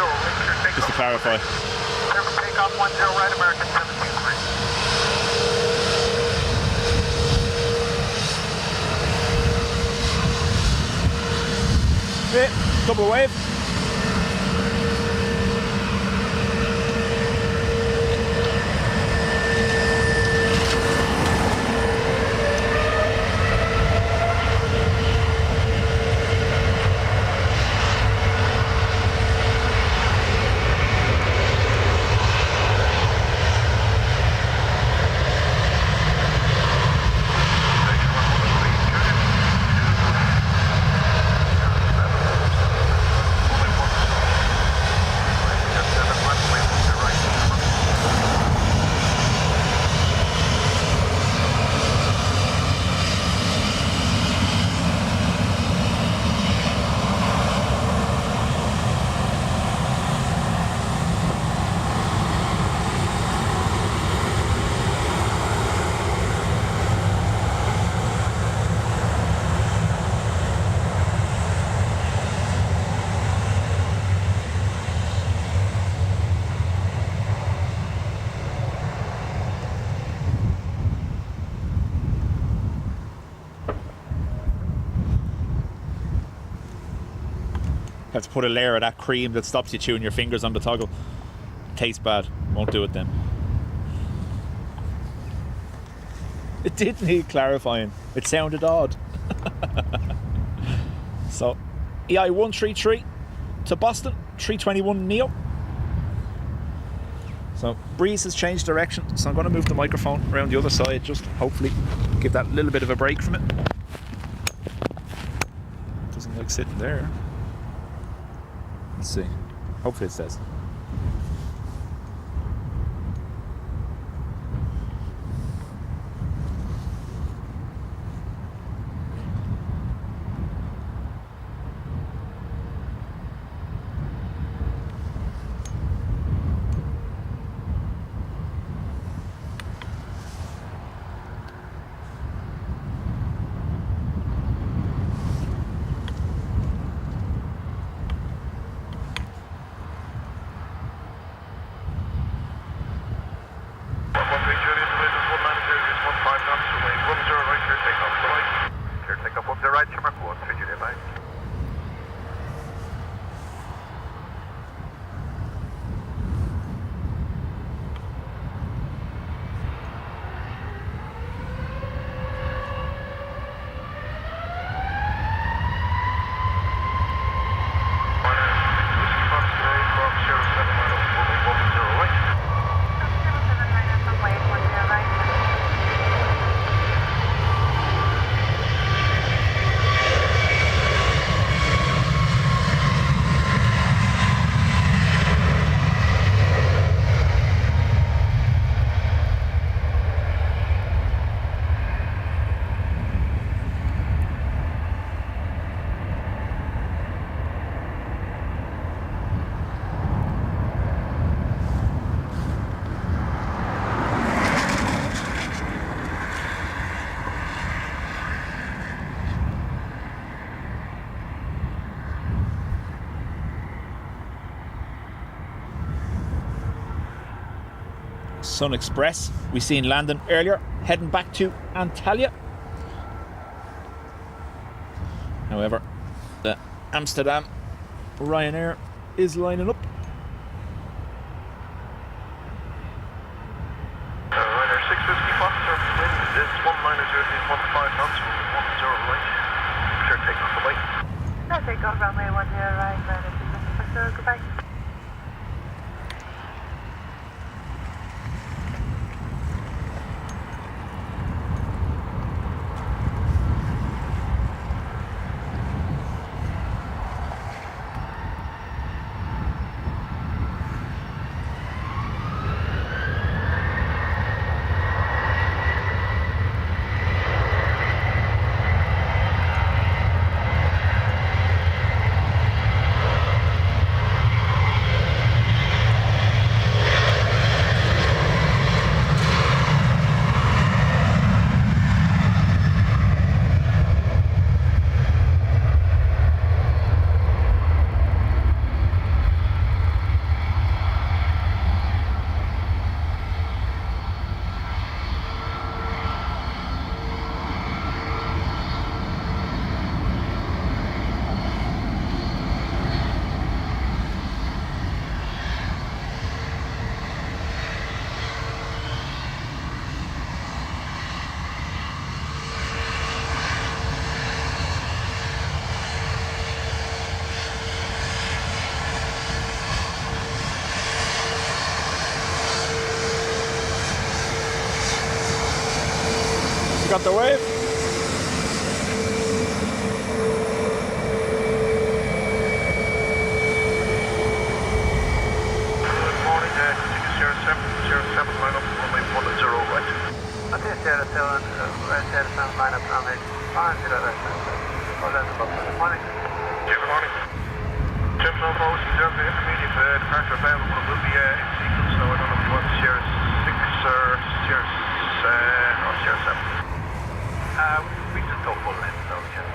just to clarify. Takeoff 10 right, American 723. Double wave. Have to put a layer of that cream that stops you chewing your fingers on the toggle. Tastes bad. Won't do it then. It did need clarifying. It sounded odd. So, EI 133 to Boston, 321 Neo. So, breeze has changed direction, so I'm going to move the microphone around the other side, just hopefully give that little bit of a break from it. Doesn't like sitting there. Let's see. Hopefully it says. Sun Express, we seen landing earlier, heading back to Antalya. However, the Amsterdam Ryanair is lining up. Ryanair 650 Foxtrot, wind is 190.15 knots, 10 right. Sure, take off the way. No, take off runway 10 right, goodbye. Got the wave. Good morning, continue Sierra 7, line up, runway 10 right. Continue Sierra 7, line up, runway 10 right. Good morning. Good morning. Gentlemen, always reserve the intermediate departure available. It will be in sequence, so I don't know if you want Sierra 6 or Sierra 7. We just go full length, so just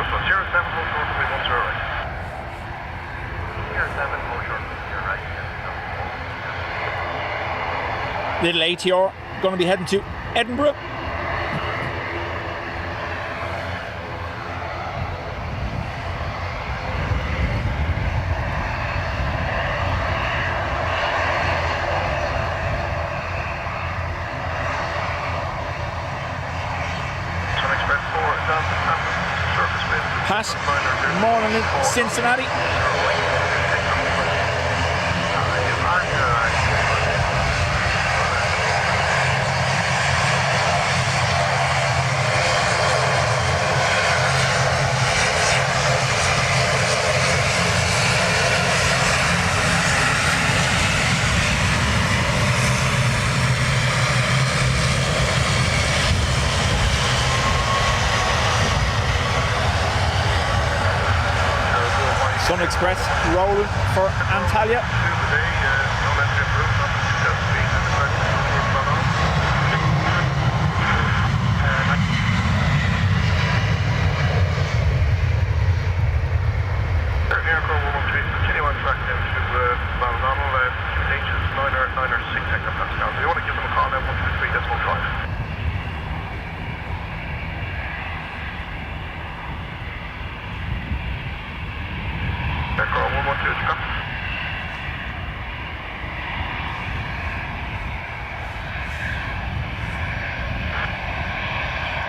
So Sierra 7, hold short, runway 10 right. Sierra 7, go short, you're right. Little ATR going to be heading to Edinburgh. Pat, morning in Cincinnati. Sun Express rolling for Antalya. Continue on track down to Balonal, H is 9 or 6 hectopascals. So you want to give them a call now, 123.5.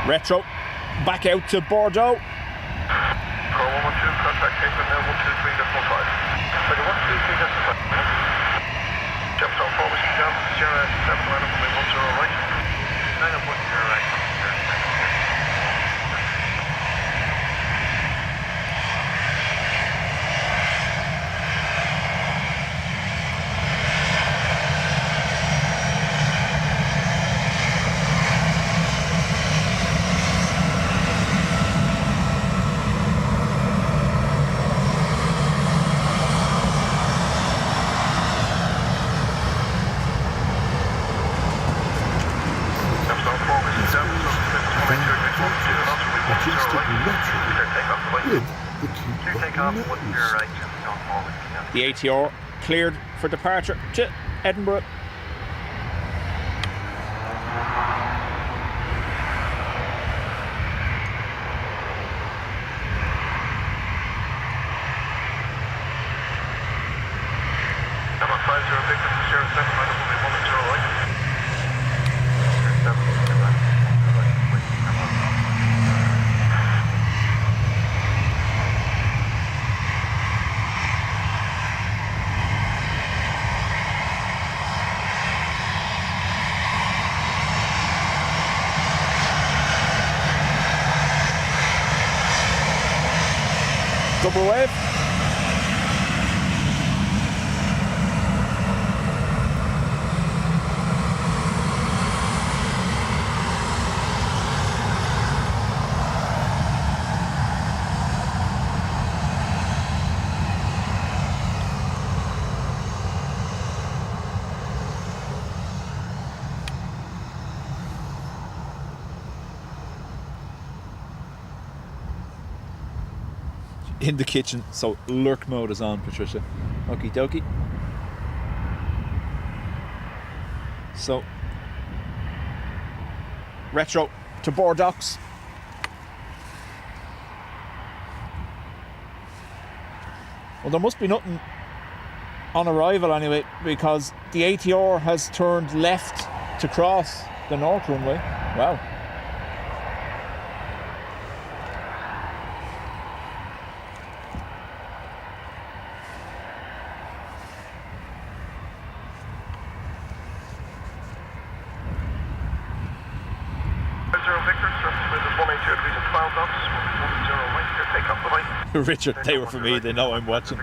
Retro back out to Bordeaux. Call 112, contact Cape now 123.5. Sorry, 123.5. Jump forward, down, Sierra 7, line up, 10 right. Line up, 10 right. The ATR cleared for departure to Edinburgh. Double wave. In the kitchen, so lurk mode is on, Patricia. Okie dokie. So, retro to board docks. Well, there must be nothing on arrival anyway, because the ATR has turned left to cross the north runway. Wow. Richard, they were for me, they know I'm watching.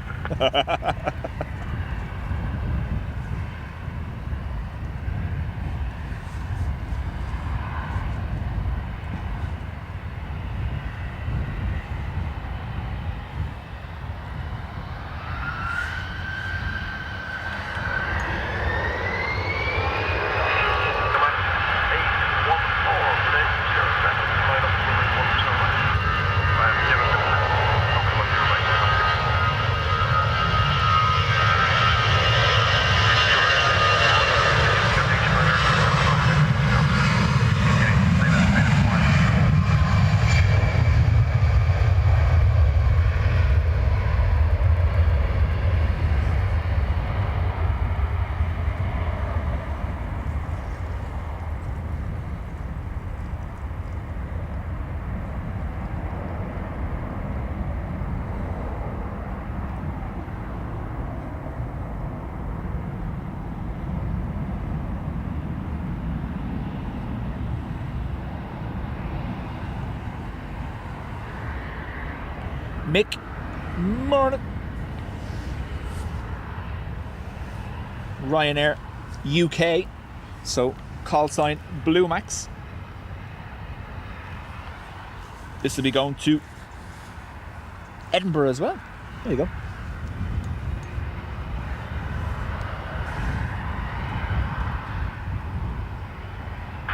Mick, morning. Ryanair UK, so call sign Blue Max. This will be going to Edinburgh as well. There you go.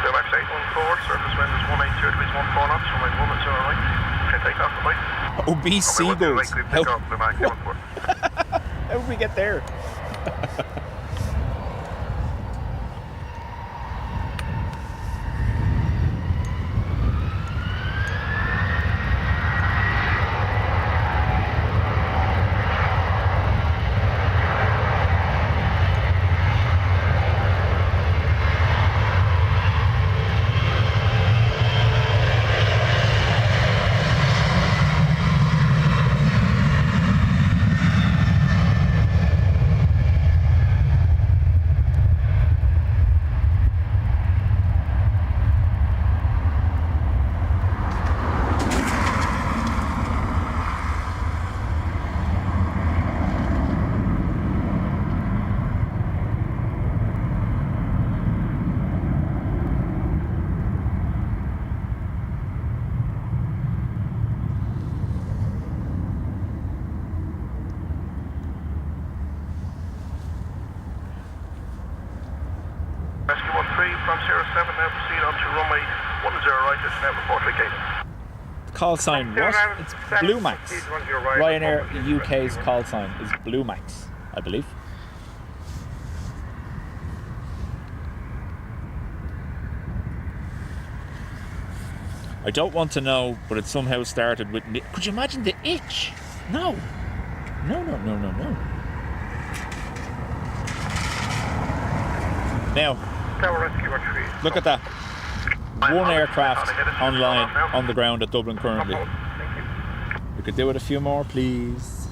Blue Max 814, surface wind is 182 degrees 14 knots, runway 10 right. Can take off the bike. Obese seagulls. How did we get there? Call sign what? It's Blue Max. Ryanair UK's call sign is Blue Max, I believe. I don't want to know, but it somehow started with... Could you imagine the itch? No. No. Now, look at that. One aircraft online on the ground at Dublin currently. We could do it a few more, please.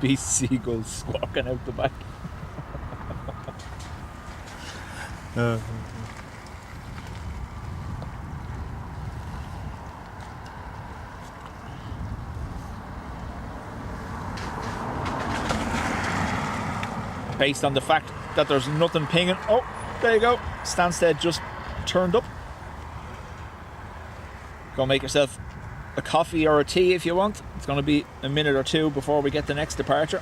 Be seagulls squawking out the back. Based on the fact that there's nothing pinging. Oh, there you go. Stansted just turned up. Go make yourself a coffee or a tea if you want. It's going to be a minute or two before we get the next departure.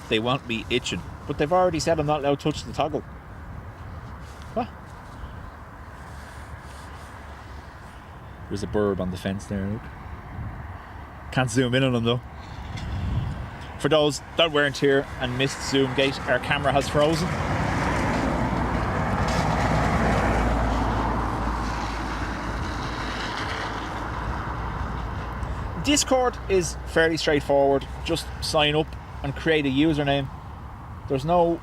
They want me itching, but they've already said I'm not allowed to touch the toggle. What? There's a burb on the fence there, look. Can't zoom in on them though. For those that weren't here and missed Zoomgate, our camera has frozen. Discord is fairly straightforward. Just sign up and create a username. There's no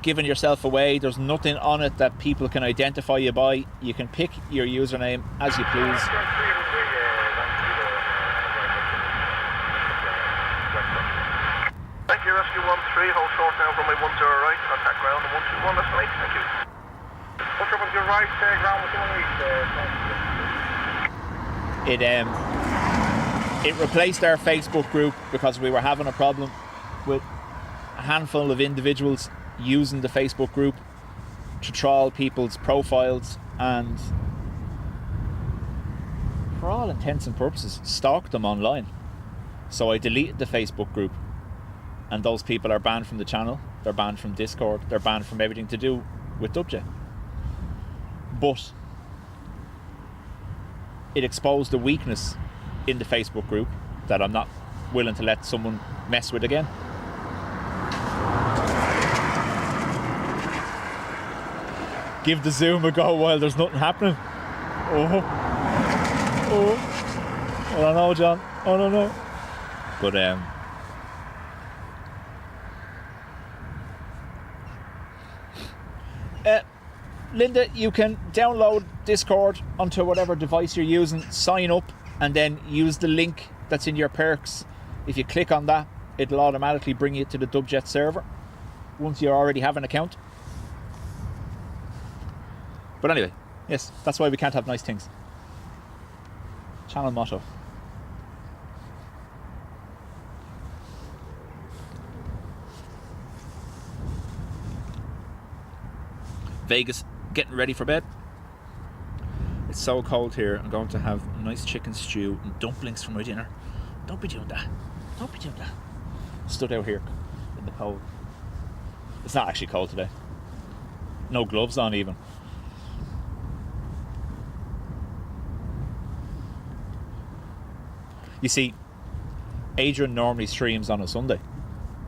giving yourself away. There's nothing on it that people can identify you by. You can pick your username as you please. Thank you, Rescue 1-3, hold short now from my 10 right, contact ground 121, that's right, thank you. What's up with your right, ground 118, It replaced our Facebook group because we were having a problem with a handful of individuals using the Facebook group to trawl people's profiles and, for all intents and purposes, stalk them online. So I deleted the Facebook group, and those people are banned from the channel, they're banned from Discord, they're banned from everything to do with Dubjet. But it exposed a weakness in the Facebook group that I'm not willing to let someone mess with again. Give the Zoom a go while there's nothing happening. Oh. I don't know, John. I don't know. But Linda, you can download Discord onto whatever device you're using, sign up, and then use the link that's in your perks. If you click on that, it'll automatically bring you to the Dubjet server once you already have an account. But anyway, yes, that's why we can't have nice things. Channel motto. Vegas, getting ready for bed. It's so cold here. I'm going to have a nice chicken stew and dumplings for my dinner. Don't be doing that. Don't be doing that. Stood out here in the cold. It's not actually cold today. No gloves on even. You see, Adrian normally streams on a Sunday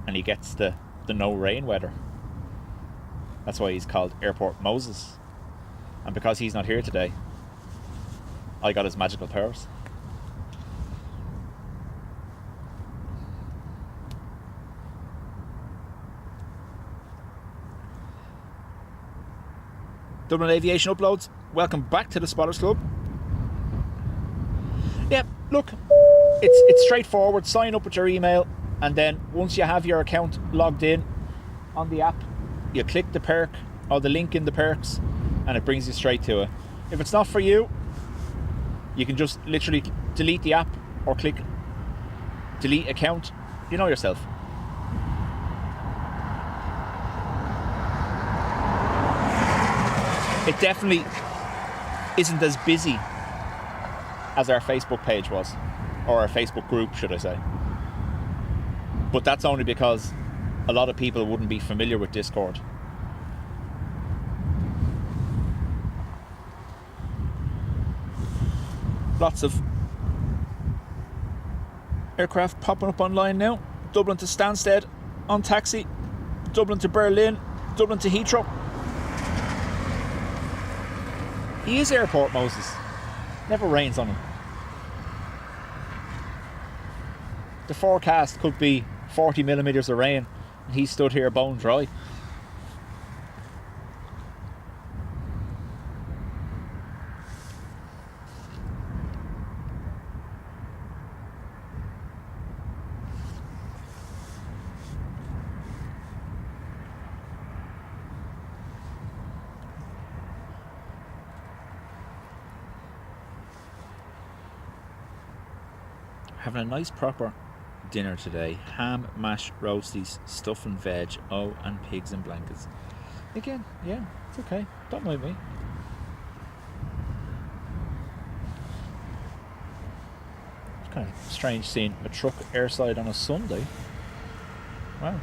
and he gets the no rain weather. That's why he's called Airport Moses. And because he's not here today, I got his magical powers. Dublin Aviation Uploads, welcome back to the Spotters Club. Yeah, look, it's straightforward. Sign up with your email, and then once you have your account logged in on the app, you click the perk or the link in the perks and it brings you straight to it. If it's not for you, you can just literally delete the app or click delete account. You know yourself. It definitely isn't as busy as our Facebook page was, or our Facebook group, should I say. But that's only because a lot of people wouldn't be familiar with Discord. Lots of aircraft popping up online now. Dublin to Stansted on taxi, Dublin to Berlin, Dublin to Heathrow. He is Airport Moses. Never rains on him. The forecast could be 40 millimetres of rain, and he stood here bone dry. Having a nice proper dinner today. Ham, mash, roasties, stuff and veg. Oh, and pigs in blankets. Again, yeah, it's okay. Don't mind me. It's kind of strange seeing a truck airside on a Sunday. Wow.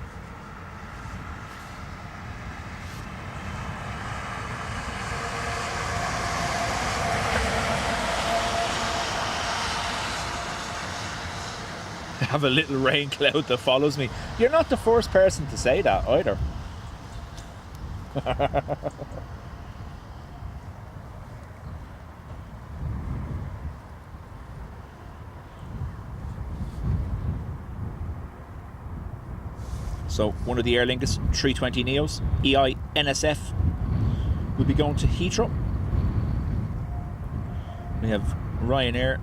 Have a little rain cloud that follows me. You're not the first person to say that either. So one of the Aer Lingus 320 Neos, EINSF, will be going to Heathrow. We have Ryanair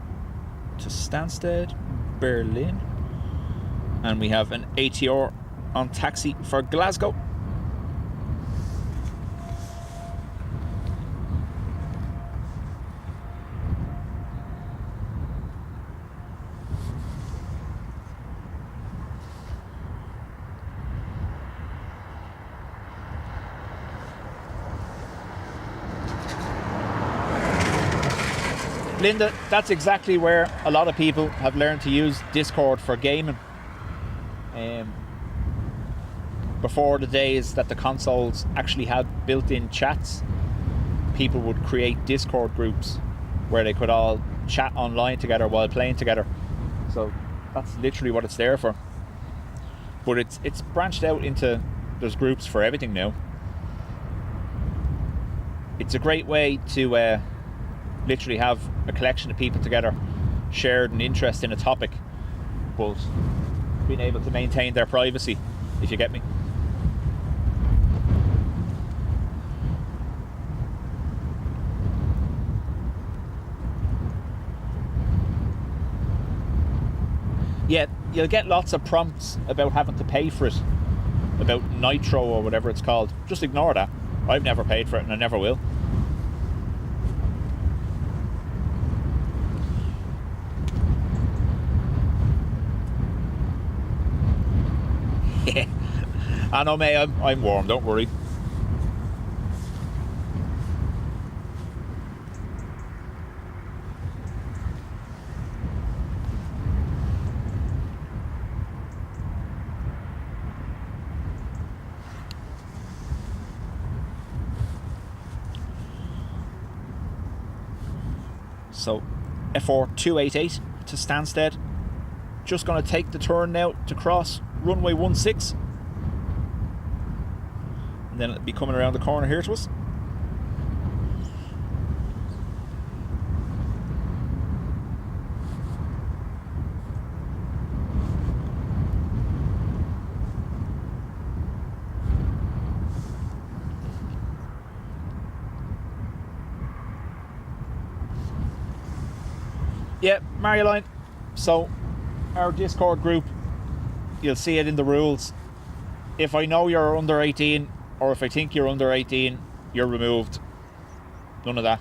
to Stansted, Berlin. And we have an ATR on taxi for Glasgow. Linda, that's exactly where a lot of people have learned to use Discord for gaming. Before the days that the consoles actually had built-in chats, people would create Discord groups where they could all chat online together while playing together. So that's literally what it's there for. But it's branched out into, there's groups for everything now. It's a great way to literally have a collection of people together, shared an interest in a topic, but being able to maintain their privacy, if you get me. Yeah, you'll get lots of prompts about having to pay for it, about Nitro or whatever it's called. Just ignore that. I've never paid for it and I never will. Yeah, I know, mate, I'm warm, don't worry. So FR 288 to Stansted. Just going to take the turn now to cross runway 16. And then it'll be coming around the corner here to us. Yeah, Marioline. So, our Discord group, you'll see it in the rules. If I know you're under 18, or if I think you're under 18, you're removed. None of that.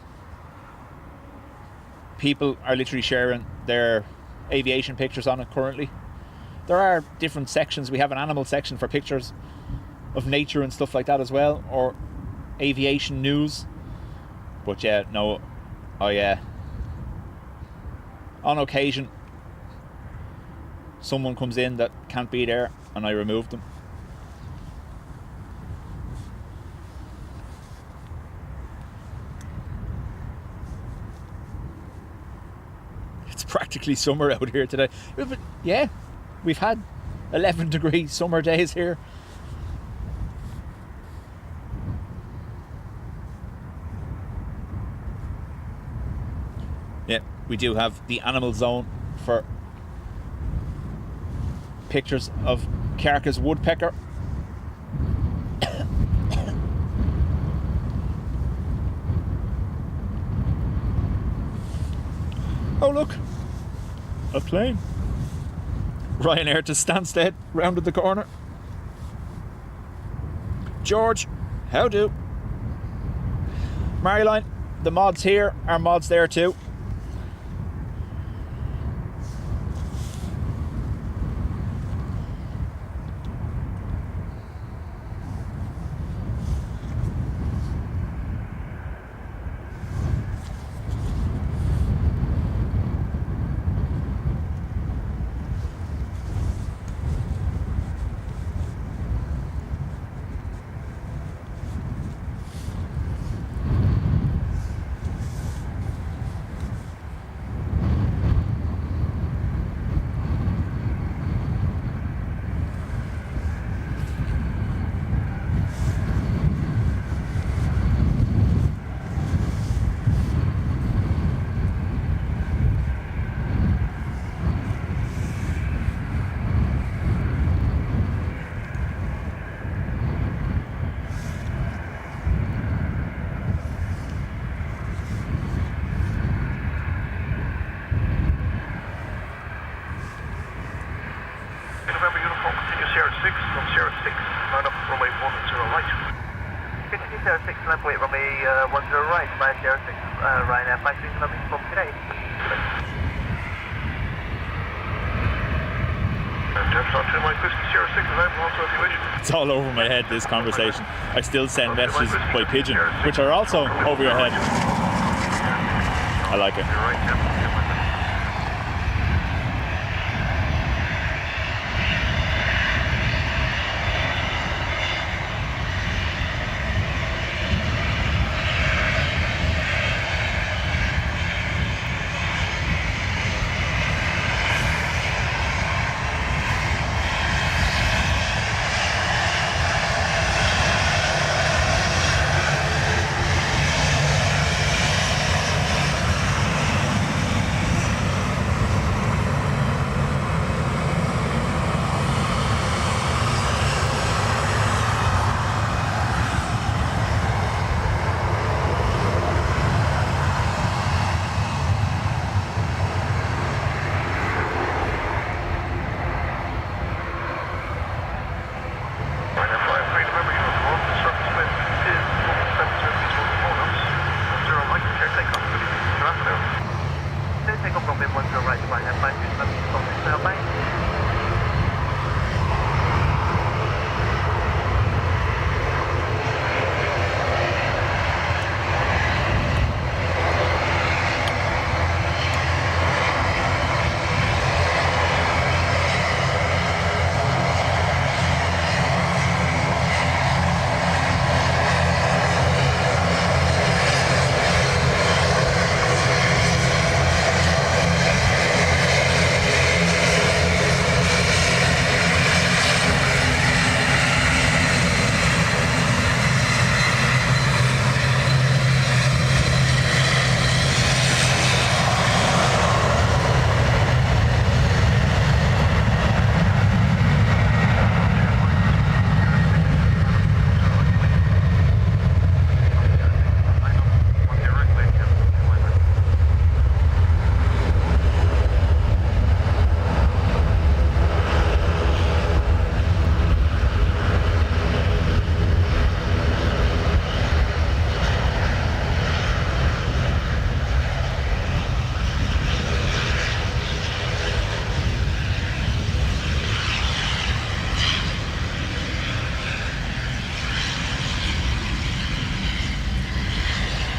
People are literally sharing their aviation pictures on it currently. There are different sections. We have an animal section for pictures of nature and stuff like that as well, or aviation news. But yeah, no, on occasion, someone comes in that can't be there and I remove them. It's practically summer out here today. But yeah, we've had 11-degree summer days here. Yeah, we do have the animal zone for pictures of carcass woodpecker. Oh look, a plane. Ryanair to Stansted, rounded the corner. George, how do? Marioline, the mods here are mods there too. Sierra 6, level 8, runway 10 right, by Sierra 6, Ryanair, 5 lovely from today. It's all over my head, this conversation. I still send messages by pigeon, which are also over your head. I like it.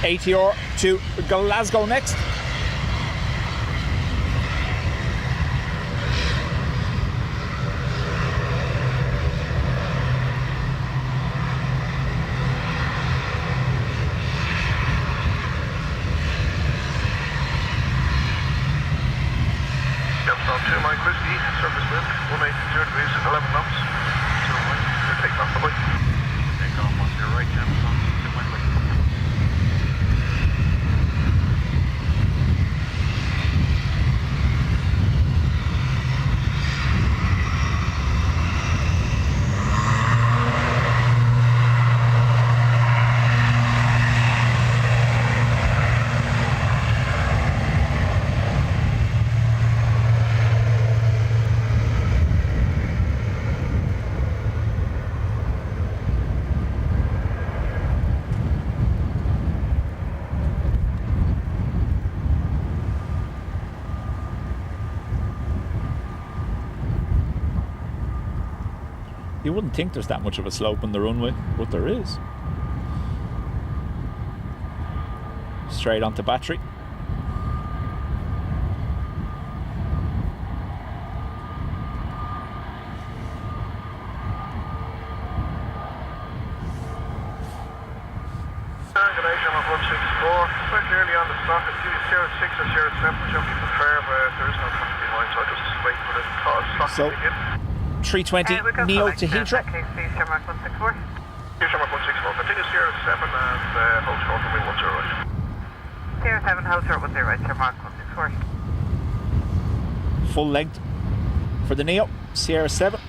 ATR to Glasgow next. Down 2 Mike Whiskey, surface wind, 180 degrees, 11 knots. So you're taking off the way. Take off on your right, James, on 2 Mike Whiskey. You wouldn't think there's that much of a slope on the runway, but there is. Straight onto battery. Combination of 164, quite clearly on the spot. It's either Sierra 6 or Sierra 7, whichever you prefer, but there is no traffic behind, so I just wait for the slot to begin. 320 Neo to Heathrow. Sierra 164. Sierra 164, continue Sierra 7 and hold short for me 10 right. Sierra 7, hold short 10 right, Sierra 164. Full length for the Neo, Sierra 7.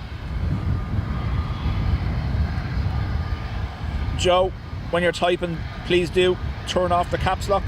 Joe, when you're typing, please do turn off the caps lock.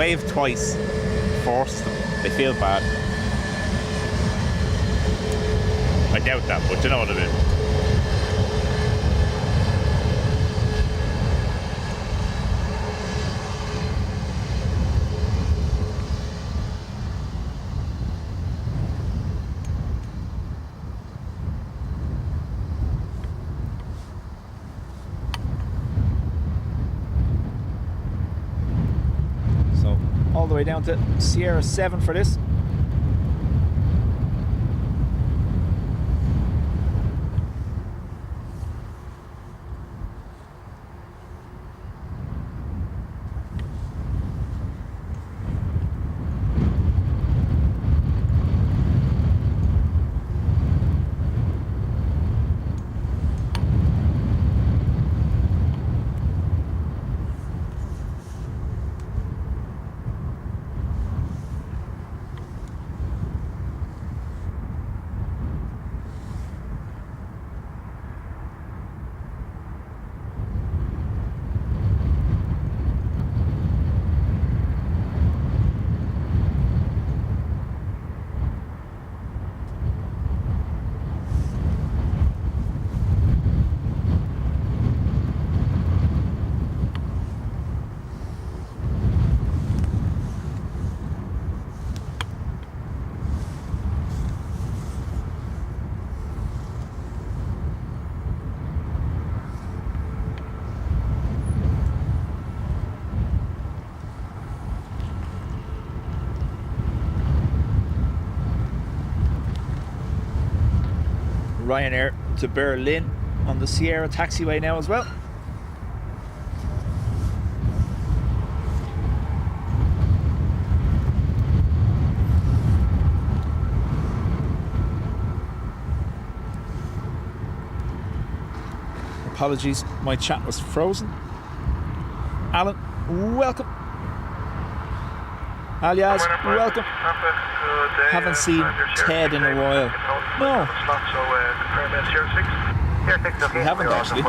waved twice. Forced them. They feel bad. I doubt that, but you know what I mean. So, all the way down to Sierra 7 for this. Ryanair to Berlin on the Sierra taxiway now as well. Apologies, my chat was frozen. Alan, welcome. Alias, welcome. Haven't seen Ted in a while. No. We haven't actually.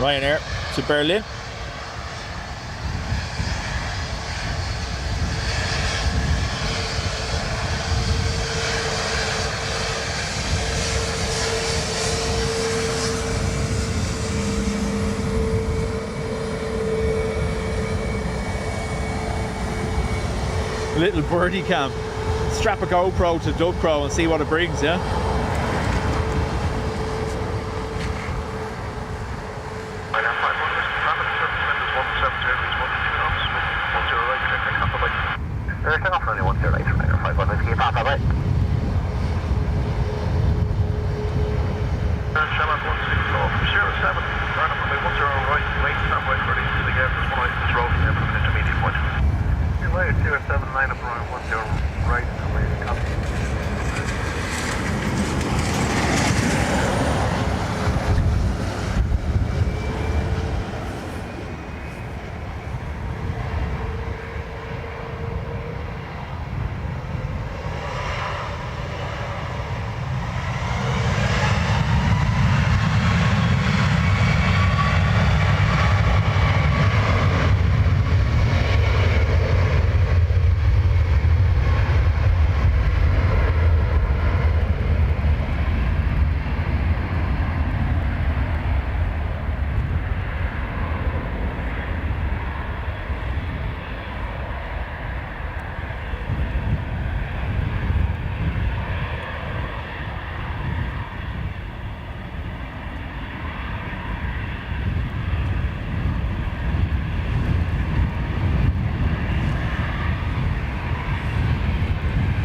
Ryanair to Berlin. Little birdie cam. Strap a GoPro to Dubpro and see what it brings, yeah?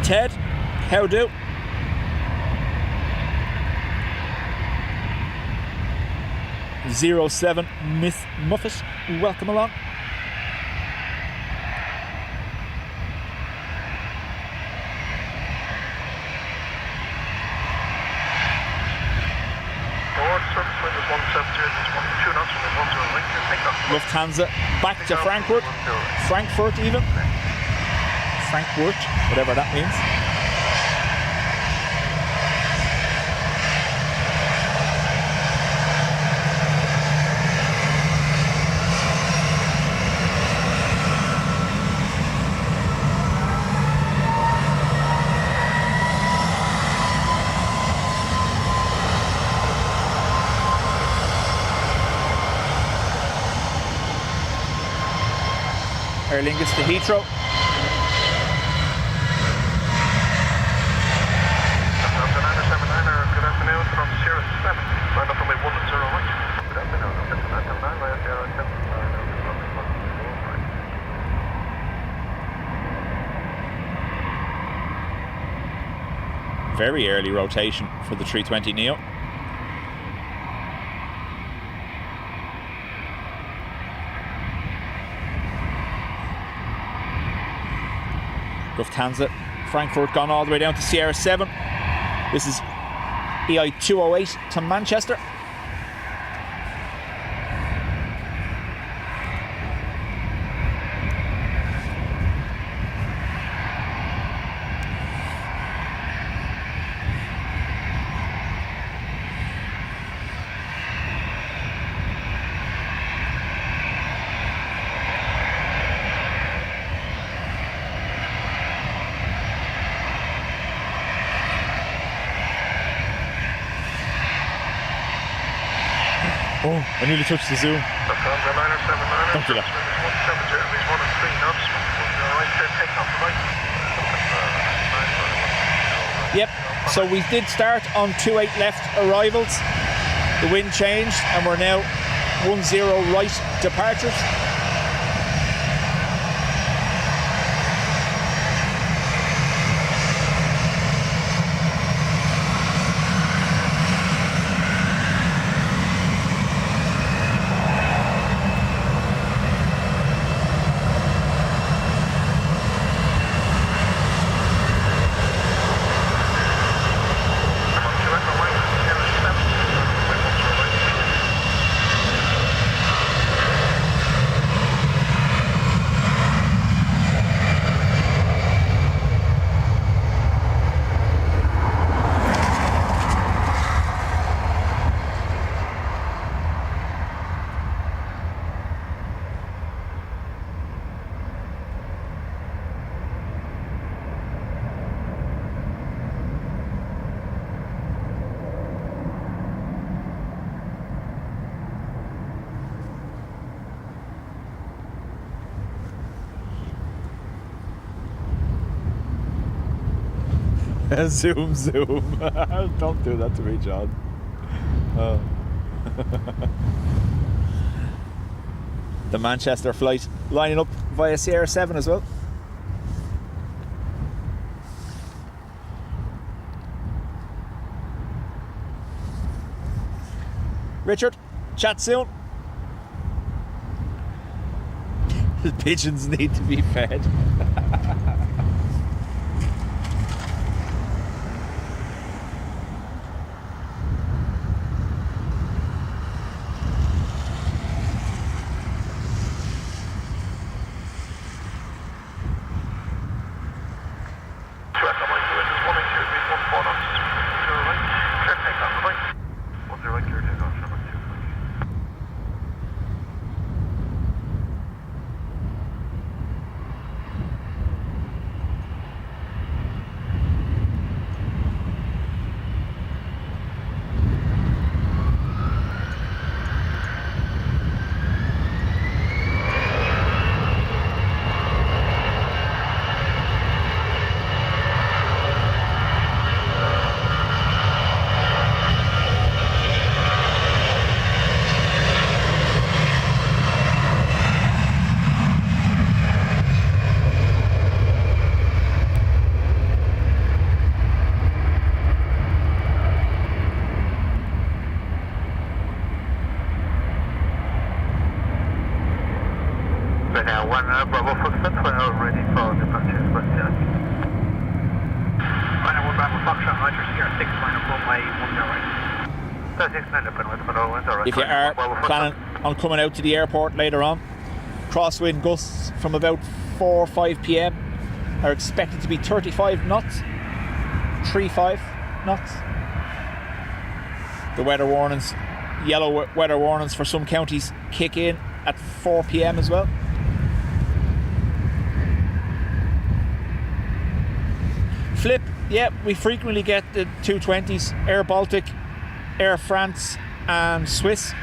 Ted, How do? '07 Miss Muffet, welcome along. Lufthansa back to Frankfurt even. Frankfurt, whatever that means. Aer Lingus to Heathrow. Good afternoon from Sierra 7. Line up on my 1 and 0 right. Good afternoon. Very early rotation for the 320neo. Lufthansa, Frankfurt gone all the way down to Sierra 7. This is EI208 to Manchester. Oh, I nearly touched the zoom. Don't do that. Yep, so we did start on 28 left arrivals. The wind changed and we're now 10 right departures. Zoom. Don't do that to me, John. Oh. The Manchester flight lining up via Sierra 7 as well. Richard, chat soon. The pigeons need to be fed. now, 1 Bravo Foxtrot, 12 ready for departure, West Yankee. Final 1 Bravo Foxtrot, Roger, Sierra 6, final runway 10 right. 36 minutes, alright. If you are planning on coming out to the airport later on, crosswind gusts from about 4 or 5 p.m. are expected to be 35 knots, 35 knots. The weather warnings, yellow weather warnings for some counties kick in at 4 p.m. as well. Flip, yeah, we frequently get the 220s, Air Baltic, Air France and Swiss.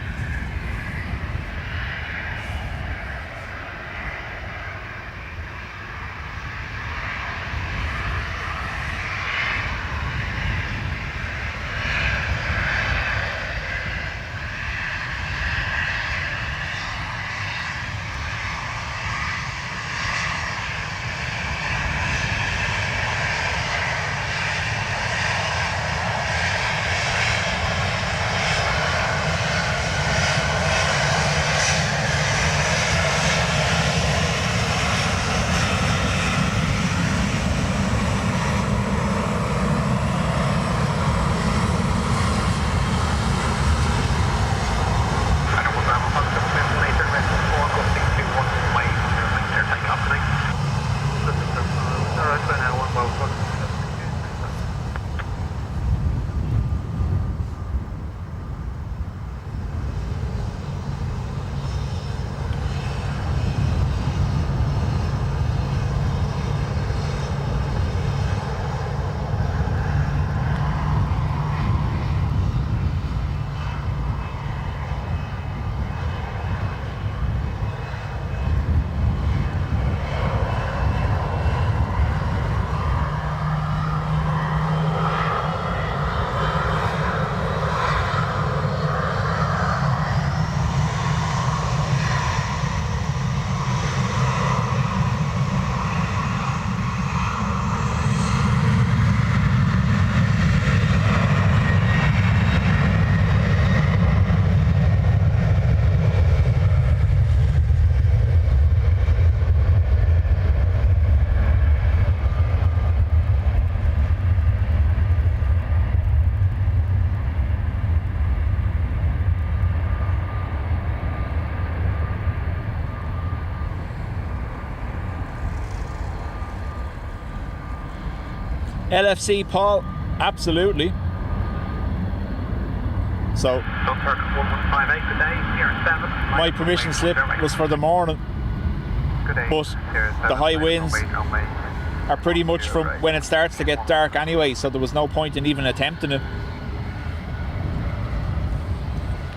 LFC, Paul, absolutely. So, my permission slip was for the morning, but the high winds are pretty much from when it starts to get dark anyway, so there was no point in even attempting it.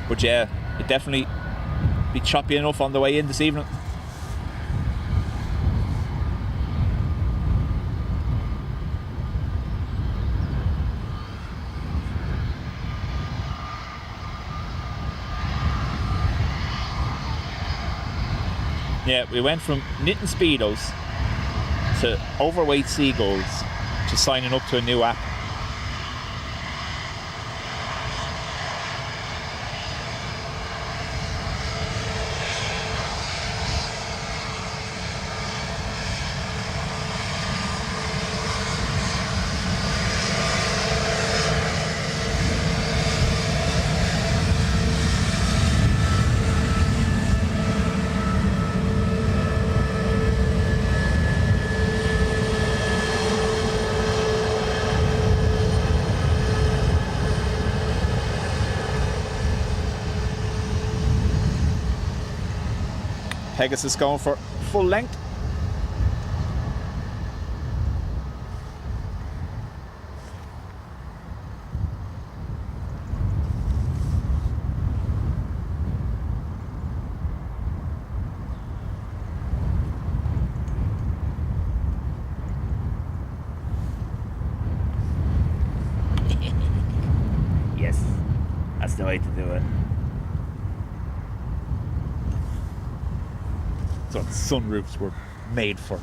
But yeah, it definitely be choppy enough on the way in this evening. Yeah, we went from knitting Speedos to overweight seagulls to signing up to a new app. Pegasus going for full length. Yes, that's the way to do it. That's what sunroofs were made for.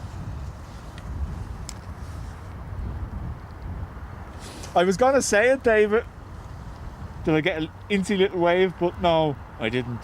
I was gonna say it, David. Did I get an incy little wave? But no, I didn't.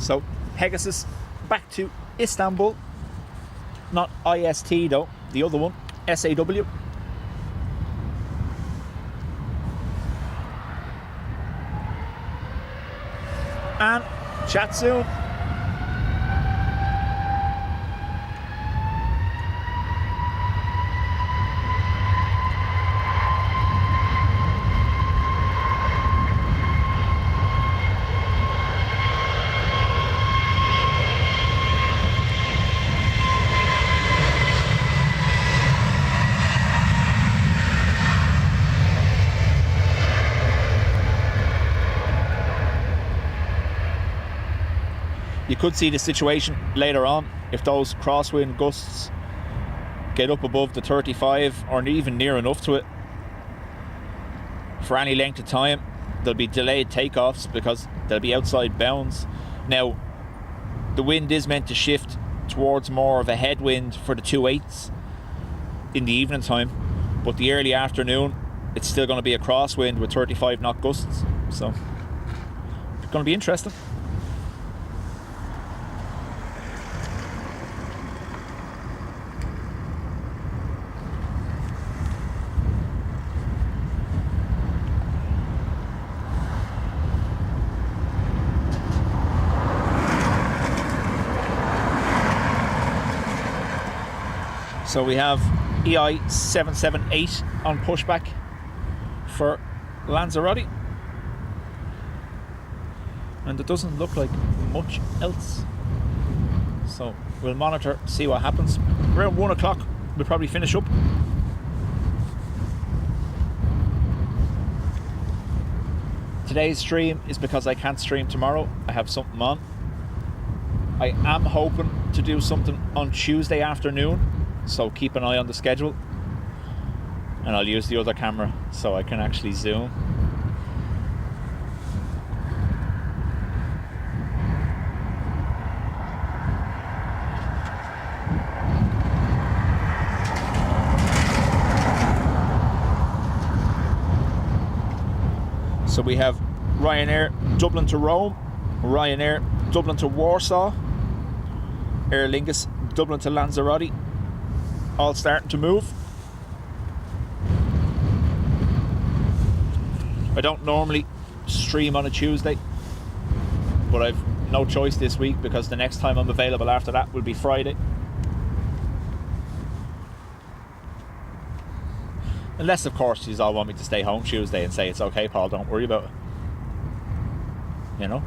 So Pegasus back to Istanbul. Not IST though, the other one, SAW. And chat soon. You could see the situation later on if those crosswind gusts get up above the 35 or even near enough to it for any length of time. There'll be delayed takeoffs because they'll be outside bounds. Now, the wind is meant to shift towards more of a headwind for the 2/8 in the evening time, but the early afternoon it's still going to be a crosswind with 35 knot gusts, so it's going to be interesting. So we have EI778 on pushback for Lanzarote, and it doesn't look like much else, so we'll monitor, see what happens. Around 1 o'clock we'll probably finish up. Today's stream is because I can't stream tomorrow. I have something on. I am hoping to do something on Tuesday afternoon, so keep an eye on the schedule, and I'll use the other camera so I can actually zoom. So we have Ryanair Dublin to Rome, Ryanair Dublin to Warsaw, Aer Lingus Dublin to Lanzarote, all starting to move. I don't normally stream on a Tuesday, but I've no choice this week because the next time I'm available after that will be Friday. Unless, of course, you all want me to stay home Tuesday and say, it's okay, Paul, don't worry about it. You know?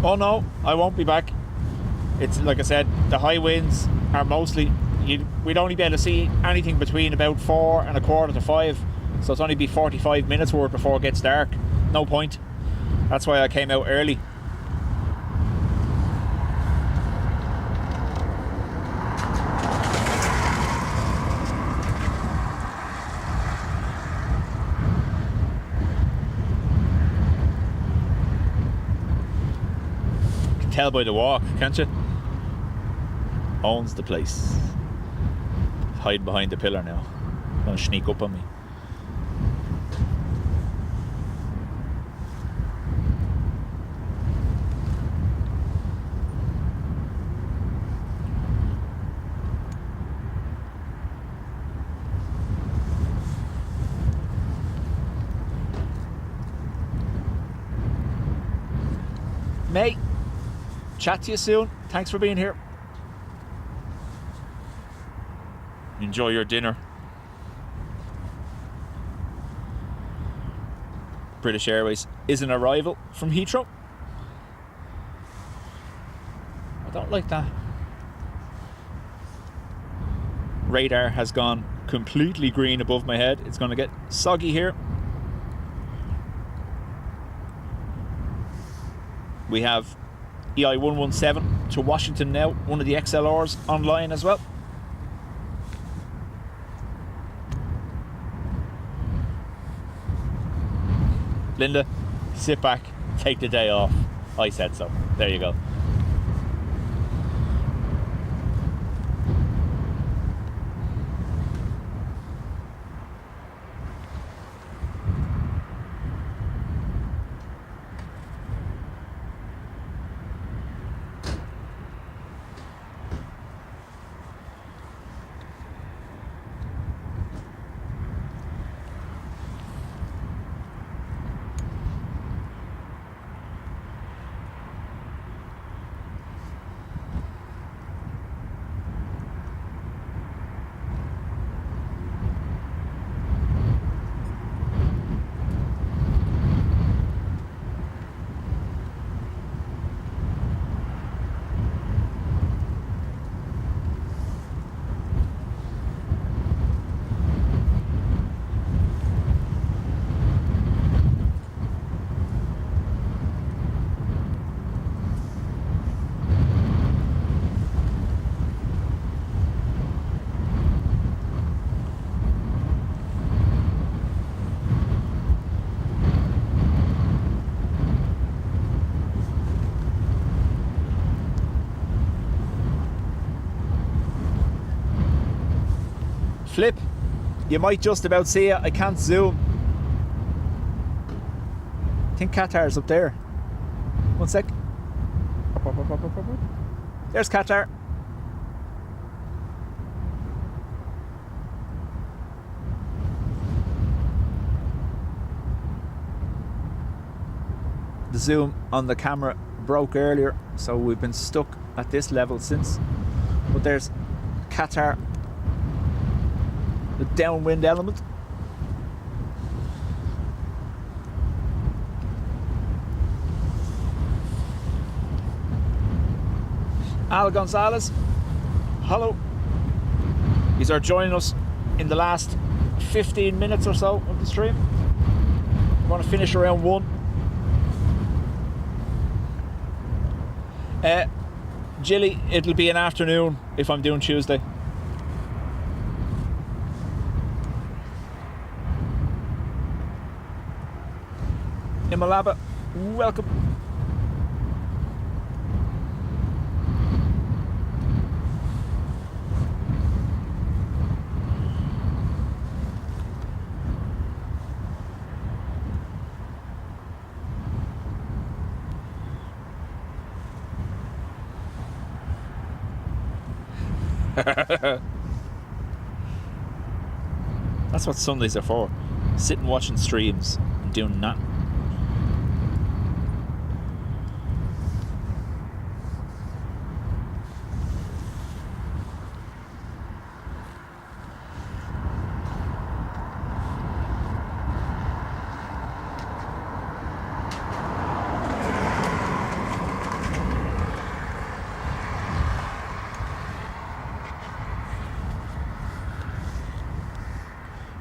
Oh no, I won't be back. It's like I said, the high winds are mostly, we'd only be able to see anything between about 4 and a quarter to 5, so it's only be 45 minutes worth before it gets dark. No point. That's why I came out early. Tell by the walk, can't you? Owns the place. Hide behind the pillar now. Gonna sneak up on me. Mate, chat to you soon. Thanks for being here. Enjoy your dinner. British Airways is an arrival from Heathrow. I don't like that. Radar has gone completely green above my head. It's going to get soggy here. We have EI117 to Washington now, one of the XLRs online as well. Linda, sit back, take the day off. I said so. There you go. Flip, you might just about see it. I can't zoom. I think Qatar's up there. One sec. There's Qatar. The zoom on the camera broke earlier, so we've been stuck at this level since. But there's Qatar. The downwind element. Al Gonzalez, hello. These are joining us in the last 15 minutes or so of the stream. We're going to finish around 1. Jilly, it'll be an afternoon if I'm doing Tuesday. Imalaba, welcome. That's what Sundays are for. Sitting watching streams and doing nothing.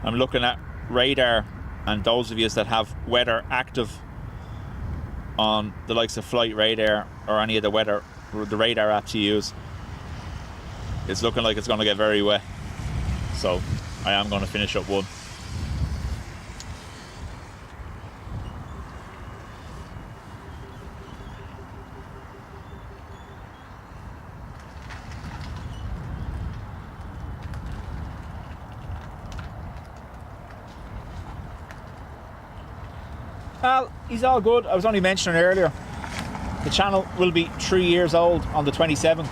I'm looking at radar, and those of you that have weather active on the likes of Flight Radar or any of the radar apps you use, it's looking like it's going to get very wet. So I am going to finish up 1. Well, he's all good. I was only mentioning earlier, the channel will be 3 years old on the 27th.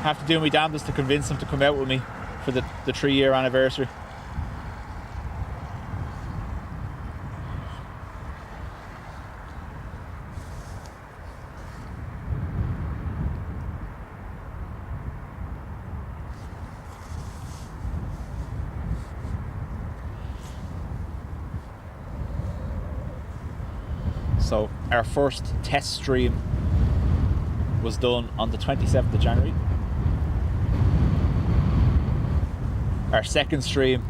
Have to do my damnedest to convince him to come out with me for the 3-year anniversary. So our first test stream was done on the 27th of January. Our second stream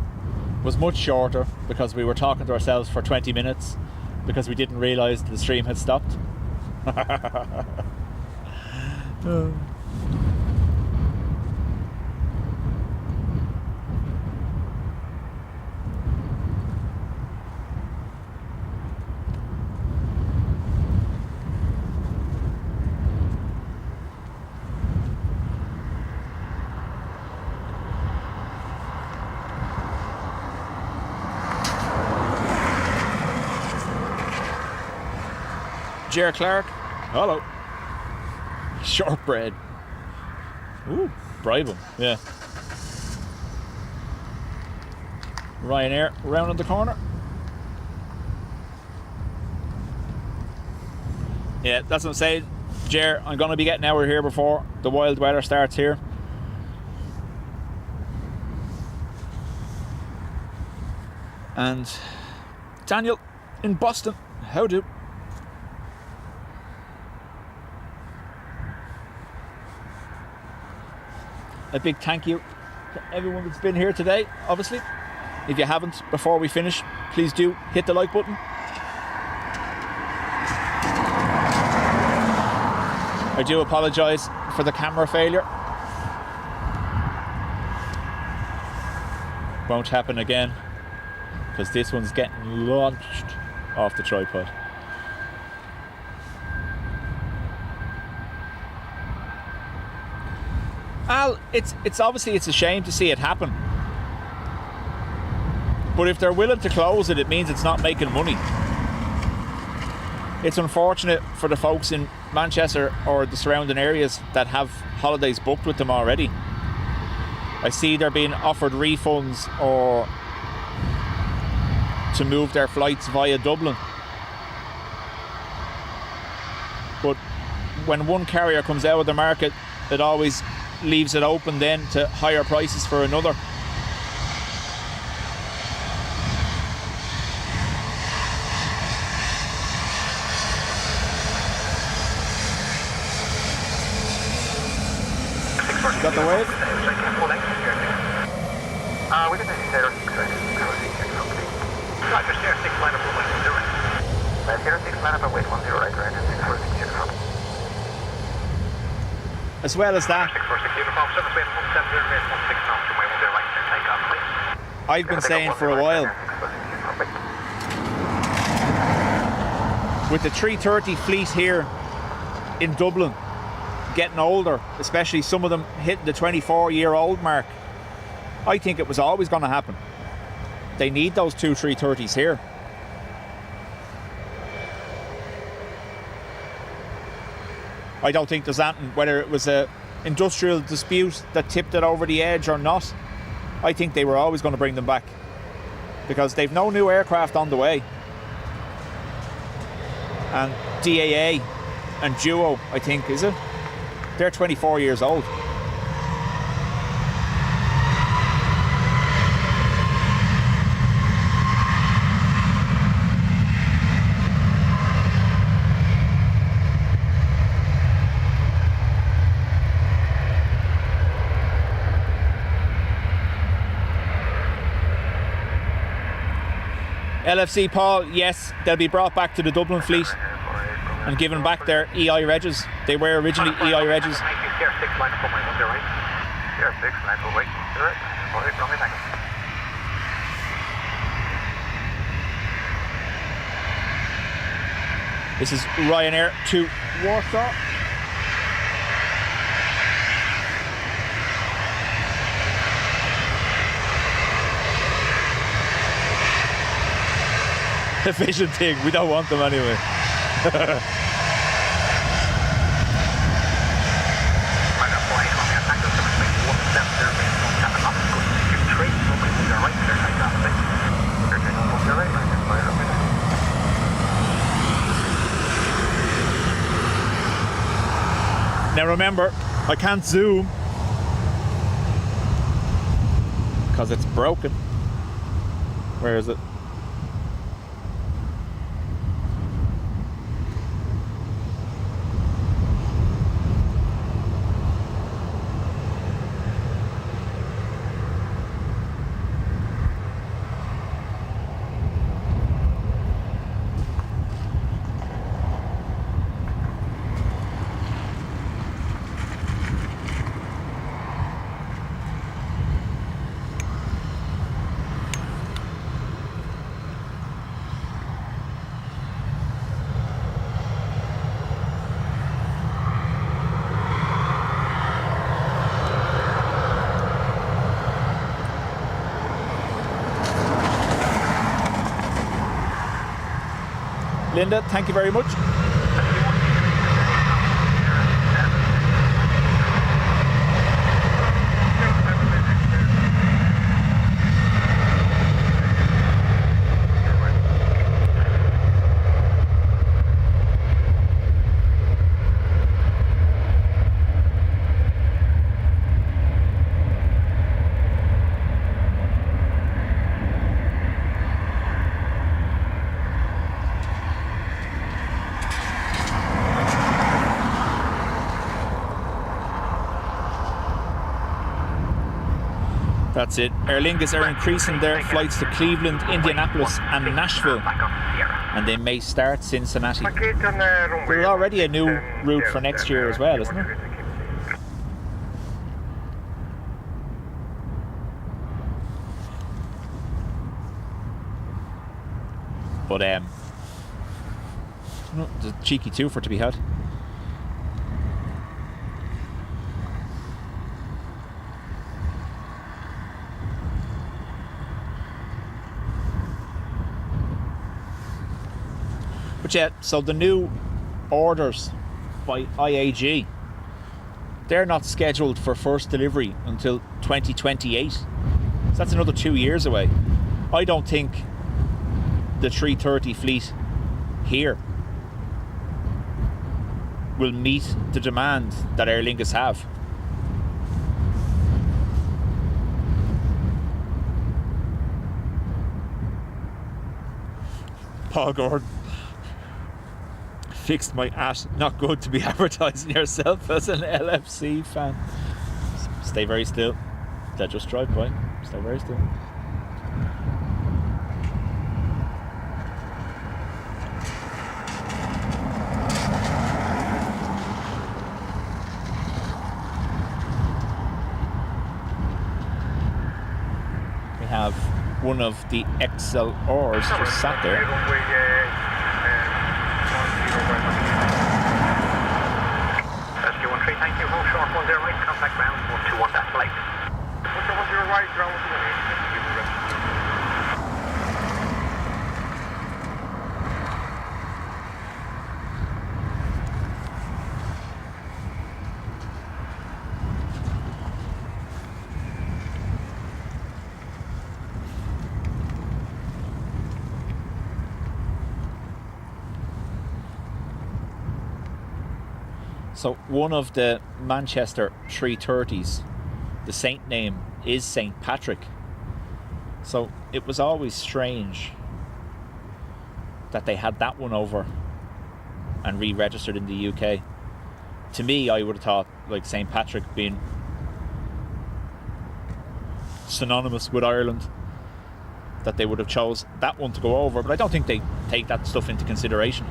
was much shorter because we were talking to ourselves for 20 minutes because we didn't realise the stream had stopped. Ger Clark. Hello. Shortbread. Ooh, bribe him. Yeah. Ryanair round on the corner. Yeah, that's what I'm saying. Ger, I'm going to be getting out of here before the wild weather starts here. And Daniel in Boston, how do? A big thank you to everyone that's been here today, obviously. If you haven't, before we finish, please do hit the like button. I do apologise for the camera failure. Won't happen again, because this one's getting launched off the tripod. Al, it's obviously it's a shame to see it happen. But if they're willing to close it, it means it's not making money. It's unfortunate for the folks in Manchester or the surrounding areas that have holidays booked with them already. I see they're being offered refunds or to move their flights via Dublin. But when one carrier comes out of the market, it always leaves it open then to higher prices for another. Got the wave? We didn't see Aer Lingus, Roger, Air 6 line up 110 right. Air 6 line up at weight 10 right, right, and 646 uniform. As well as that, 646 uniform, 7 weight 170 weight 16 knots, 2 weight 10 right, and take off, please. I've been saying for a while, with the 330 fleet here in Dublin getting older, especially some of them hitting the 24-year-old mark, I think it was always going to happen. They need those two 330s here. I don't think there's anything, whether it was a industrial dispute that tipped it over the edge or not, I think they were always going to bring them back, because they've no new aircraft on the way. And DAA and Duo, I think, is it? They're 24 years old. LFC Paul, yes, they'll be brought back to the Dublin fleet and given back their EI regs. They were originally EI regs. Air 6 line up 110 right. Air 6 line up 110 right. This is Ryanair to Warsaw. The vision thing, we don't want them anyway. Now remember, I can't zoom because it's broken. Where is it? Linda, thank you very much. That's it. Aer Lingus are increasing their flights to Cleveland, Indianapolis and Nashville, and they may start Cincinnati. There's already a new route for next year as well, isn't there? But no, there's a cheeky twofer to be had. But yeah, so the new orders by IAG, they're not scheduled for first delivery until 2028. So that's another 2 years away. I don't think the 330 fleet here will meet the demand that Aer Lingus have. Paul Gordon. Fixed my at. Not good to be advertising yourself as an LFC fan. Stay very still. They'll just drive by. Stay very still. We have one of the XLRs just sat there. Rescue 13, thank you. Hold short 10 right, contact ground 121 that flight. 110 right, ground 118. So one of the Manchester 330s, the saint name is St. Patrick. So it was always strange that they had that one over and re-registered in the UK. To me, I would have thought like St. Patrick being synonymous with Ireland, that they would have chose that one to go over, but I don't think they take that stuff into consideration.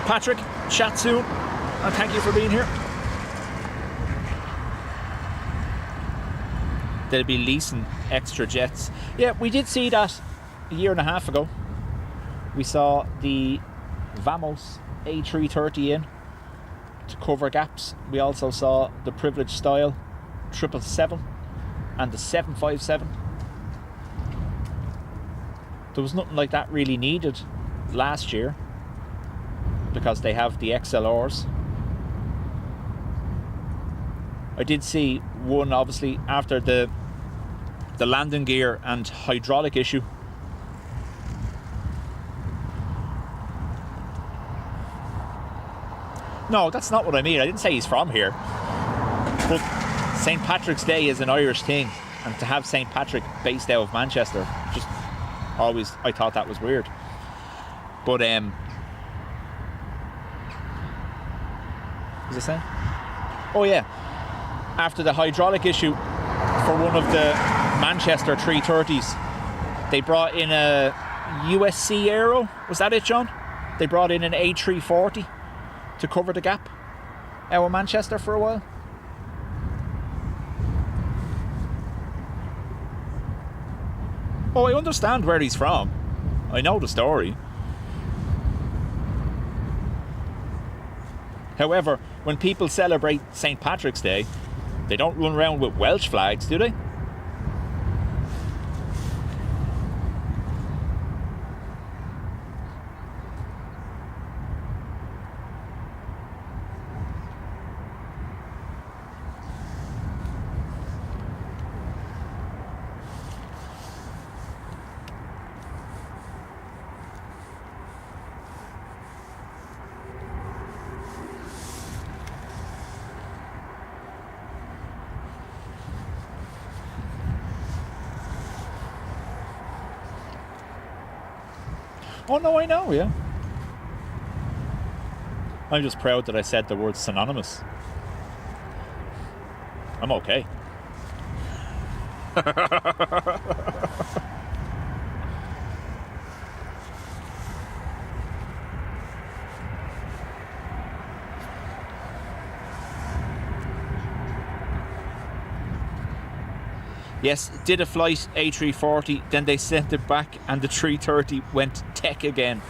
Patrick, chat soon, and thank you for being here. They'll be leasing extra jets. Yeah, we did see that a year and a half ago. We saw the Vamos A330 in to cover gaps. We also saw the Privilege Style 777 and the 757. There was nothing like that really needed last year, because they have the XLRs. I did see one, obviously, after the landing gear and hydraulic issue. No, that's not what I mean. I didn't say he's from here. But St. Patrick's Day is an Irish thing, and to have St. Patrick based out of Manchester, just always, I thought that was weird. But was I saying? Oh yeah, after the hydraulic issue for one of the Manchester 330s, they brought in a USC Aero. Was that it, John? They brought in an A340 to cover the gap out of Manchester for a while. Oh, I understand where he's from. I know the story. However, when people celebrate St. Patrick's Day, they don't run around with Welsh flags, do they? Oh no, I know, yeah. I'm just proud that I said the word synonymous. I'm okay. Yes, did a flight A340, then they sent it back and the 330 went tech again.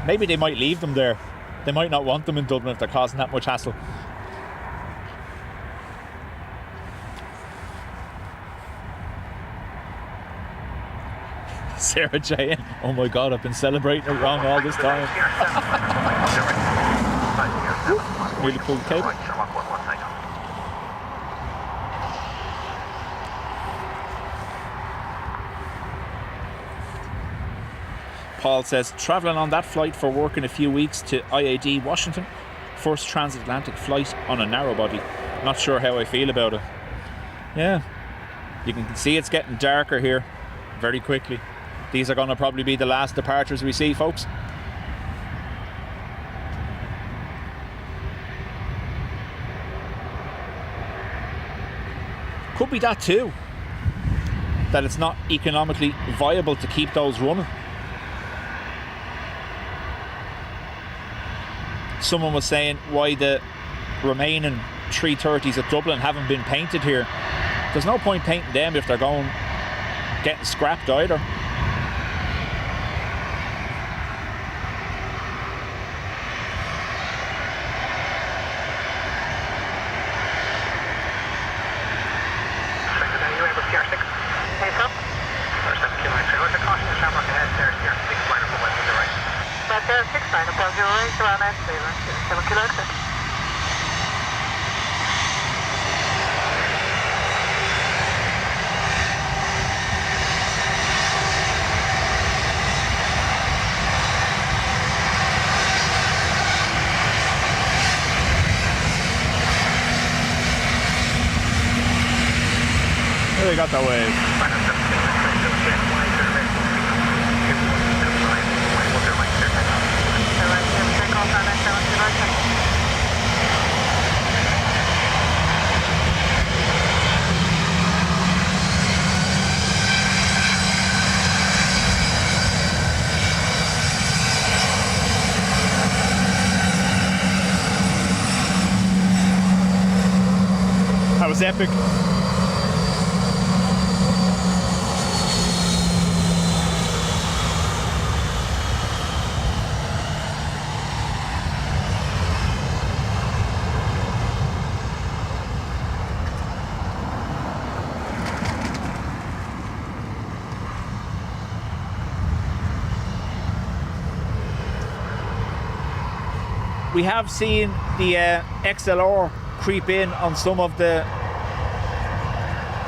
Maybe they might leave them there. They might not want them in Dublin if they're causing that much hassle. Sarah J. Oh my god, I've been celebrating it wrong all this time. Really pulled the cable. Paul says, travelling on that flight for work in a few weeks to IAD Washington. First transatlantic flight on a narrow body. Not sure how I feel about it. Yeah, you can see it's getting darker here very quickly. These are going to probably be the last departures we see, folks. Could be that too, that it's not economically viable to keep those running. Someone was saying why the remaining 330s at Dublin haven't been painted here. There's no point painting them if they're getting scrapped either. They got that wave. That was epic. We have seen the XLR creep in on some of the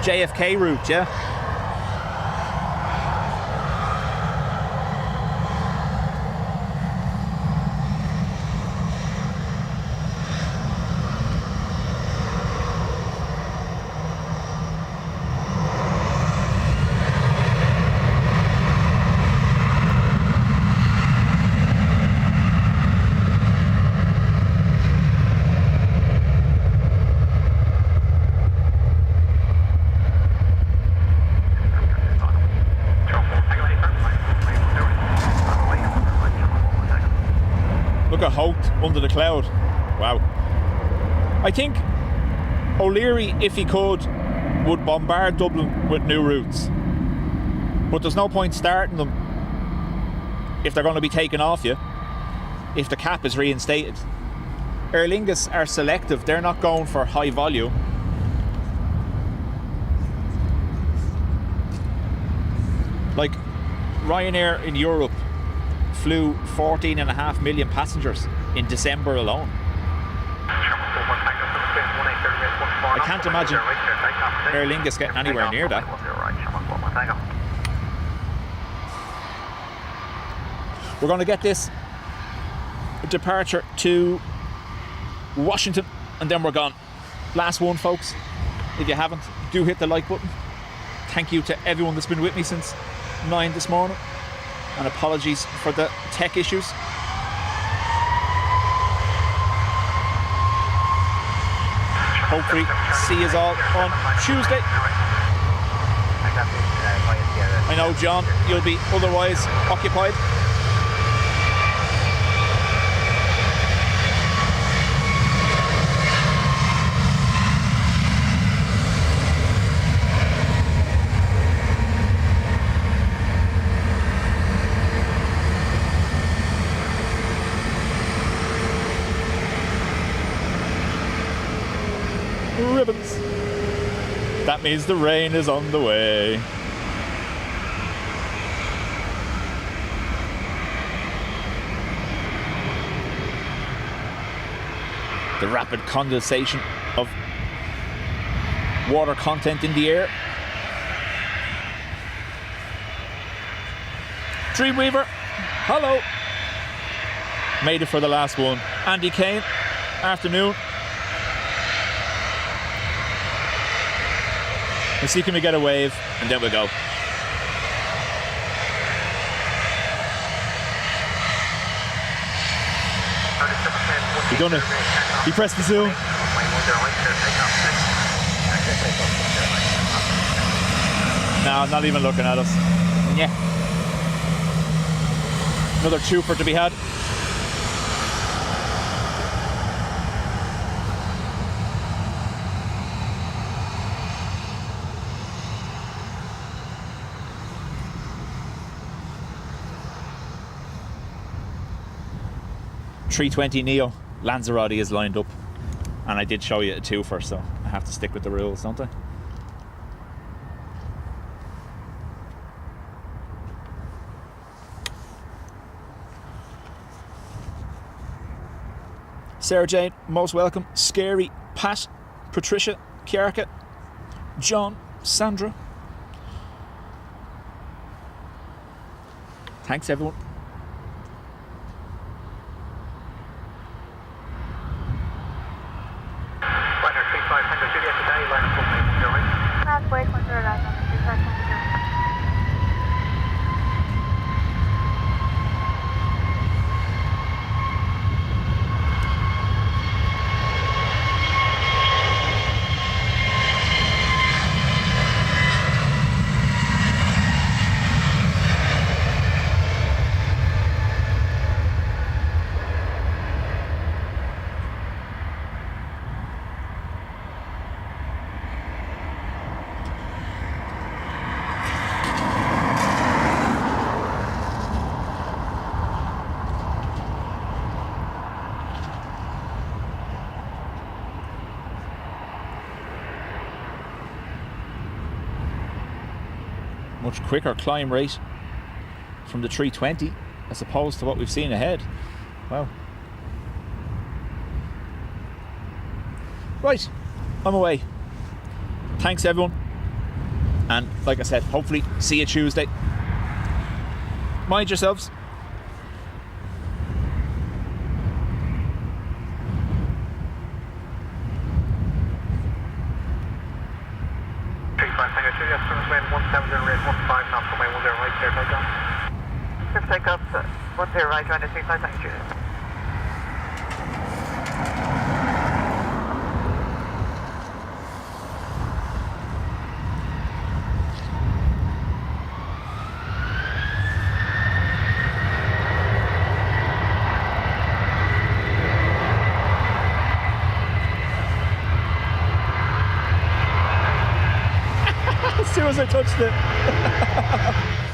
JFK route, yeah? Under the cloud. Wow. I think O'Leary, if he could, would bombard Dublin with new routes. But there's no point starting them if they're going to be taken off you, if the cap is reinstated. Aer Lingus are selective. They're not going for high volume. Like Ryanair in Europe flew 14.5 million passengers in December alone. I can't imagine Aer Lingus getting anywhere near that. We're going to get this departure to Washington and then we're gone. Last one, folks. If you haven't, do hit the like button. Thank you to everyone that's been with me since 9 this morning. And apologies for the tech issues. hopefully see us all on Tuesday. I know, John, you'll be otherwise occupied. Ribbons. That means the rain is on the way. The rapid condensation of water content in the air. Dreamweaver, hello. Made it for the last one. Andy Kane, afternoon. Let's see, can we get a wave, and then we'll go. You done it? You pressed the zoom? No, not even looking at us. Yeah. Another twofer to be had. A320neo Lanzarote is lined up, and I did show you a twofer, so I have to stick with the rules, don't I? Sarah Jane, most welcome. Scary, Pat, Patricia, Kiarka, John, Sandra. Thanks, everyone. Much quicker climb rate from the 320 as opposed to what we've seen ahead. Wow. Right, I'm away. Thanks, everyone. And like I said, hopefully see you Tuesday. Mind yourselves. Take up 10 right, trying to 35, thank you. As soon as I touched it.